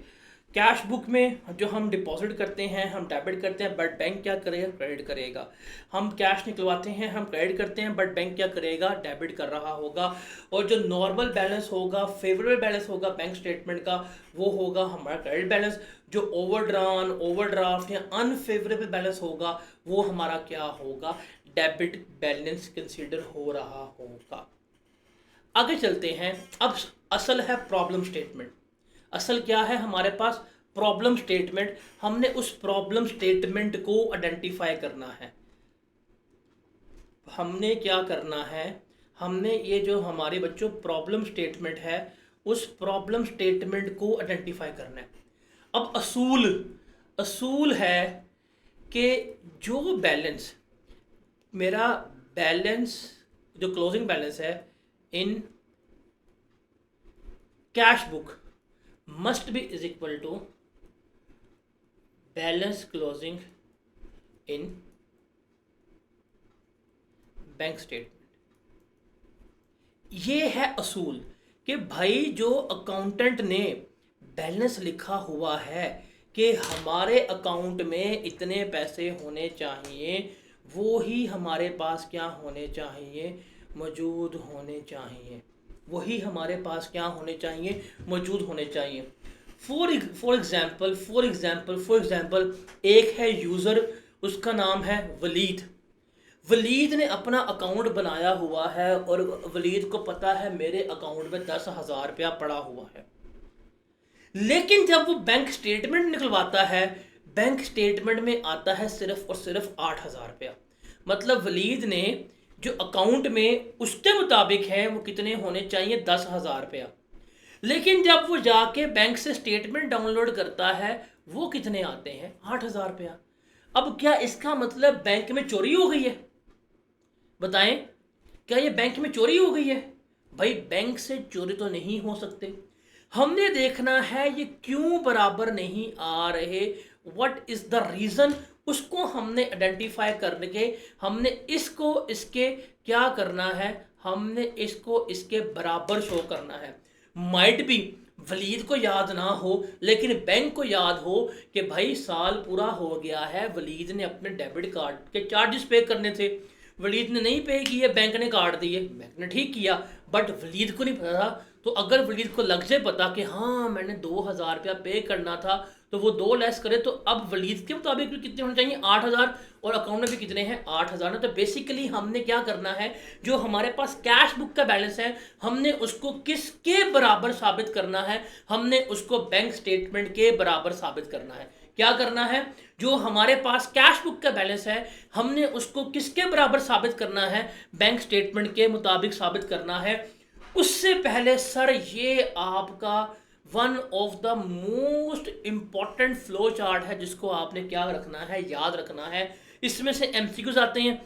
कैश बुक में जो हम डिपॉजिट करते हैं, हम डेबिट करते हैं, बट बैंक क्या करेगा, क्रेडिट करेगा। हम कैश निकलवाते हैं, हम क्रेडिट करते हैं, बट बैंक क्या करेगा, डेबिट कर रहा होगा। और जो नॉर्मल बैलेंस होगा, फेवरेबल बैलेंस होगा बैंक स्टेटमेंट का, वो होगा हमारा क्रेडिट बैलेंस। जो ओवरड्रॉन, ओवरड्राफ्ट या अनफेवरेबल बैलेंस होगा, वो हमारा क्या होगा, डेबिट बैलेंस कंसीडर हो रहा होगा। आगे चलते हैं। अब असल है प्रॉब्लम स्टेटमेंट। असल क्या है हमारे पास? Problem statement. हमने उस प्रॉब्लम स्टेटमेंट को आइडेंटिफाई करना है। हमने क्या करना है? हमने ये जो हमारे बच्चों प्रॉब्लम स्टेटमेंट है, उस प्रॉब्लम स्टेटमेंट को आइडेंटिफाई करना है। अब असूल है कि जो बैलेंस मेरा बैलेंस जो क्लोजिंग बैलेंस है in cash book must be is equal to balance closing in bank statement. ये है असूल कि भाई जो अकाउंटेंट ने बैलेंस लिखा हुआ है कि हमारे अकाउंट में इतने पैसे होने चाहिए, वो ही हमारे पास क्या होने चाहिए? मौजूद होने चाहिए। वही हमारे पास क्या होने चाहिए? मौजूद होने चाहिए। फॉर एग्जाम्पल एक है यूज़र, उसका नाम है वलीद ने अपना अकाउंट बनाया हुआ है और वलीद को पता है मेरे अकाउंट में 10,000 रुपया पड़ा हुआ है। लेकिन जब वो बैंक स्टेटमेंट निकलवाता है, बैंक स्टेटमेंट में आता है सिर्फ और सिर्फ 8,000 रुपया। मतलब वलीद ने जो अकाउंट में उसके मुताबिक है वो कितने होने चाहिए? 10,000 रुपया। लेकिन जब वो जाके बैंक से स्टेटमेंट डाउनलोड करता है, वो कितने आते हैं? 8,000 रुपया। अब क्या इसका मतलब बैंक में चोरी हो गई है? बताएं, क्या ये बैंक में चोरी हो गई है? भाई बैंक से चोरी तो नहीं हो सकते। हमने देखना है ये क्यों बराबर नहीं आ रहे, व्हाट इज द रीजन, उसको हमने आइडेंटिफाई करके हमने इसको इसके क्या करना है? हमने इसको इसके बराबर शो करना है। माइट भी वलीद को याद ना हो लेकिन बैंक को याद हो कि भाई साल पूरा हो गया है, वलीद ने अपने डेबिट कार्ड के चार्जेस पे करने थे, वलीद ने नहीं पे किए, बैंक ने काट दिए। बैंक ने ठीक किया, बट वलीद को नहीं पता था। तो अगर वलीद को लग जाए पता कि हाँ मैंने 2,000 रुपया पे करना था, तो वो 2 लेस करे, तो अब वलीद के मुताबिक भी कितने होने चाहिए? 8,000। और अकाउंट में भी कितने हैं? 8,000। तो बेसिकली हमने क्या करना है, जो हमारे पास कैश बुक का बैलेंस है, हमने उसको किसके बराबर साबित करना है? हमने उसको बैंक स्टेटमेंट के बराबर साबित करना है। क्या करना है? जो हमारे पास कैश बुक का बैलेंस है, हमने उसको किसके बराबर साबित करना है? बैंक स्टेटमेंट के मुताबिक साबित करना है। उससे पहले सर ये आपका one of the most important flow chart है, जिसको आपने क्या रखना है? याद रखना है। इसमें से एमसीक्यूज आते हैं।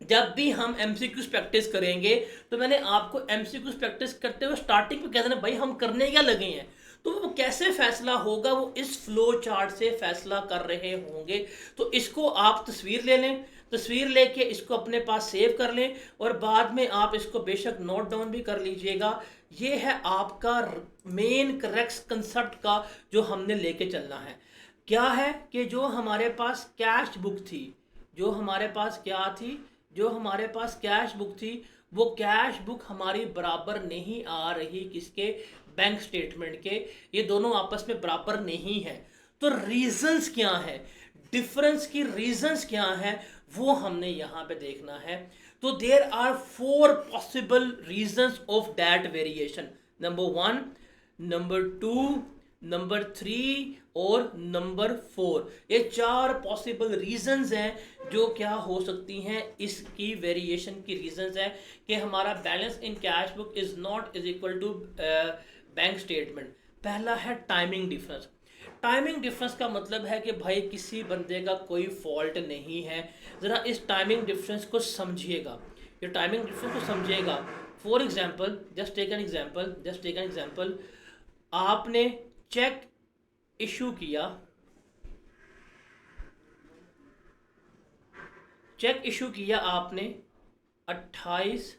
जब भी हम एमसीक्यूज प्रैक्टिस करेंगे, तो मैंने आपको एमसीक्यूज प्रैक्टिस करते हुए स्टार्टिंग में कह देना भाई हम करने क्या लगे हैं, तो वो कैसे फैसला होगा, वो इस फ्लो चार्ट से फैसला कर रहे होंगे। तो इसको आप तस्वीर ले लें, तस्वीर लेके इसको अपने पास सेव कर लें और बाद में आप इसको बेशक नोट डाउन भी कर लीजिएगा। ये है आपका मेन करेक्ट कंसेप्ट का जो हमने लेके चलना है। क्या है कि जो हमारे पास कैश बुक थी, जो हमारे पास क्या थी, जो हमारे पास कैश बुक थी, वो कैश बुक हमारी बराबर नहीं आ रही किसके? बैंक स्टेटमेंट के। ये दोनों आपस में बराबर नहीं है। तो रीजंस क्या है, डिफरेंस की रीजंस क्या है, वो हमने यहाँ पे देखना है। तो there are 4 possible reasons of that variation. Number 1, number 2, number 3 और नंबर 4। ये 4 पॉसिबल रीजंस हैं जो क्या हो सकती हैं, इसकी वेरिएशन की रीजंस हैं कि हमारा balance in cash book is not is equal to bank statement. पहला है टाइमिंग डिफरेंस। टाइमिंग डिफरेंस का मतलब है कि भाई किसी बंदे का कोई फॉल्ट नहीं है। ज़रा इस टाइमिंग डिफरेंस को समझिएगा, ये टाइमिंग डिफरेंस को समझिएगा। For example, just take an example, आपने चेक इशू किया, आपने 28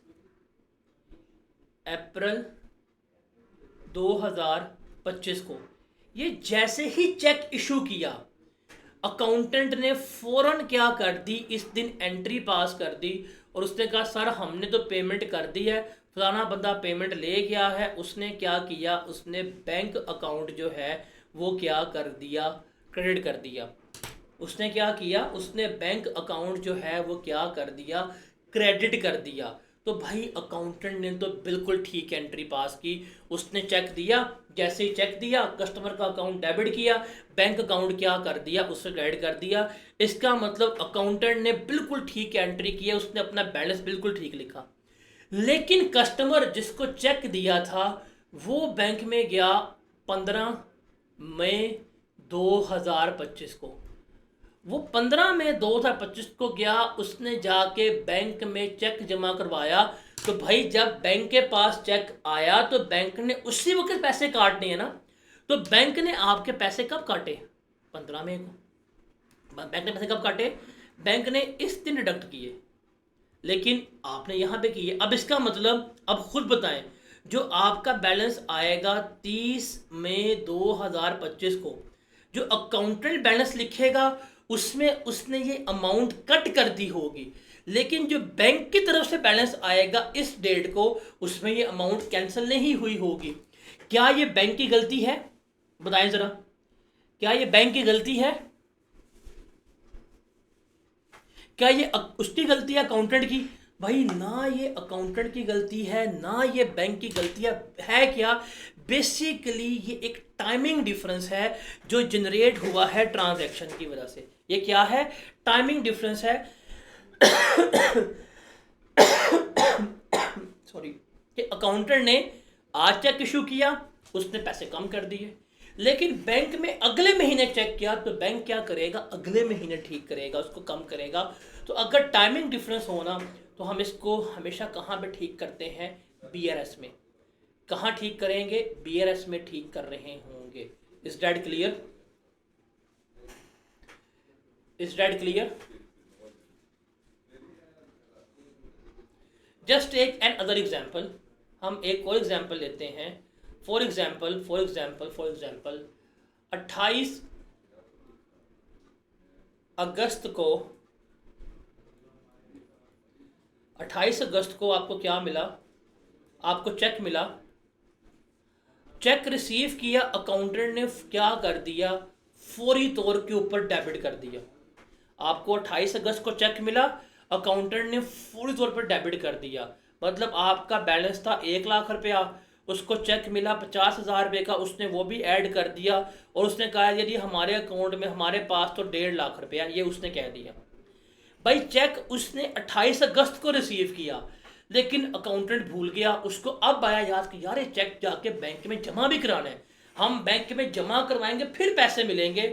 अप्रैल 2025 को। ये जैसे ही चेक इशू किया, अकाउंटेंट ने फौरन क्या कर दी, इस दिन एंट्री पास कर दी और उसने कहा सर हमने तो पेमेंट कर दी है, फलाना बंदा पेमेंट ले गया है। उसने क्या किया, उसने बैंक अकाउंट जो है वो क्या कर दिया? क्रेडिट कर दिया। उसने क्या किया, उसने बैंक अकाउंट जो है वो क्या कर दिया, क्रेडिट कर दिया। तो भाई अकाउंटेंट ने तो बिल्कुल ठीक एंट्री पास की। उसने चेक दिया, जैसे ही चेक दिया कस्टमर का अकाउंट डेबिट किया, बैंक अकाउंट क्या कर दिया, उससे क्रेडिट कर दिया। इसका मतलब अकाउंटेंट ने बिल्कुल ठीक एंट्री की है, उसने अपना बैलेंस बिल्कुल ठीक लिखा। लेकिन कस्टमर जिसको चेक दिया था वो बैंक में गया 15 मई 2025 को। वो 15 मई 2025 को गया, उसने जाके बैंक में चेक जमा करवाया। तो भाई जब बैंक के पास चेक आया तो बैंक ने उसी वक्त पैसे काटने हैं ना। तो बैंक ने आपके पैसे कब काटे, 15 मई को। बैंक ने पैसे कब काटे, बैंक ने इस दिन डिडक्ट किए, लेकिन आपने यहाँ पे किए। अब इसका मतलब अब खुद बताएं, जो आपका बैलेंस आएगा 30 मई 2025 को, जो अकाउंटेंट बैलेंस लिखेगा उसमें उसने ये अमाउंट कट कर दी होगी, लेकिन जो बैंक की तरफ से बैलेंस आएगा इस डेट को, उसमें ये अमाउंट कैंसिल नहीं हुई होगी। क्या ये बैंक की गलती है, बताएं जरा, क्या ये बैंक की गलती है, क्या ये उसकी गलती है अकाउंटेंट की? भाई ना ये अकाउंटेंट की गलती है ना ये बैंक की गलती है क्या, बेसिकली ये एक टाइमिंग डिफरेंस है जो जनरेट हुआ है ट्रांजैक्शन की वजह से। ये क्या है, टाइमिंग डिफरेंस है। सॉरी, कि अकाउंटेंट ने आज चेक इशू किया, उसने पैसे कम कर दिए, लेकिन बैंक में अगले महीने चेक किया तो बैंक क्या करेगा, अगले महीने ठीक करेगा, उसको कम करेगा। तो अगर टाइमिंग डिफरेंस होना तो हम इसको हमेशा कहाँ पे ठीक करते हैं, बीआरएस में। कहाँ ठीक करेंगे, बीआरएस में ठीक कर रहे होंगे। Is that clear, is that clear? Just take an other example, हम एक और एग्जाम्पल लेते हैं। फॉर एग्जाम्पल 28 अगस्त को 28 अगस्त को आपको क्या मिला, आपको चेक मिला। चेक रिसीव किया, अकाउंटेंट ने क्या कर दिया, फौरी तौर के ऊपर डेबिट कर दिया। आपको 28 अगस्त को चेक मिला, अकाउंटेंट ने फौरी तौर पर डेबिट कर दिया। मतलब आपका बैलेंस था 1 लाख रुपया, उसको चेक मिला 50,000 रुपये का, उसने वो भी ऐड कर दिया और उसने कहा यदि हमारे अकाउंट में हमारे पास तो 1.5 लाख रुपया, ये उसने कह दिया। भाई चेक उसने 28 अगस्त को रिसीव किया, लेकिन अकाउंटेंट भूल गया, उसको अब आया याद कि यार ये चेक जाके बैंक में जमा भी कराना है, हम बैंक में जमा करवाएंगे फिर पैसे मिलेंगे।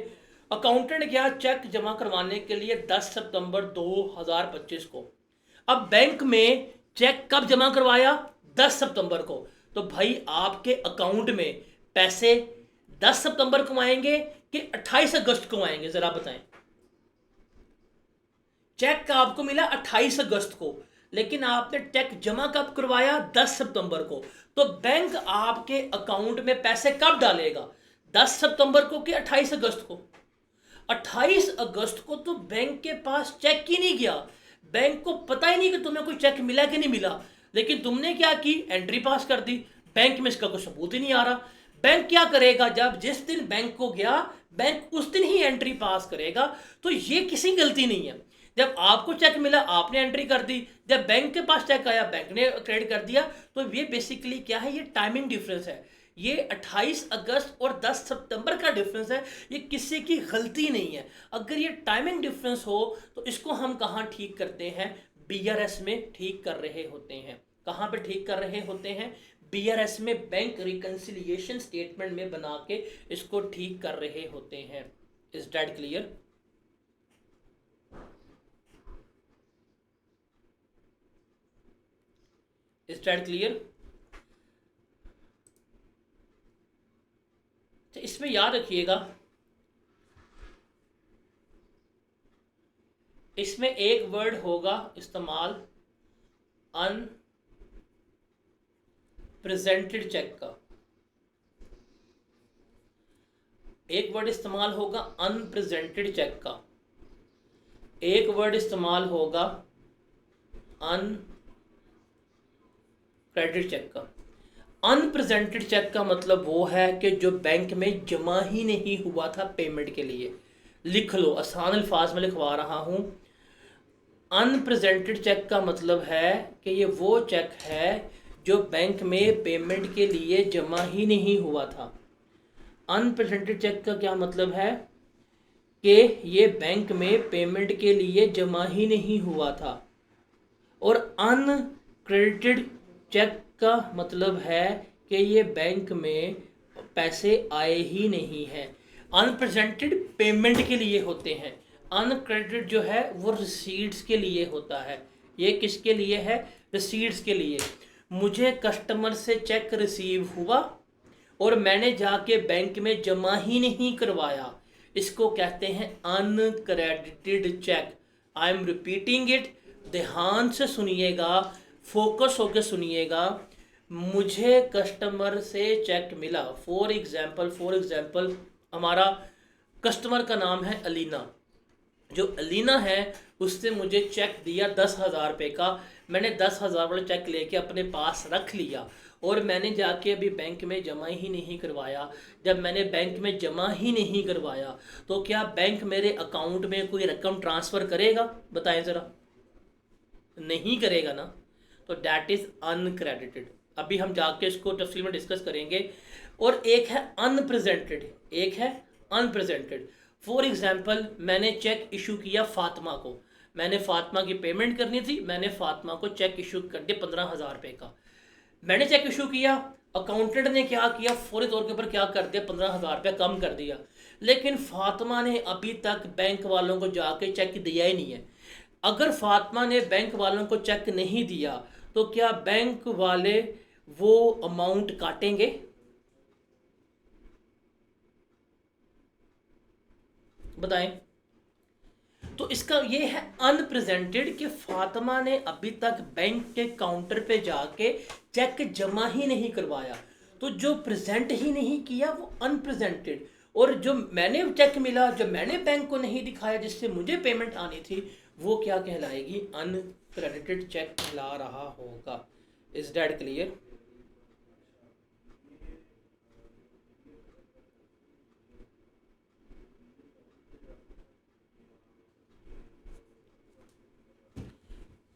अकाउंटेंट गया चेक जमा करवाने के लिए 10 सितंबर 2025 को। अब बैंक में चेक कब जमा करवाया, 10 सितंबर को। तो भाई आपके अकाउंट में पैसे 10 सितंबर को आएंगे कि 28 अगस्त को आएंगे, जरा बताएं। चेक का आपको मिला 28 अगस्त को, लेकिन आपने चेक जमा कब करवाया, 10 सितंबर को। तो बैंक आपके अकाउंट में पैसे कब डालेगा, 10 सितंबर को कि 28 अगस्त को? 28 अगस्त को तो बैंक के पास चेक ही नहीं गया, बैंक को पता ही नहीं कि तुम्हें कोई चेक मिला कि नहीं मिला, लेकिन तुमने क्या की, एंट्री पास कर दी। बैंक में इसका कोई सबूत ही नहीं आ रहा। बैंक क्या करेगा, जब जिस दिन बैंक को गया बैंक उस दिन ही एंट्री पास करेगा। तो ये किसी गलती नहीं है, जब आपको चेक मिला आपने एंट्री कर दी, जब बैंक के पास चेक आया बैंक ने क्रेडिट कर दिया। तो ये बेसिकली क्या है, ये टाइमिंग डिफरेंस है। ये 28 अगस्त और 10 सितंबर का डिफरेंस है, ये किसी की गलती नहीं है। अगर ये टाइमिंग डिफरेंस हो तो इसको हम कहाँ ठीक करते हैं, बीआरएस में ठीक कर रहे होते हैं। कहाँ पे ठीक कर रहे होते हैं, बीआरएस में, बैंक रिकंसिलिएशन स्टेटमेंट में बना के इसको ठीक कर रहे होते हैं। Is that clear? Is that clear? तो इसमें याद रखिएगा, इसमें एक वर्ड होगा इस्तेमाल अनप्रेजेंटेड चेक का। एक वर्ड इस्तेमाल होगा अनप्रेजेंटेड चेक का, एक वर्ड इस्तेमाल होगा अनक्रेडिट चेक का। अनप्रेजेंटेड चेक का मतलब वो है कि जो बैंक में जमा ही नहीं हुआ था पेमेंट के लिए। लिख लो, आसान अल्फाज में लिखवा रहा हूँ। अनप्रेजेंटेड चेक का मतलब है कि ये वो चेक है जो बैंक में पेमेंट के लिए जमा ही नहीं हुआ था। अनप्रेजेंटेड चेक का क्या मतलब है कि ये बैंक में पेमेंट के लिए जमा ही नहीं हुआ था। और अनक्रेडिटेड चेक का मतलब है कि ये बैंक में पैसे आए ही नहीं हैं। अनप्रेजेंटेड पेमेंट के लिए होते हैं, अनक्रेडिटेड जो है वो रिसीट्स के लिए होता है। ये किसके लिए है? रिसीट्स के लिए। मुझे कस्टमर से चेक रिसीव हुआ और मैंने जाके बैंक में जमा ही नहीं करवाया, इसको कहते हैं uncredited cheque. I am repeating it, ध्यान से सुनिएगा, फोकस होकर सुनिएगा। मुझे कस्टमर से चेक मिला, फॉर एग्जाम्पल हमारा कस्टमर का नाम है अलीना। जो अलीना है उसने मुझे चेक दिया 10,000 रुपये का। मैंने 10,000 वाला चेक लेके अपने पास रख लिया और मैंने जाके अभी बैंक में जमा ही नहीं करवाया। जब मैंने बैंक में जमा ही नहीं करवाया तो क्या बैंक मेरे अकाउंट में कोई रकम ट्रांसफ़र करेगा? बताएं ज़रा, नहीं करेगा ना। तो डैट इज़ अनक्रेडिटेड। अभी हम जाके इसको तफसील में डिस्कस करेंगे। और एक है अनप्रेजेंटेड, एक है अनप्रेजेंटेड। फॉर एग्जाम्पल मैंने चेक इशू किया फातिमा को, मैंने फातिमा की पेमेंट करनी थी, मैंने फातिमा को चेक इशू कर दिया 15,000 रुपये का। मैंने चेक इशू किया, अकाउंटेंट ने क्या किया, फौरी तौर के ऊपर क्या कर दिया, 15,000 रुपये कम कर दिया। लेकिन फातिमा ने अभी तक बैंक वालों को जाके चेक दिया ही नहीं है। अगर फातिमा ने बैंक वालों को चेक नहीं दिया तो क्या बैंक वाले वो अमाउंट काटेंगे? बताएं। तो इसका ये है अनप्रेजेंटेड कि फातिमा ने अभी तक बैंक के काउंटर पे जाके चेक जमा ही नहीं करवाया। तो जो प्रेजेंट ही नहीं किया वो अनप्रेजेंटेड। और जो मैंने चेक मिला, जो मैंने बैंक को नहीं दिखाया जिससे मुझे पेमेंट आनी थी, वो क्या कहलाएगी? अनक्रेडिटेड चेक कहला रहा होगा। Is that clear?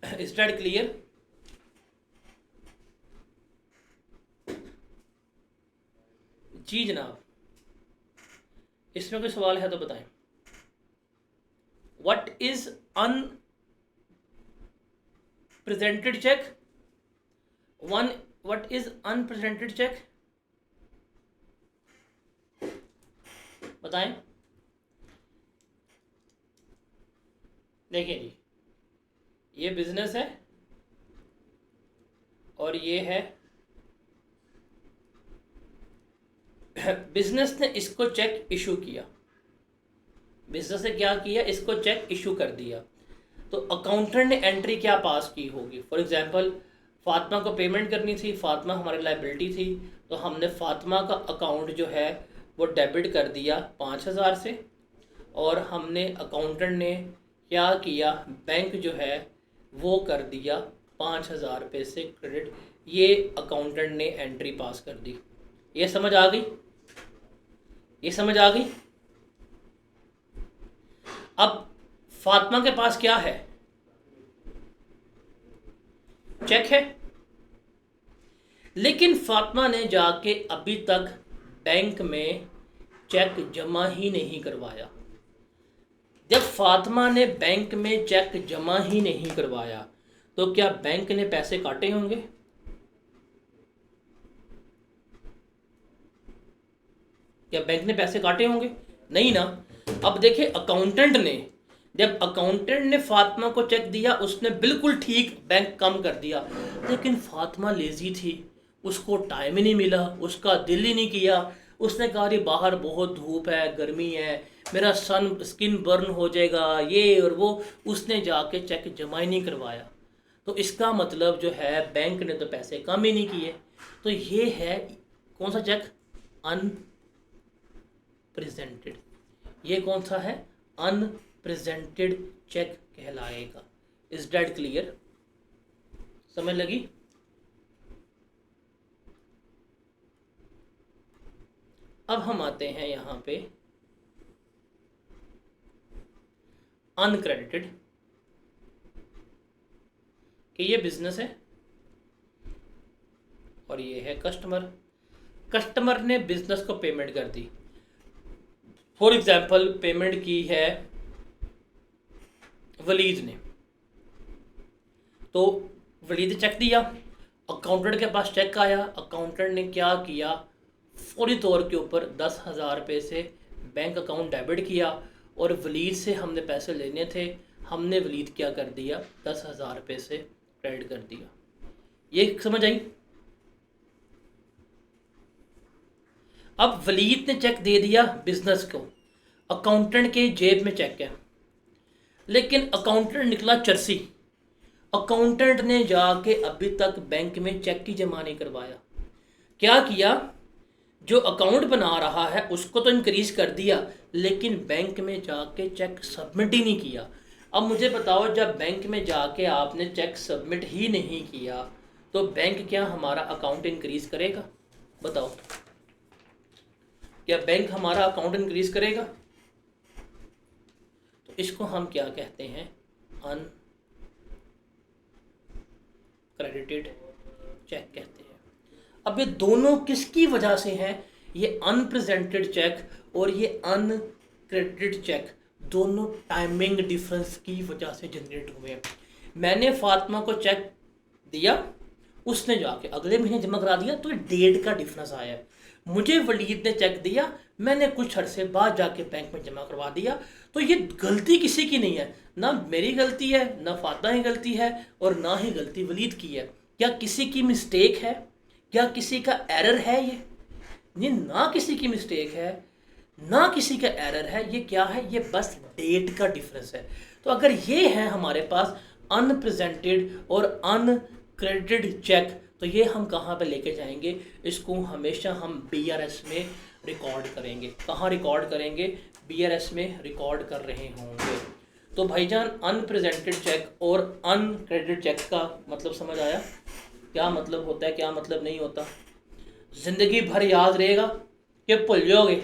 Is that clear? जी जनाब, इसमें कोई सवाल है तो बताएं। What is unpresented cheque? What is unpresented cheque? बताएं। देखिए जी, ये बिजनेस है और ये है बिजनेस ने इसको चेक इशू किया, बिजनेस ने क्या किया, इसको चेक इशू कर दिया। तो अकाउंटेंट ने एंट्री क्या पास की होगी? फॉर एग्जांपल फातिमा को पेमेंट करनी थी, फातिमा हमारी लाइबिलिटी थी, तो हमने फातिमा का अकाउंट जो है वो डेबिट कर दिया 5,000 से। और हमने अकाउंटेंट ने क्या किया, बैंक जो है वो कर दिया 5,000 रुपये से क्रेडिट। ये अकाउंटेंट ने एंट्री पास कर दी। ये समझ आ गई? ये समझ आ गई? अब फातिमा के पास क्या है? चेक है। लेकिन फातिमा ने जाके अभी तक बैंक में चेक जमा ही नहीं करवाया। जब फातिमा ने बैंक में चेक जमा ही नहीं करवाया तो क्या बैंक ने पैसे काटे होंगे? क्या बैंक ने पैसे काटे होंगे? नहीं ना। अब देखिए, जब अकाउंटेंट ने फातिमा को चेक दिया उसने बिल्कुल ठीक बैंक कम कर दिया। लेकिन फातिमा लेजी थी, उसको टाइम ही नहीं मिला, उसका दिल ही नहीं किया। उसने कहा अरे बाहर बहुत धूप है, गर्मी है, मेरा स्किन बर्न हो जाएगा, ये और वो। उसने जाके चेक जमा ही नहीं करवाया। तो इसका मतलब जो है बैंक ने तो पैसे कम ही नहीं किए। तो ये है कौन सा चेक? अनप्रेजेंटेड। ये कौन सा है? अनप्रेजेंटेड चेक कहलाएगा। Is that clear? समझ लगी? अब हम आते हैं यहाँ पे अनक्रेडिटेड कि ये बिजनेस है और ये है कस्टमर। कस्टमर ने बिजनेस को पेमेंट कर दी, फॉर एग्जाम्पल पेमेंट की है वलीद ने, तो वलीद ने चेक दिया, अकाउंटेंट के पास चेक आया, अकाउंटेंट ने क्या किया, फौरी तौर के ऊपर 10,000 रुपये से बैंक अकाउंट डेबिट किया और वलीद से हमने पैसे लेने थे, हमने वलीद क्या कर दिया 10,000 रुपये से क्रेडिट कर दिया। ये समझ आई? अब वलीद ने चेक दे दिया बिजनेस को, अकाउंटेंट के जेब में चेक है, लेकिन अकाउंटेंट निकला चर्सी, अकाउंटेंट ने जाके अभी तक बैंक में चेक ही जमा नहीं करवाया। क्या किया, जो अकाउंट बना रहा है उसको तो इंक्रीज कर दिया, लेकिन बैंक में जाके चेक सबमिट ही नहीं किया। अब मुझे बताओ, जब बैंक में जाके आपने चेक सबमिट ही नहीं किया तो बैंक क्या हमारा अकाउंट इंक्रीज करेगा? बताओ, क्या बैंक हमारा अकाउंट इंक्रीज करेगा? तो इसको हम क्या कहते हैं, अनक्रेडिटेड चेक कहते हैं। अब ये दोनों किसकी वजह से हैं? ये अनप्रेजेंटेड चेक और ये अनक्रेडिटेड चेक दोनों टाइमिंग डिफरेंस की वजह से जनरेट हुए हैं। मैंने फातिमा को चेक दिया, उसने जाके अगले महीने जमा करा दिया, तो डेट का डिफरेंस आया है। मुझे वलीद ने चेक दिया, मैंने कुछ अर्से बाद जाके बैंक में जमा करवा दिया, तो ये गलती किसी की नहीं है, ना मेरी गलती है, ना फातिमा की गलती है, और ना ही गलती वलीद की है। क्या किसी की मिस्टेक है? क्या किसी का एरर है? ये ना किसी की मिस्टेक है, ना किसी का एरर है। ये क्या है? ये बस डेट का डिफरेंस है। तो अगर ये है हमारे पास अनप्रेजेंटेड और अनक्रेडिटेड चेक, तो ये हम कहाँ पे लेके जाएंगे? इसको हमेशा हम BRS में रिकॉर्ड करेंगे। कहाँ रिकॉर्ड करेंगे? BRS में रिकॉर्ड कर रहे होंगे। तो भाईजान, अनप्रेजेंटेड चेक और अनक्रेडिटेड चेक का मतलब समझ आया? क्या मतलब होता है, क्या मतलब नहीं होता? जिंदगी भर याद रहेगा कि भूल जाओगे?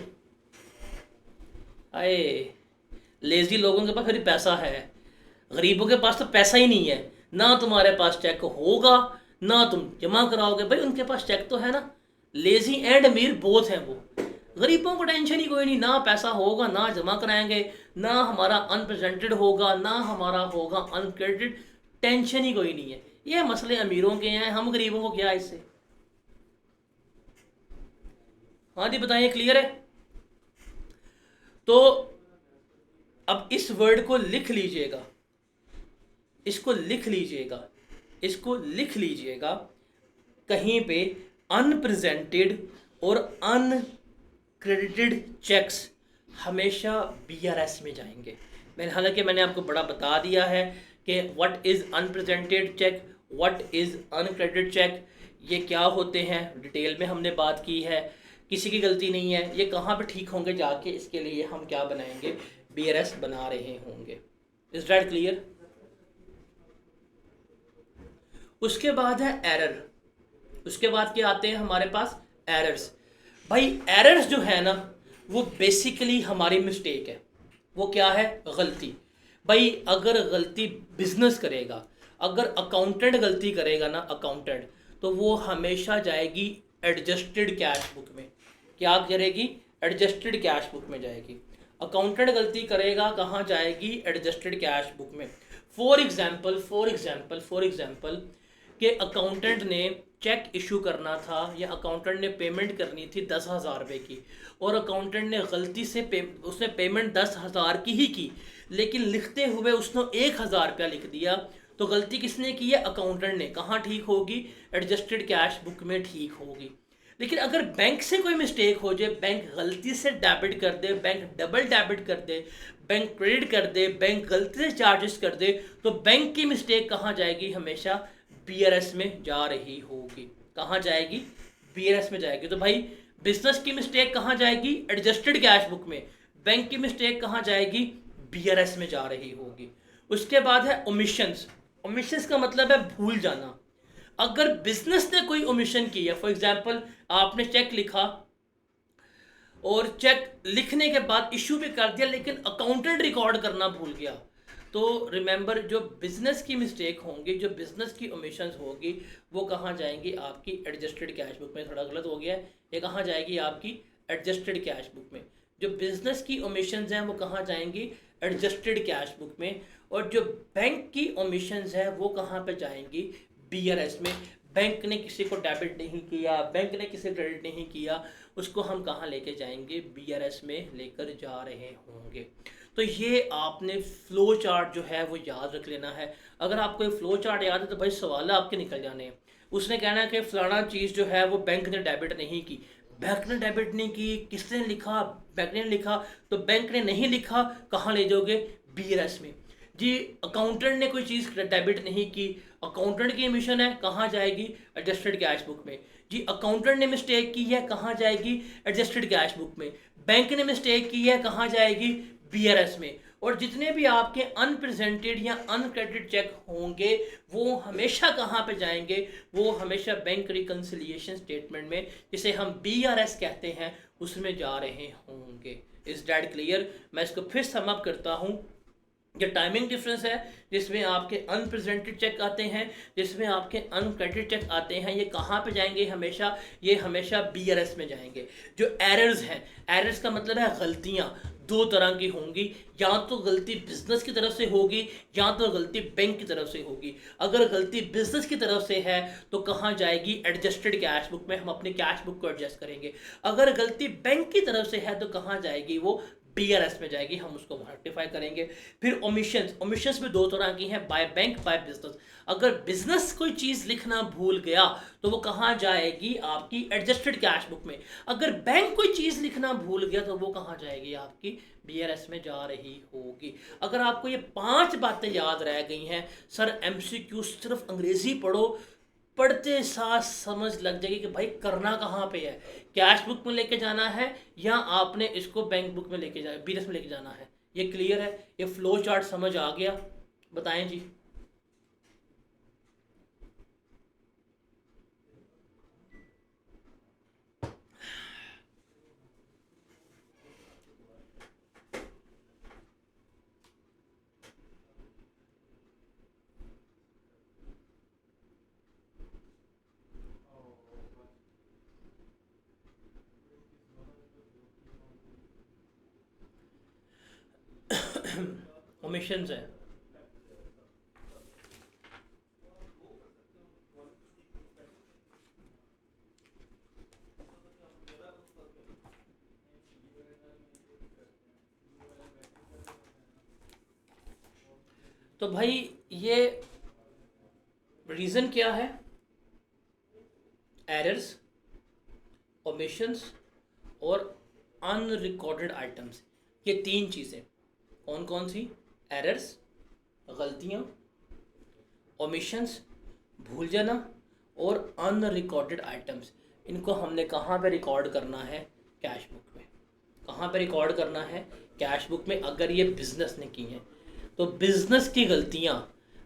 आए, लेजी लोगों के पास फिर पैसा है, गरीबों के पास तो पैसा ही नहीं है। ना तुम्हारे पास चेक होगा, ना तुम जमा कराओगे। भाई उनके पास चेक तो है ना। लेजी एंड अमीर बोथ हैं वो। गरीबों को टेंशन ही कोई नहीं, ना पैसा होगा, ना जमा कराएंगे, ना हमारा अनप्रेजेंटेड होगा, ना हमारा होगा अनक्रेडिटेड, टेंशन ही कोई नहीं है। ये मसले अमीरों के हैं, हम गरीबों को क्या इससे? हाँ जी बताइए, क्लियर है? तो अब इस वर्ड को लिख लीजिएगा, इसको लिख लीजिएगा, इसको लिख लीजिएगा कहीं पे, अनप्रेजेंटेड और अनक्रेडिटेड चेक्स हमेशा BRS में जाएंगे। हालांकि मैंने आपको बड़ा बता दिया है कि what is unpresented cheque, what is uncredited cheque, ये क्या होते हैं, डिटेल में हमने बात की है। किसी की गलती नहीं है, ये कहाँ पे ठीक होंगे जाके, इसके लिए हम क्या बनाएंगे? BRS बना रहे होंगे। Is that clear? उसके बाद है एरर। उसके बाद क्या आते हैं हमारे पास? एरर्स। भाई एरर्स जो है ना, वो बेसिकली हमारी मिस्टेक है। वो क्या है? गलती। भाई अगर गलती बिजनेस करेगा, अगर अकाउंटेंट गलती करेगा ना, अकाउंटेंट, तो वो हमेशा जाएगी एडजस्टेड कैश बुक में। क्या करेगी? एडजस्टेड कैश बुक में जाएगी। अकाउंटेंट गलती करेगा, कहाँ जाएगी? एडजस्टेड कैश बुक में। फॉर एग्जाम्पल कि अकाउंटेंट ने चेक इशू करना था या अकाउंटेंट ने पेमेंट करनी थी 10,000 रुपये की, और अकाउंटेंट ने गलती से उसने पेमेंट 10,000 की ही की, लेकिन लिखते हुए उसने 1,000 रुपया लिख दिया। तो गलती किसने की है? अकाउंटेंट ने। कहाँ ठीक होगी? एडजस्टेड कैश बुक में ठीक होगी। लेकिन अगर बैंक से कोई मिस्टेक हो जाए, बैंक गलती से डेबिट कर दे, बैंक डबल डेबिट कर दे, बैंक क्रेडिट कर दे, बैंक गलती से चार्जेस कर दे, तो बैंक की मिस्टेक कहाँ जाएगी? हमेशा BRS में जा रही होगी। कहाँ जाएगी? BRS में जाएगी। तो भाई बिजनेस की मिस्टेक कहाँ जाएगी? एडजस्टेड कैश बुक में। बैंक की मिस्टेक कहाँ जाएगी? BRS में जा रही होगी। उसके बाद है ओमिशंस। ओमिशंस का मतलब है भूल जाना। अगर बिजनेस ने कोई ओमिशन किया, फॉर एग्जाम्पल आपने चेक लिखा और चेक लिखने के बाद इशू भी कर दिया, लेकिन अकाउंटेंट रिकॉर्ड करना भूल गया, तो रिमेंबर, जो बिजनेस की मिस्टेक होंगी, जो बिजनेस की ओमिशंस होगी, वो कहाँ जाएंगी? आपकी एडजस्टेड कैश बुक में। थोड़ा गलत हो गया है, ये कहाँ जाएगी? आपकी एडजस्टेड कैश बुक में। जो बिजनेस की ओमिशंस हैं वो कहाँ जाएंगी? एडजस्टेड कैश बुक में। और जो बैंक की ओमिशंस है वो कहाँ पे जाएंगी? बीआरएस में। बैंक ने किसी को डेबिट नहीं किया, बैंक ने किसी क्रेडिट नहीं किया, उसको हम कहाँ लेके जाएंगे? बीआरएस में लेकर जा रहे होंगे। तो ये आपने फ्लो चार्ट जो है वो याद रख लेना है। अगर आपको फ्लो चार्ट याद है तो भाई सवाल आपके निकल जाने हैं। उसने कहना है कि फलाना चीज़ जो है वो बैंक ने डेबिट नहीं की। बैंक ने डेबिट नहीं की, किसने लिखा? बैंक ने लिखा। तो बैंक ने नहीं लिखा, कहाँ ले जाओगे? बीआरएस में। जी अकाउंटेंट ने कोई चीज़ डेबिट नहीं की, अकाउंटेंट की एमिशन है, कहाँ जाएगी? एडजस्टेड कैश बुक में। जी अकाउंटेंट ने मिस्टेक की है, कहाँ जाएगी? एडजस्टेड कैश बुक में। बैंक ने मिस्टेक की है, कहाँ जाएगी? बीआरएस में। और जितने भी आपके अनप्रेजेंटेड या अनक्रेडिटेड चेक होंगे वो हमेशा कहाँ पे जाएंगे? वो हमेशा बैंक रिकंसिलिएशन स्टेटमेंट में, जिसे हम बीआरएस कहते हैं, उसमें जा रहे होंगे। Is that clear? मैं इसको फिर सम अप करता हूँ। ये टाइमिंग डिफरेंस है, जिसमें आपके अनप्रेजेंटेड चेक आते हैं, जिसमें आपके अनक्रेडिटेड चेक आते हैं, ये कहाँ पे जाएंगे हमेशा? ये हमेशा बीआरएस में जाएंगे। जो एरर्स हैं, एरर्स का मतलब है गलतियाँ, दो तरह की होंगी। या तो गलती बिजनेस की तरफ से होगी, या तो गलती बैंक की तरफ से होगी। अगर गलती बिजनेस की तरफ से है तो कहाँ जाएगी? एडजस्टेड कैश बुक में, हम अपनी कैश बुक को एडजस्ट करेंगे। अगर गलती बैंक की तरफ से है तो कहाँ जाएगी? वो बीआरएस में जाएगी, हम उसको रेक्टिफाई करेंगे। फिर ओमिशंस, ओमिशंस में दो तरह की हैं, बाय बैंक, बाय बिजनेस। अगर बिजनेस कोई चीज़ लिखना भूल गया तो वो कहाँ जाएगी? आपकी एडजस्टेड कैश बुक में। अगर बैंक कोई चीज़ लिखना भूल गया तो वो कहाँ जाएगी? आपकी बीआरएस में जा रही होगी। अगर आपको ये 5 बातें याद रह गई हैं, सर एमसीक्यू सिर्फ अंग्रेजी पढ़ो, पढ़ते साथ समझ लग जाएगी कि भाई करना कहाँ पे है, कैश बुक में लेके जाना है या आपने इसको बैंक बुक में लेके जाना, बीआरएस में लेके जाना है। ये क्लियर है? ये फ्लो चार्ट समझ आ गया? बताएं जी। ओमिशंस है। तो भाई ये रीज़न क्या है? एरर्स, ओमिशंस और अनरिकॉर्डेड आइटम्स, ये 3 चीज़ें। कौन कौन सी? एरर्स, गलतियाँ, ओमिशंस, भूल जाना, और अनरिकॉर्डेड आइटम्स। इनको हमने कहाँ पे रिकॉर्ड करना है? कैश बुक में। कहाँ पे रिकॉर्ड करना है? कैश बुक में। अगर ये बिजनेस ने की हैं तो बिजनेस की गलतियाँ,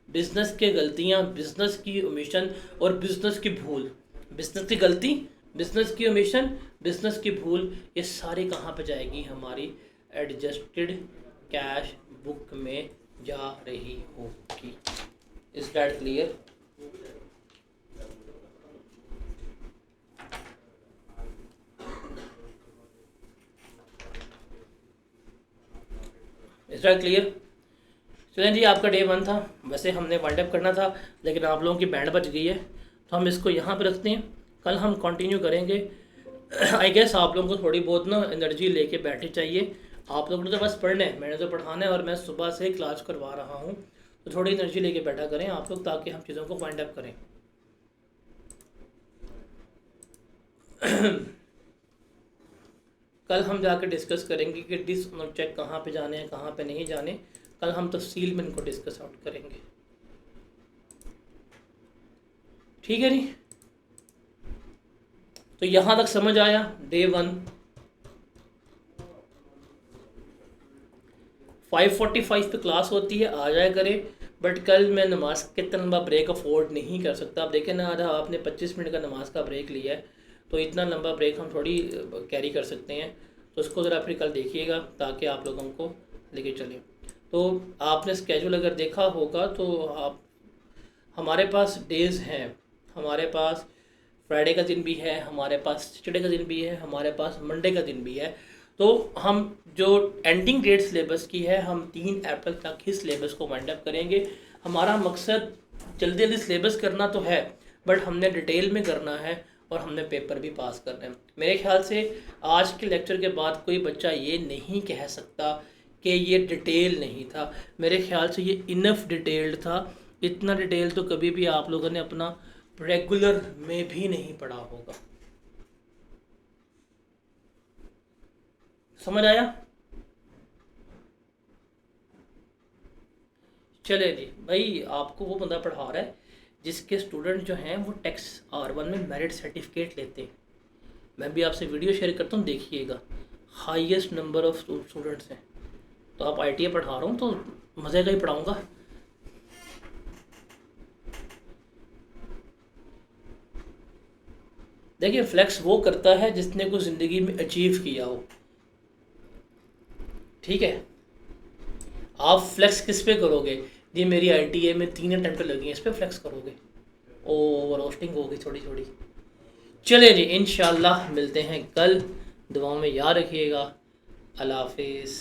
बिजनेस की ओमिशन और बिजनेस की भूल, बिजनेस की गलती, बिजनेस की ओमिशन, बिजनेस की भूल, ये सारी कहाँ पे जाएगी? हमारी एडजस्टेड कैश बुक में जा रही होगी। Is that clear? Is that clear? चलें जी, आपका डे 1 था। वैसे हमने वाइंड अप करना था लेकिन आप लोगों की बैंड बज गई है, तो हम इसको यहाँ पे रखते हैं। कल हम कंटिन्यू करेंगे। आई गेस आप लोगों को थोड़ी बहुत ना एनर्जी लेके बैठनी चाहिए। आप लोगों ने तो बस पढ़ना है, मैंने तो पढ़ाना है, और मैं सुबह से क्लास करवा रहा हूँ, तो थोड़ी एनर्जी लेके बैठा करें आप लोग, ताकि हम चीज़ों को फाइंड अप करें। कल हम जाकर डिस्कस करेंगे कि डिसऑनर चेक कहाँ पे जाने हैं, कहाँ पे नहीं जाने। कल हम तफसील में इनको डिस्कस आउट करेंगे। ठीक है जी? तो यहाँ तक समझ आया? डे 1 5:45 पे क्लास होती है, आ जाया करें। बट कल मैं नमाज के इतना लंबा ब्रेक अफोर्ड नहीं कर सकता। आप देखें ना, आधा आपने 25 मिनट का नमाज का ब्रेक लिया है, तो इतना लंबा ब्रेक हम थोड़ी कैरी कर सकते हैं। तो उसको ज़रा फिर कल देखिएगा ताकि आप लोगों को लेके चलें। तो आपने स्केजूल अगर देखा होगा तो आप, हमारे पास डेज़ हैं, हमारे पास फ्राइडे का दिन भी है, हमारे पास सैटरडे का दिन भी है, हमारे पास मंडे का दिन भी है। तो हम जो एंडिंग डेट सिलेबस की है, हम 3 अप्रैल तक ही सिलेबस को वाइंड अप करेंगे। हमारा मकसद जल्दी जल्दी सिलेबस करना तो है, बट हमने डिटेल में करना है और हमने पेपर भी पास करना है। मेरे ख्याल से आज के लेक्चर के बाद कोई बच्चा ये नहीं कह सकता कि ये डिटेल नहीं था। मेरे ख्याल से ये इनफ डिटेल्ड था। इतना डिटेल तो कभी भी आप लोगों ने अपना रेगुलर में भी नहीं पढ़ा होगा। समझ आया? चले जी भाई, आपको वो बंदा पढ़ा रहा है जिसके स्टूडेंट जो हैं वो टैक्स R1 में मेरिट सर्टिफिकेट लेते हैं। मैं भी आपसे वीडियो शेयर करता हूँ, देखिएगा, हाईएस्ट नंबर ऑफ स्टूडेंट्स हैं। तो आप ITA पढ़ा रहा हूँ तो मज़े का ही पढ़ाऊँगा। देखिए, फ्लेक्स वो करता है जिसने कुछ ज़िंदगी में अचीव किया हो, ठीक है। आप फ्लेक्स किस पे करोगे? जी मेरी ITA में 3 अटेम्प्ट लगी हैं, इस पे फ्लेक्स करोगे? ओवर रोस्टिंग होगी थोड़ी थोड़ी। चले जी, इंशाल्लाह मिलते हैं कल। दुआओं में याद रखिएगा। अल्लाह हाफिज़।